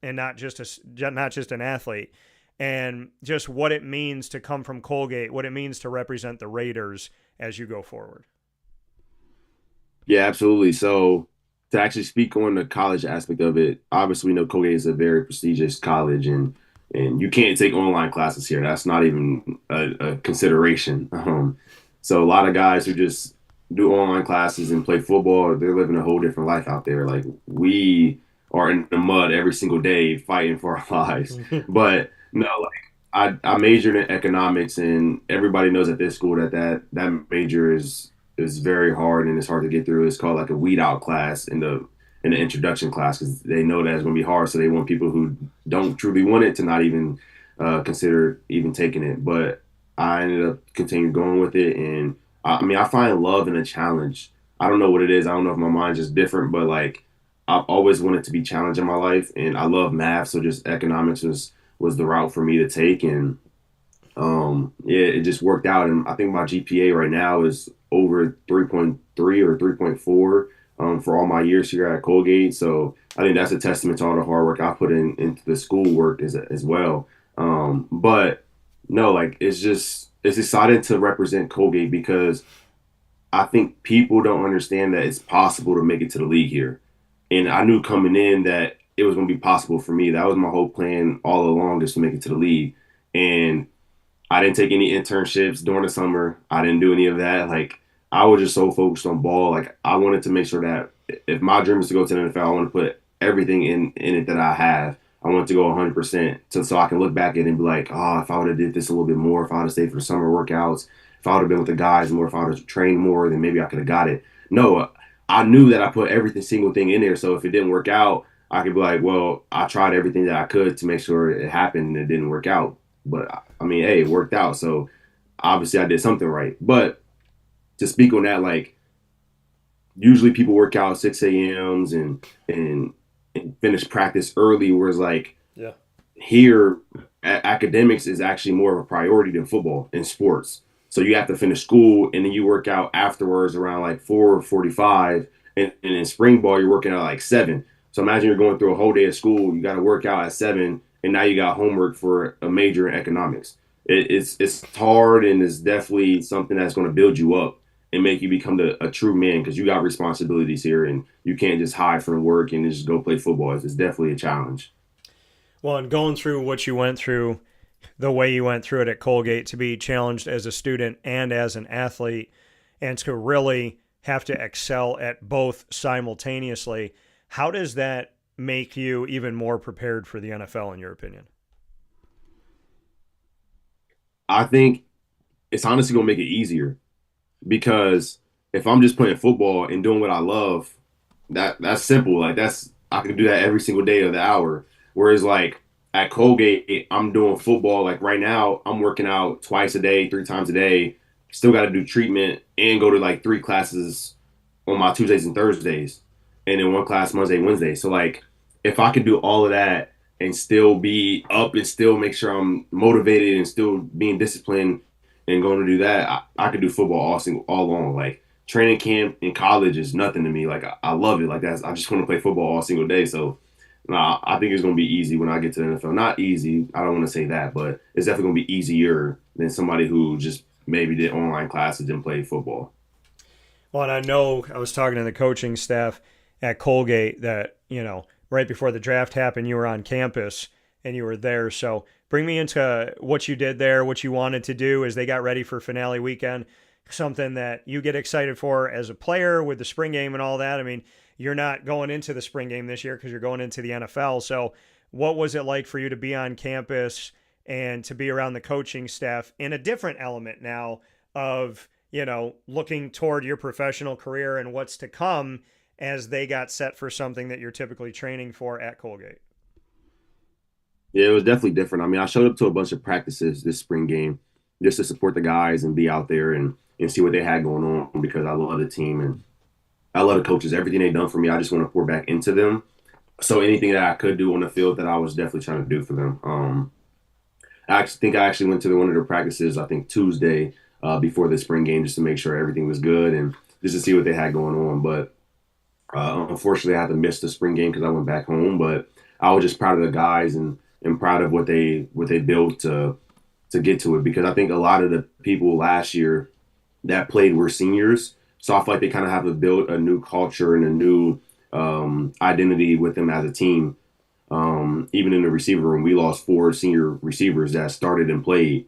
and not just an athlete, and just what it means to come from Colgate, what it means to represent the Raiders as you go forward. Yeah, absolutely. So to actually speak on the college aspect of it, obviously we know Colgate is a very prestigious college, and you can't take online classes here. That's not even a consideration. So a lot of guys who just do online classes and play football, they're living a whole different life out there. Like, we are in the mud every single day fighting for our lives. But no, like I majored in economics, and everybody knows at this school that major is very hard and it's hard to get through. It's called like a weed out class in the introduction class, because they know that it's going to be hard. So they want people who don't truly want it to not even consider even taking it. But I ended up continuing going with it, and I mean, I find love in a challenge. I don't know what it is. I don't know if my mind's just different, but like I've always wanted to be challenged in my life, and I love math, so just economics was the route for me to take, and yeah, it just worked out. And I think my GPA right now is over 3.3 or 3.4 for all my years here at Colgate. So I think that's a testament to all the hard work I put into the schoolwork as well. But no, like it's exciting to represent Colgate, because I think people don't understand that it's possible to make it to the league here. And I knew coming in that it was going to be possible for me. That was my whole plan all along, is to make it to the league. And I didn't take any internships during the summer. I didn't do any of that. Like, I was just so focused on ball. Like, I wanted to make sure that if my dream is to go to the NFL, I want to put everything in it that I have. I want to go 100% so I can look back at it and be like, oh, if I would have did this a little bit more, if I would have stayed for the summer workouts, if I would have been with the guys more, if I would have trained more, then maybe I could have got it. No, I knew that I put every single thing in there. So if it didn't work out, I could be like, well, I tried everything that I could to make sure it happened, and it didn't work out. But I mean, hey, it worked out. So obviously I did something right. But to speak on that, like, usually people work out at 6 a.m.s and finish practice early, whereas like here academics is actually more of a priority than football in sports. So you have to finish school, and then you work out afterwards around like 4:45, and in spring ball you're working out like 7. So imagine you're going through a whole day of school, you got to work out at 7, and now you got homework for a major in economics. It's hard, and it's definitely something that's going to build you up. and make you become a true man, because you got responsibilities here and you can't just hide from work and just go play football. It's definitely a challenge. Well, and going through what you went through, the way you went through it at Colgate, to be challenged as a student and as an athlete, and to really have to excel at both simultaneously, how does that make you even more prepared for the NFL, in your opinion? I think it's honestly going to make it easier, because if I'm just playing football and doing what I love, that's simple. Like, I can do that every single day of the hour. Whereas like at Colgate, I'm doing football. Like right now, I'm working out twice a day, 3 times a day. Still got to do treatment and go to like 3 classes on my Tuesdays and Thursdays, and then 1 class Monday, Wednesday. So like, if I could do all of that and still be up and still make sure I'm motivated and still being disciplined and going to do that, I could do football all along. Like training camp in college is nothing to me. Like I love it. Like I just want to play football all single day. So nah, I think it's going to be easy when I get to the NFL. Not easy, I don't want to say that, but it's definitely going to be easier than somebody who just maybe did online classes and played football. Well, and I know I was talking to the coaching staff at Colgate that, right before the draft happened, you were on campus and you were there. So bring me into what you did there, what you wanted to do as they got ready for finale weekend, something that you get excited for as a player with the spring game and all that. I mean, you're not going into the spring game this year because you're going into the NFL. So what was it like for you to be on campus and to be around the coaching staff in a different element now of, looking toward your professional career and what's to come as they got set for something that you're typically training for at Colgate? Yeah, it was definitely different. I mean, I showed up to a bunch of practices this spring game just to support the guys and be out there and see what they had going on, because I love the team and I love the coaches. Everything they've done for me, I just want to pour back into them. So anything that I could do on the field, that I was definitely trying to do for them. I actually went to one of their practices, I think Tuesday, before the spring game, just to make sure everything was good and just to see what they had going on. But unfortunately, I had to miss the spring game because I went back home. But I was just proud of the guys and proud of what they built to get to it, because I think a lot of the people last year that played were seniors. So I feel like they kind of have to build a new culture and a new identity with them as a team. Even in the receiver room, we lost 4 senior receivers that started and played.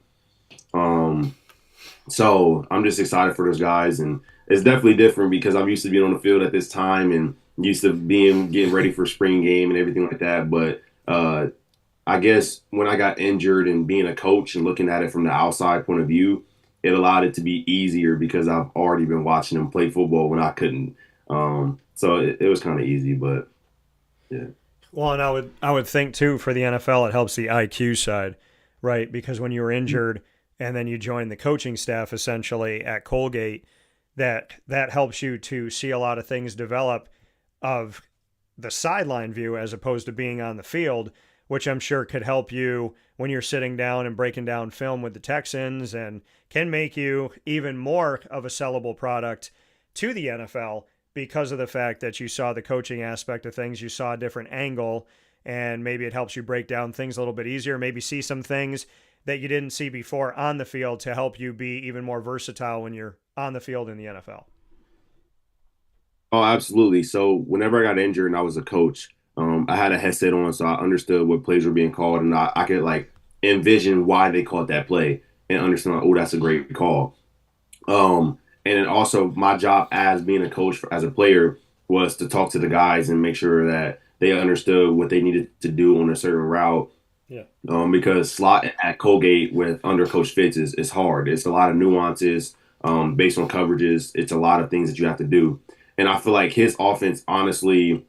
So I'm just excited for those guys, and it's definitely different because I'm used to being on the field at this time and used to getting ready for spring game and everything like that. But I guess when I got injured and being a coach and looking at it from the outside point of view, it allowed it to be easier because I've already been watching them play football when I couldn't. So it was kind of easy, but yeah. Well, and I would think too, for the NFL, it helps the IQ side, right? Because when you were injured and then you joined the coaching staff essentially at Colgate, that helps you to see a lot of things develop of the sideline view as opposed to being on the field, which I'm sure could help you when you're sitting down and breaking down film with the Texans, and can make you even more of a sellable product to the NFL because of the fact that you saw the coaching aspect of things, you saw a different angle, and maybe it helps you break down things a little bit easier, maybe see some things that you didn't see before on the field to help you be even more versatile when you're on the field in the NFL. Oh, absolutely. So whenever I got injured and I was a coach, I had a headset on, so I understood what plays were being called, and I could like envision why they called that play and understand, like, oh, that's a great call. And then also my job as being a coach as a player was to talk to the guys and make sure that they understood what they needed to do on a certain route. Yeah. Because slot at Colgate with under Coach Fitz is hard. It's a lot of nuances based on coverages. It's a lot of things that you have to do. And I feel like his offense honestly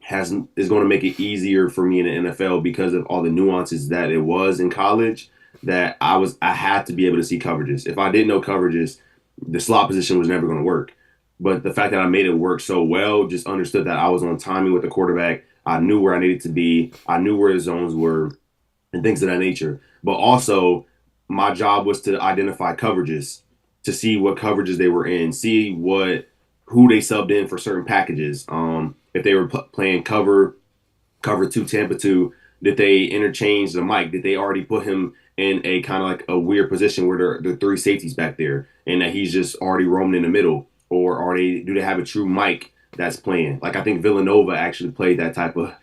is going to make it easier for me in the NFL because of all the nuances that it was in college, that I had to be able to see coverages. If I didn't know coverages, the slot position was never going to work. But the fact that I made it work so well, just understood that I was on timing with the quarterback. I knew where I needed to be. I knew where the zones were and things of that nature. But also my job was to identify coverages, to see what coverages they were in, see who they subbed in for certain packages. If they were playing cover 2 Tampa 2, did they interchange the mic? Did they already put him in a kind of like a weird position where there are three safeties back there, and that he's just already roaming in the middle, or do they have a true Mike that's playing? Like I think Villanova actually played that type of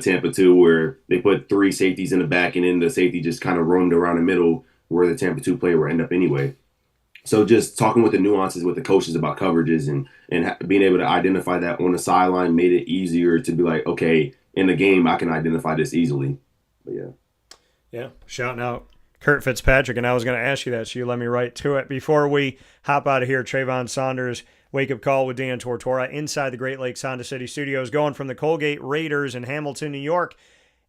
Tampa too, where they put three safeties in the back, and then the safety just kind of roamed around the middle where the Tampa 2 player would end up anyway. So just talking with the nuances with the coaches about coverages and being able to identify that on the sideline made it easier to be like, okay, in the game I can identify this easily. But yeah. Yeah, shouting out Kurt Fitzpatrick, and I was going to ask you that, so you let me right to it. Before we hop out of here, Treyvhon Saunders, Wake Up Call with Dan Tortora inside the Great Lakes Honda City Studios, going from the Colgate Raiders in Hamilton, New York,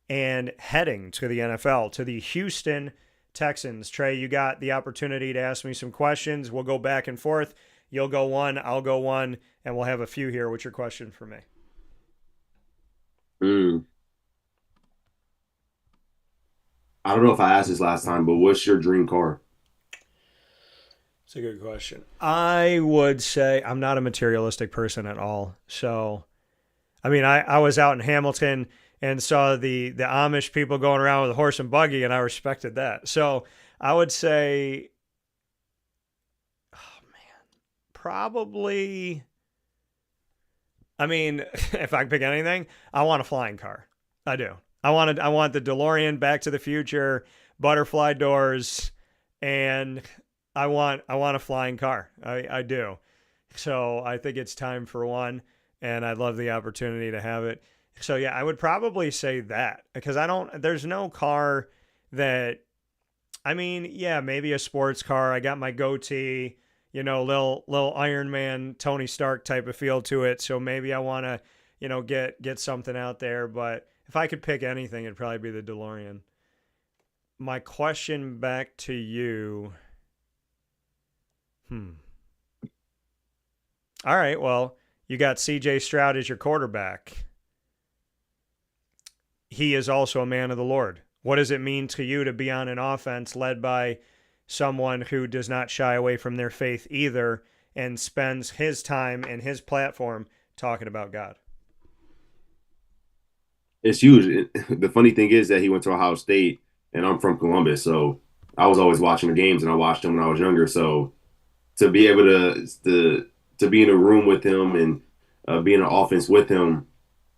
and heading to the NFL, to the Houston Texans. Trey, you got the opportunity to ask me some questions. We'll go back and forth. You'll go one, I'll go one, and we'll have a few here. What's your question for me? I don't know if I asked this last time, but what's your dream car? It's a good question. I would say I'm not a materialistic person at all. So, I mean, I was out in Hamilton and saw the Amish people going around with a horse and buggy, and I respected that. So I would say, oh man, probably, I mean, if I could pick anything, I want a flying car. I do. I want the DeLorean, Back to the Future, butterfly doors, and I want a flying car. I do. So I think it's time for one, and I'd love the opportunity to have it. So yeah, I would probably say that, because there's no car that, I mean, yeah, maybe a sports car. I got my goatee, little Iron Man, Tony Stark type of feel to it. So maybe I want to, get something out there. But if I could pick anything, it'd probably be the DeLorean. My question back to you. All right, well, you got C.J. Stroud as your quarterback. He is also a man of the Lord. What does it mean to you to be on an offense led by someone who does not shy away from their faith either and spends his time and his platform talking about God? It's huge. The funny thing is that he went to Ohio State, and I'm from Columbus, so I was always watching the games, and I watched them when I was younger. So to be able to be in a room with him and be in an offense with him,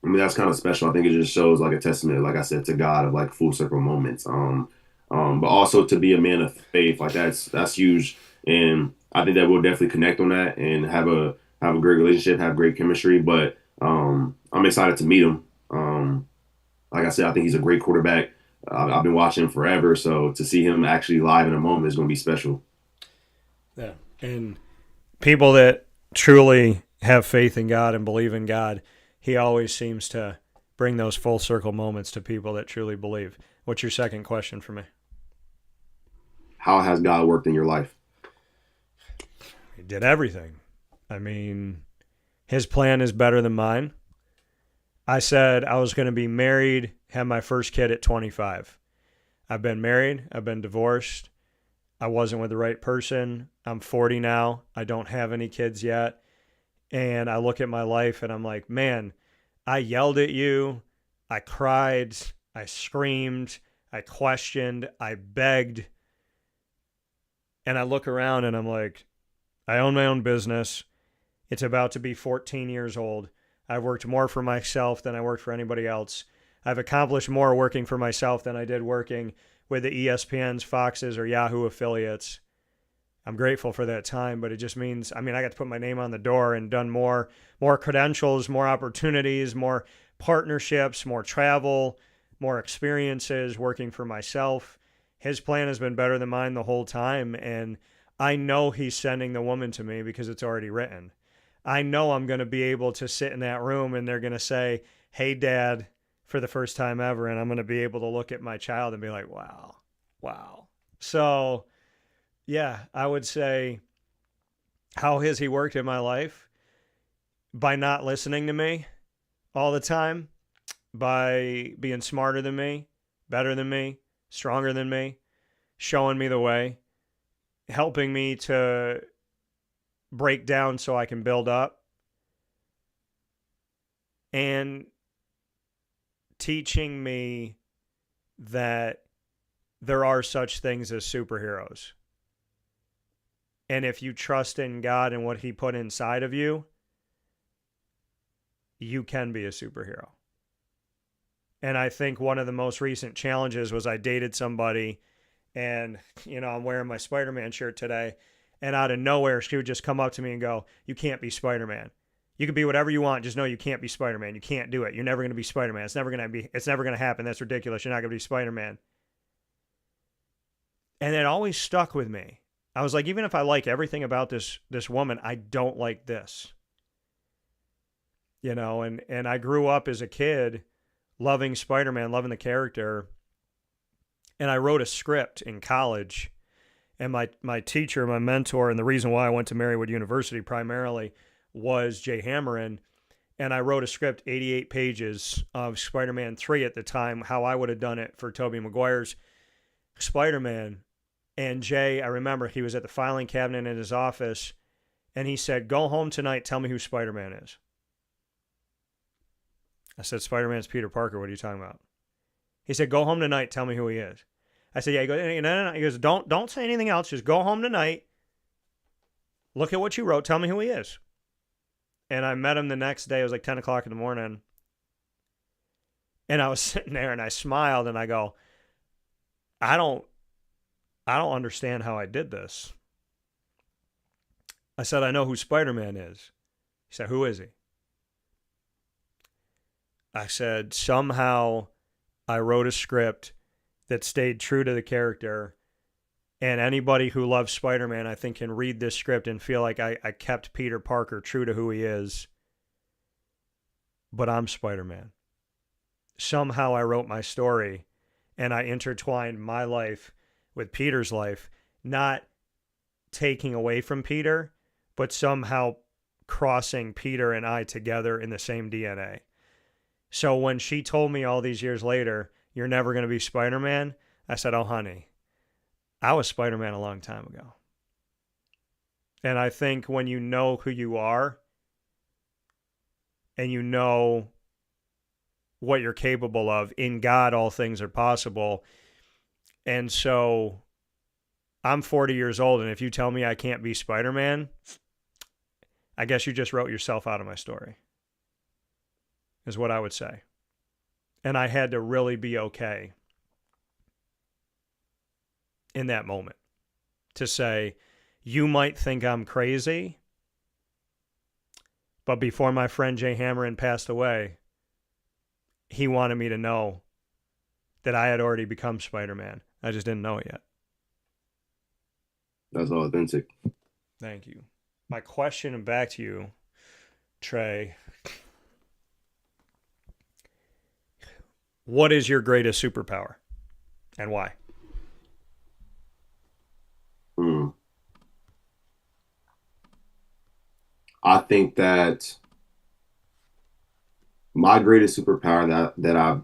I mean, that's kind of special. I think it just shows like a testament, like I said, to God, of like full circle moments. But also to be a man of faith, like that's huge. And I think that we'll definitely connect on that and have a great relationship, have great chemistry. But I'm excited to meet him. Like I said, I think he's a great quarterback. I've been watching him forever, so to see him actually live in a moment is going to be special. Yeah, and people that truly have faith in God and believe in God, he always seems to bring those full circle moments to people that truly believe. What's your second question for me? How has God worked in your life? He did everything. I mean, his plan is better than mine. I said I was going to be married, have my first kid at 25. I've been married. I've been divorced. I wasn't with the right person. I'm 40 now. I don't have any kids yet. And I look at my life and I'm like, man, I yelled at you. I cried. I screamed. I questioned. I begged. And I look around and I'm like, I own my own business. It's about to be 14 years old. I've worked more for myself than I worked for anybody else. I've accomplished more working for myself than I did working with the ESPNs, Foxes, or Yahoo affiliates. I'm grateful for that time, but it just means, I got to put my name on the door and done more credentials, more opportunities, more partnerships, more travel, more experiences working for myself. His plan has been better than mine the whole time, and I know he's sending the woman to me because it's already written. I know I'm going to be able to sit in that room and they're going to say, hey, Dad, for the first time ever. And I'm going to be able to look at my child and be like, wow. So, yeah, I would say, how has he worked in my life? By not listening to me all the time, by being smarter than me, better than me, stronger than me, showing me the way, helping me to break down so I can build up, and teaching me that there are such things as superheroes. And if you trust in God and what he put inside of you, you can be a superhero. And I think one of the most recent challenges was I dated somebody and, I'm wearing my Spider-Man shirt today. And out of nowhere, she would just come up to me and go, "You can't be Spider-Man. You can be whatever you want. Just know you can't be Spider-Man. You can't do it. You're never going to be Spider-Man. It's never going to happen. That's ridiculous. You're not going to be Spider-Man." And it always stuck with me. I was like, even if I like everything about this woman, I don't like this. And I grew up as a kid loving Spider-Man, loving the character. And I wrote a script in college. And my teacher, my mentor, and the reason why I went to Marywood University primarily was Jay Hammerin. And I wrote a script, 88 pages of Spider-Man 3 at the time, how I would have done it for Tobey Maguire's Spider-Man. And Jay, I remember he was at the filing cabinet in his office, and he said, "Go home tonight, tell me who Spider-Man is." I said, "Spider-Man's Peter Parker. What are you talking about?" He said, "Go home tonight, tell me who he is." I said, "Yeah." He goes, No. He goes, don't say anything else. Just go home tonight. Look at what you wrote. Tell me who he is. And I met him the next day. It was like 10 o'clock in the morning. And I was sitting there and I smiled and I go, I don't understand how I did this. I said, "I know who Spider-Man is." He said, "Who is he?" I said, "Somehow I wrote a script that stayed true to the character. And anybody who loves Spider-Man, I think, can read this script and feel like I kept Peter Parker true to who he is. But I'm Spider-Man. Somehow I wrote my story and I intertwined my life with Peter's life, not taking away from Peter, but somehow crossing Peter and I together in the same DNA. So when she told me all these years later, "You're never going to be Spider-Man," I said, "Oh, honey, I was Spider-Man a long time ago." And I think when you know who you are and you know what you're capable of, in God, all things are possible. And so I'm 40 years old, and if you tell me I can't be Spider-Man, I guess you just wrote yourself out of my story, is what I would say. And I had to really be okay in that moment to say, you might think I'm crazy, but before my friend Jay Hammerin passed away, he wanted me to know that I had already become Spider-Man. I just didn't know it yet. That's authentic. Thank you. My question back to you, Trey. What is your greatest superpower and why? I think that my greatest superpower that I've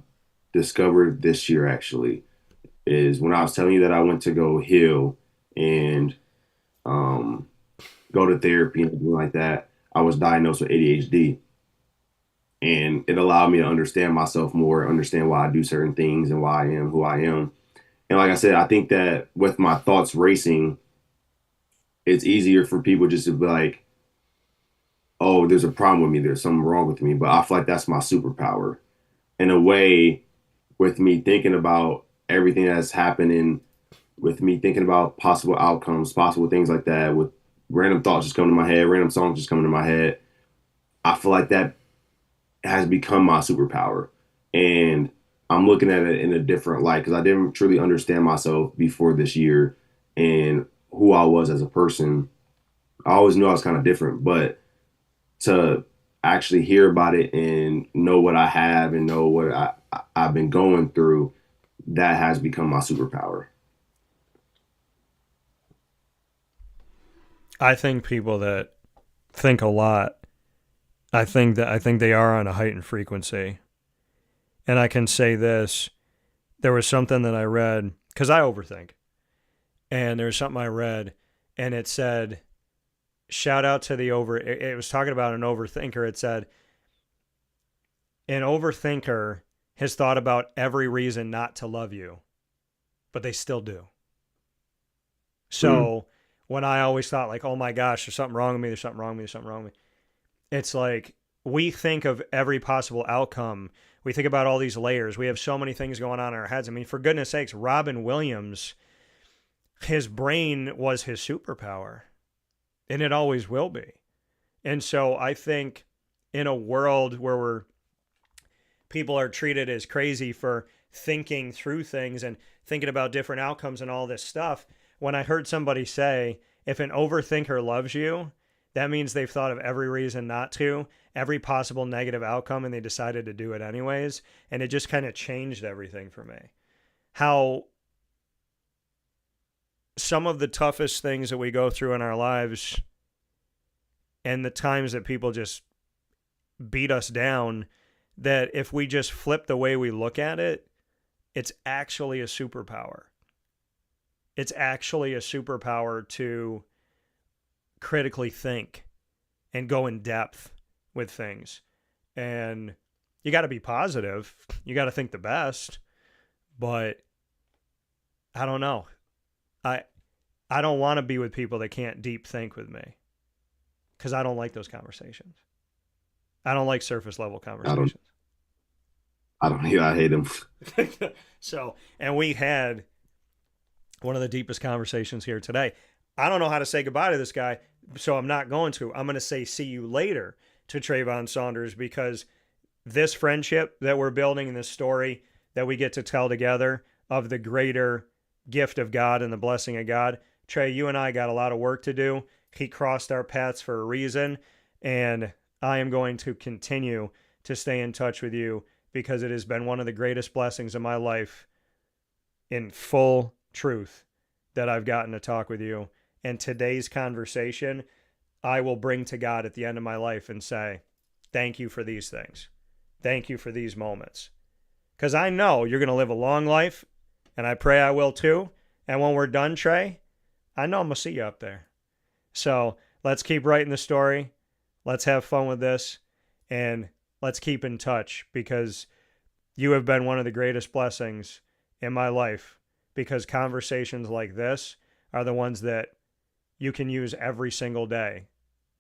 discovered this year actually is when I was telling you that I went to go heal and go to therapy and everything like that. I was diagnosed with ADHD, and it allowed me to understand myself more, understand why I do certain things and why I am who I am. And like I said, I think that with my thoughts racing, it's easier for people just to be like, "Oh, there's a problem with me. There's something wrong with me." But I feel like that's my superpower. In a way, with me thinking about everything that's happening, with me thinking about possible outcomes, possible things like that, with random thoughts just coming to my head, random songs just coming to my head, I feel like that has become my superpower. And I'm looking at it in a different light because I didn't truly understand myself before this year and who I was as a person. I always knew I was kind of different, but to actually hear about it and know what I have and know what I've been going through, that has become my superpower. I think people that think a lot, I think they are on a heightened frequency. And I can say this, there was something that I read, because I overthink, and there was something I read, and it said, shout out to it was talking about an overthinker. It said, an overthinker has thought about every reason not to love you but they still do. So when I always thought like, oh my gosh, there's something wrong with me, there's something wrong with me, there's something wrong with me. It's like we think of every possible outcome. We think about all these layers. We have so many things going on in our heads. I mean, for goodness sakes, Robin Williams, his brain was his superpower, and it always will be. And so I think in a world where people are treated as crazy for thinking through things and thinking about different outcomes and all this stuff, when I heard somebody say, if an overthinker loves you, that means they've thought of every reason not to, every possible negative outcome, and they decided to do it anyways. And it just kind of changed everything for me. How some of the toughest things that we go through in our lives and the times that people just beat us down, that if we just flip the way we look at it, it's actually a superpower. It's actually a superpower to critically think and go in depth with things. And you got to be positive. You got to think the best. But I don't know. I don't want to be with people that can't deep think with me, because I don't like those conversations. I don't like surface level conversations. I don't either. I hate them. So, and we had one of the deepest conversations here today. I don't know how to say goodbye to this guy, so I'm not going to. I'm going to say see you later to Treyvhon Saunders, because this friendship that we're building and this story that we get to tell together of the greater gift of God and the blessing of God. Trey, you and I got a lot of work to do. He crossed our paths for a reason, and I am going to continue to stay in touch with you, because it has been one of the greatest blessings of my life in full truth that I've gotten to talk with you. And today's conversation, I will bring to God at the end of my life and say, thank you for these things. Thank you for these moments. Because I know you're going to live a long life, and I pray I will too. And when we're done, Trey, I know I'm going to see you up there. So let's keep writing the story. Let's have fun with this. And let's keep in touch, because you have been one of the greatest blessings in my life, because conversations like this are the ones that you can use every single day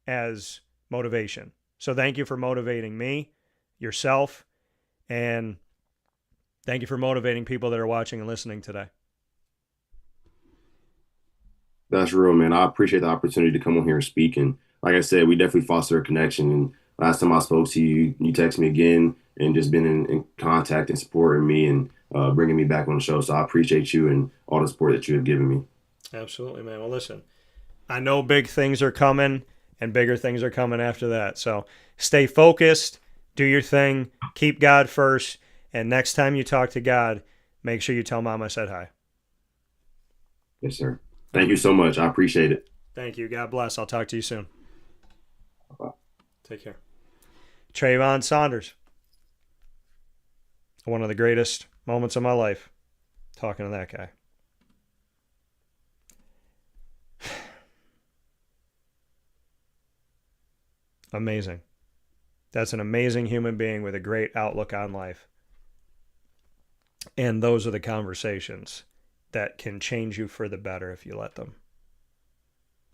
as motivation. So thank you for motivating me, yourself, and thank you for motivating people that are watching and listening today. That's real, man. I appreciate the opportunity to come on here and speak. And like I said, we definitely foster a connection. And last time I spoke to you, you texted me again and just been in contact and supporting me and bringing me back on the show. So I appreciate you and all the support that you have given me. Absolutely, man. Well, listen, I know big things are coming and bigger things are coming after that. So stay focused, do your thing, keep God first. And next time you talk to God, make sure you tell Mom I said hi. Yes, sir. Thank you so much. I appreciate it. Thank you. God bless. I'll talk to you soon. Bye. Take care. Treyvhon Saunders. One of the greatest moments of my life, talking to that guy. Amazing. That's an amazing human being with a great outlook on life. And those are the conversations that can change you for the better if you let them.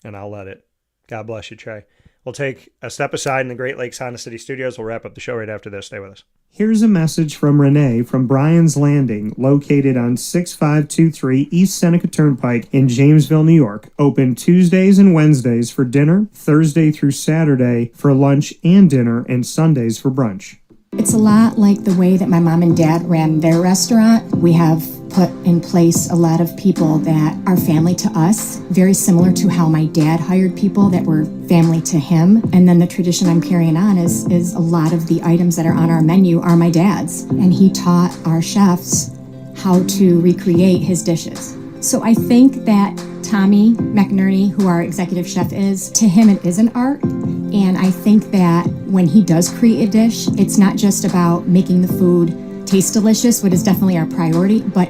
And I'll let it. God bless you, Trey. We'll take a step aside in the Great Lakes Honda City Studios. We'll wrap up the show right after this. Stay with us. Here's a message from Renee from Bryan's Landing, located on 6523 East Seneca Turnpike in Jamesville, New York. Open Tuesdays and Wednesdays for dinner, Thursday through Saturday for lunch and dinner, and Sundays for brunch. It's a lot like the way that my mom and dad ran their restaurant. We have put in place a lot of people that are family to us, very similar to how my dad hired people that were family to him. And then the tradition I'm carrying on is a lot of the items that are on our menu are my dad's. And he taught our chefs how to recreate his dishes. So I think that Tommy McNerney, who our executive chef is, to him it is an art. And I think that when he does create a dish, it's not just about making the food taste delicious, which is definitely our priority, but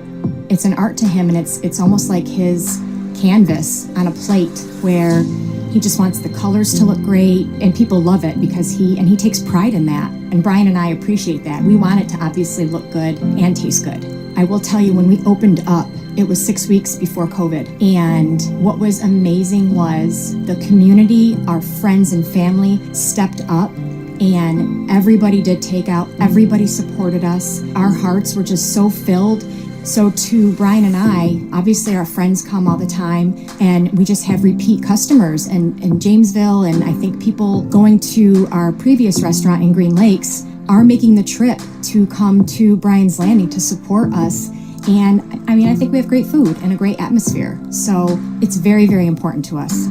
it's an art to him, and it's almost like his canvas on a plate where he just wants the colors to look great, and people love it because he takes pride in that. And Brian and I appreciate that. We want it to obviously look good and taste good. I will tell you, when we opened up It was 6 weeks before COVID. And what was amazing was the community, our friends and family stepped up, and everybody did takeout. Everybody supported us. Our hearts were just so filled. So to Brian and I, obviously our friends come all the time, and we just have repeat customers in Jamesville, and I think people going to our previous restaurant in Green Lakes are making the trip to come to Brian's Landing to support us. And I mean, I think we have great food and a great atmosphere. So it's very, very important to us.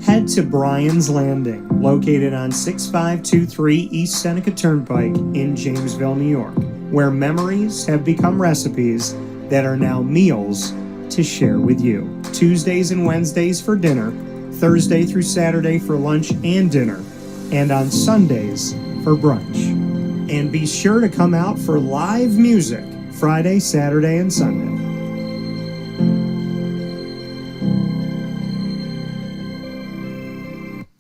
Head to Brian's Landing, located on 6523 East Seneca Turnpike in Jamesville, New York, where memories have become recipes that are now meals to share with you. Tuesdays and Wednesdays for dinner, Thursday through Saturday for lunch and dinner, and on Sundays for brunch. And be sure to come out for live music Friday, Saturday, and Sunday.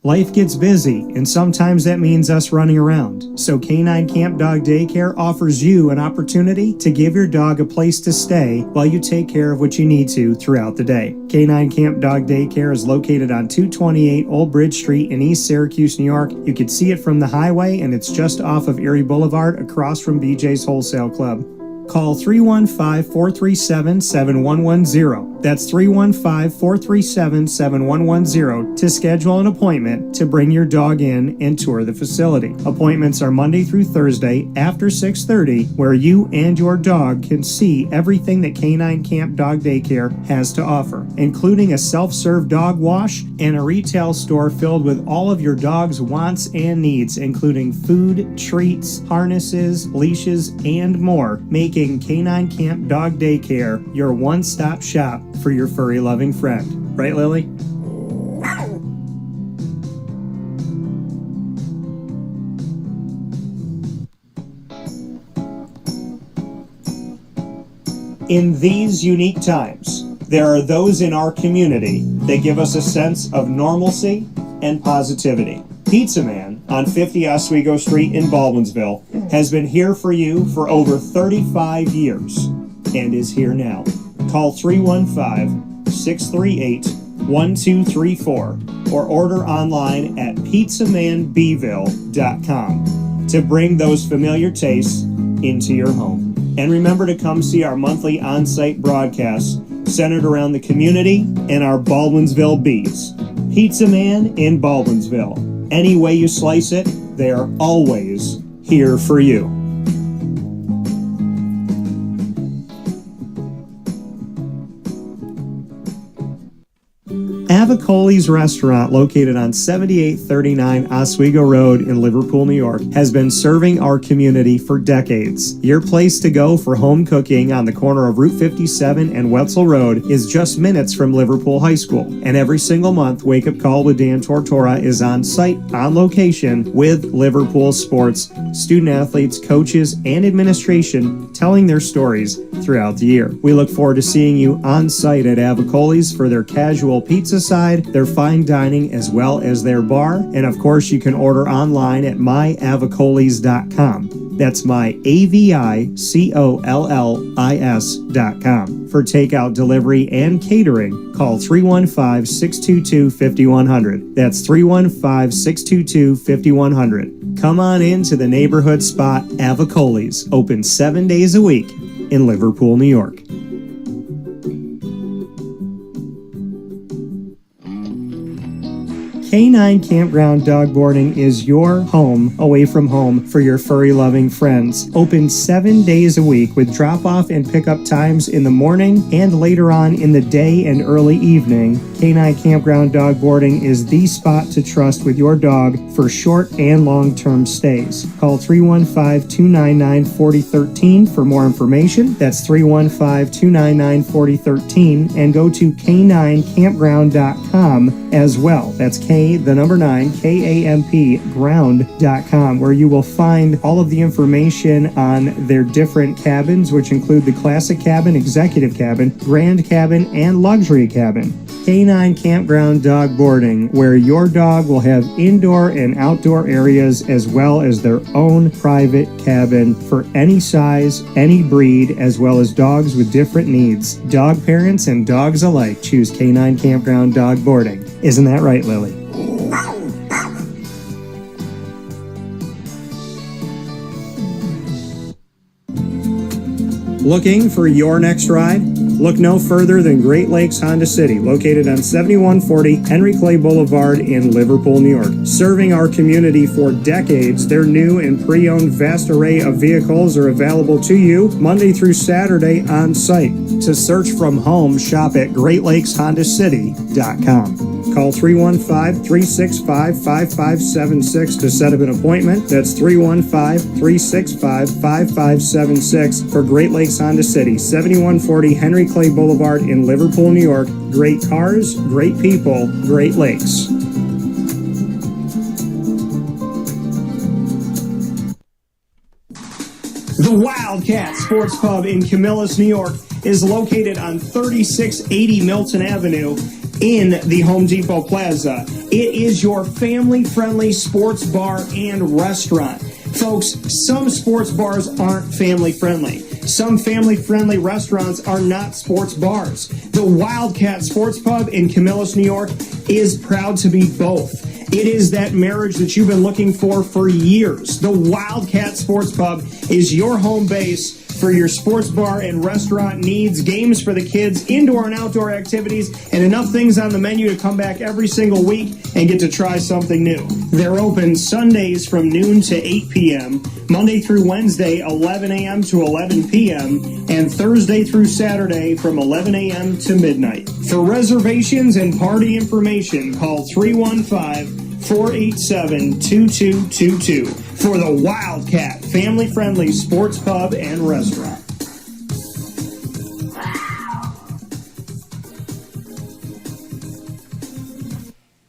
Life gets busy, and sometimes that means us running around. So K-9 Kamp Dog Daycare offers you an opportunity to give your dog a place to stay while you take care of what you need to throughout the day. K-9 Kamp Dog Daycare is located on 228 Old Bridge Street in East Syracuse, New York. You can see it from the highway, and it's just off of Erie Boulevard across from BJ's Wholesale Club. Call 315-437-7110. That's 315-437-7110 to schedule an appointment to bring your dog in and tour the facility. Appointments are Monday through Thursday after 6:30, where you and your dog can see everything that K-9 Kamp Dog Daycare has to offer, including a self-serve dog wash and a retail store filled with all of your dog's wants and needs, including food, treats, harnesses, leashes, and more, making K-9 Kamp Dog Daycare your one-stop shop for your furry-loving friend. Right, Lily? In these unique times, there are those in our community that give us a sense of normalcy and positivity. Pizza Man on 50 Oswego Street in Baldwinsville has been here for you for over 35 years and is here now. Call 315-638-1234 or order online at pizzamanbville.com to bring those familiar tastes into your home. And remember to come see our monthly on-site broadcasts centered around the community and our Baldwinsville Bees. Pizza Man in Baldwinsville. Any way you slice it, they are always here for you. Avicoli's restaurant, located on 7839 Oswego Road in Liverpool, New York, has been serving our community for decades. Your place to go for home cooking on the corner of Route 57 and Wetzel Road is just minutes from Liverpool High School. And every single month, Wake Up Call with Dan Tortora is on site, on location, with Liverpool sports, student athletes, coaches, and administration telling their stories throughout the year. We look forward to seeing you on site at Avicoli's for their casual pizza side, their fine dining, as well as their bar. And of course, you can order online at myavicolis.com. That's myavicollis.com. For takeout, delivery, and catering, call 315-622-5100. That's 315-622-5100. Come on in to the neighborhood spot Avicoli's, open 7 days a week in Liverpool, New York. K-9 Campground Dog Boarding is your home away from home for your furry-loving friends. Open 7 days a week with drop-off and pickup times in the morning and later on in the day and early evening. K-9 Campground Dog Boarding is the spot to trust with your dog for short and long-term stays. Call 315-299-4013 for more information. That's 315-299-4013, and go to k9campground.com as well. That's K9 ground.com, where you will find all of the information on their different cabins, which include the classic cabin, executive cabin, grand cabin, and luxury cabin. K9 K-9 Campground Dog Boarding, where your dog will have indoor and outdoor areas as well as their own private cabin for any size, any breed, as well as dogs with different needs. Dog parents and dogs alike choose K-9 Campground Dog Boarding. Isn't that right, Lily? Looking for your next ride? Look no further than Great Lakes Honda City, located on 7140 Henry Clay Boulevard in Liverpool, New York. Serving our community for decades, their new and pre-owned vast array of vehicles are available to you Monday through Saturday on site. To search from home, shop at GreatLakesHondaCity.com. Call 315-365-5576 to set up an appointment. That's 315-365-5576 for Great Lakes Honda City, 7140 Henry Clay Boulevard in Liverpool, New York. Great cars, great people, Great Lakes. The Wildcat Sports Pub in Camillus, New York is located on 3680 Milton Avenue in the Home Depot Plaza. It is your family-friendly sports bar and restaurant. Folks, some sports bars aren't family-friendly. Some family-friendly restaurants are not sports bars. The Wildcat Sports Pub in Camillus, New York is proud to be both. It is that marriage that you've been looking for years. The Wildcat Sports Pub is your home base for your sports bar and restaurant needs, games for the kids, indoor and outdoor activities, and enough things on the menu to come back every single week and get to try something new. They're open Sundays from noon to 8 p.m., Monday through Wednesday, 11 a.m. to 11 p.m., and Thursday through Saturday from 11 a.m. to midnight. For reservations and party information, call 315-487-2222 for the Wildcat family-friendly sports pub and restaurant.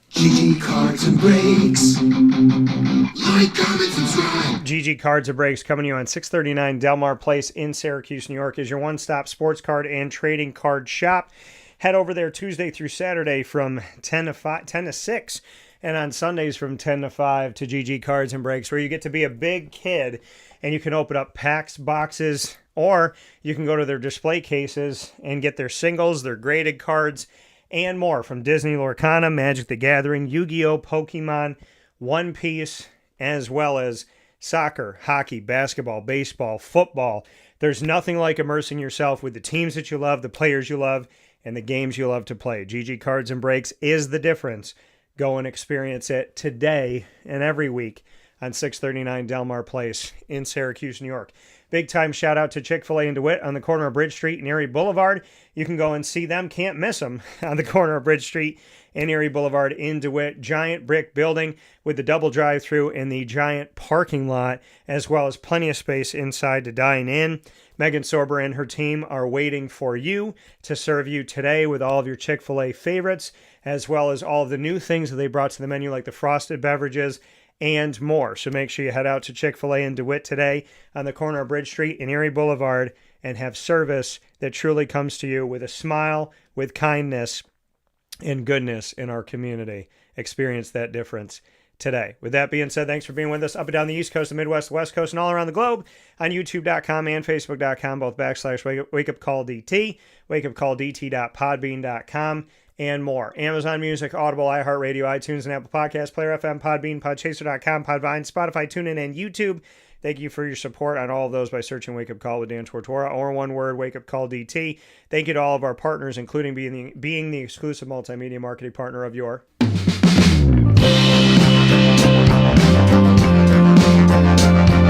GG Cards and Breaks. Like, comment, subscribe. GG Cards and Breaks coming to you on 639 Delmar Place in Syracuse, New York is your one-stop sports card and trading card shop. Head over there Tuesday through Saturday from 10 to 6. And on Sundays from 10 to 5 to GG Cards and Breaks, where you get to be a big kid and you can open up packs, boxes, or you can go to their display cases and get their singles, their graded cards, and more from Disney, Lorcana, Magic the Gathering, Yu-Gi-Oh!, Pokemon, One Piece, as well as soccer, hockey, basketball, baseball, football. There's nothing like immersing yourself with the teams that you love, the players you love, and the games you love to play. GG Cards and Breaks is the difference. Go and experience it today and every week on 639 Delmar Place in Syracuse, New York. Big time shout out to Chick-fil-A in DeWitt on the corner of Bridge Street and Erie Boulevard. You can go and see them. Can't miss them on the corner of Bridge Street and Erie Boulevard in DeWitt. Giant brick building with the double drive-through and the giant parking lot, as well as plenty of space inside to dine in. Megan Sorber and her team are waiting for you to serve you today with all of your Chick-fil-A favorites, as well as all of the new things that they brought to the menu, like the frosted beverages and more. So make sure you head out to Chick-fil-A in DeWitt today on the corner of Bridge Street and Erie Boulevard and have service that truly comes to you with a smile, with kindness, and goodness in our community. Experience that difference today. With that being said, thanks for being with us up and down the East Coast, the Midwest, the West Coast, and all around the globe on YouTube.com and Facebook.com, both / WakeUpCallDT, WakeUpCallDT.podbean.com, and more. Amazon Music, Audible, iHeartRadio, iTunes, and Apple Podcasts, Player FM, Podbean, Podchaser.com, Podvine, Spotify, TuneIn, and YouTube. Thank you for your support on all of those by searching Wake Up Call with Dan Tortora, or one word, Wake Up Call DT. Thank you to all of our partners, including being the exclusive multimedia marketing partner of your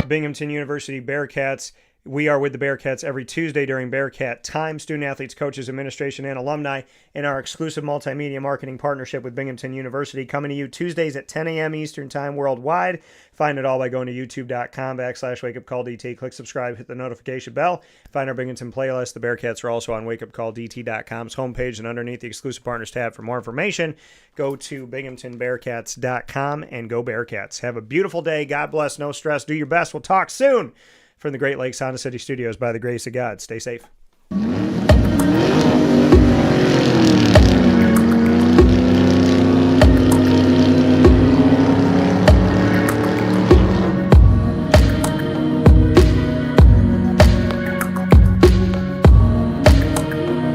Binghamton University Bearcats. We are with the Bearcats every Tuesday during Bearcat Time. Student athletes, coaches, administration, and alumni in our exclusive multimedia marketing partnership with Binghamton University, coming to you Tuesdays at 10 a.m. Eastern Time worldwide. Find it all by going to youtube.com / WakeUpCallDT. Click subscribe, hit the notification bell. Find our Binghamton playlist. The Bearcats are also on WakeUpCallDT.com's homepage, and underneath the exclusive partners tab for more information, go to BinghamtonBearcats.com and go Bearcats. Have a beautiful day. God bless. No stress. Do your best. We'll talk soon. From the Great Lakes Honda City Studios, by the grace of God. Stay safe.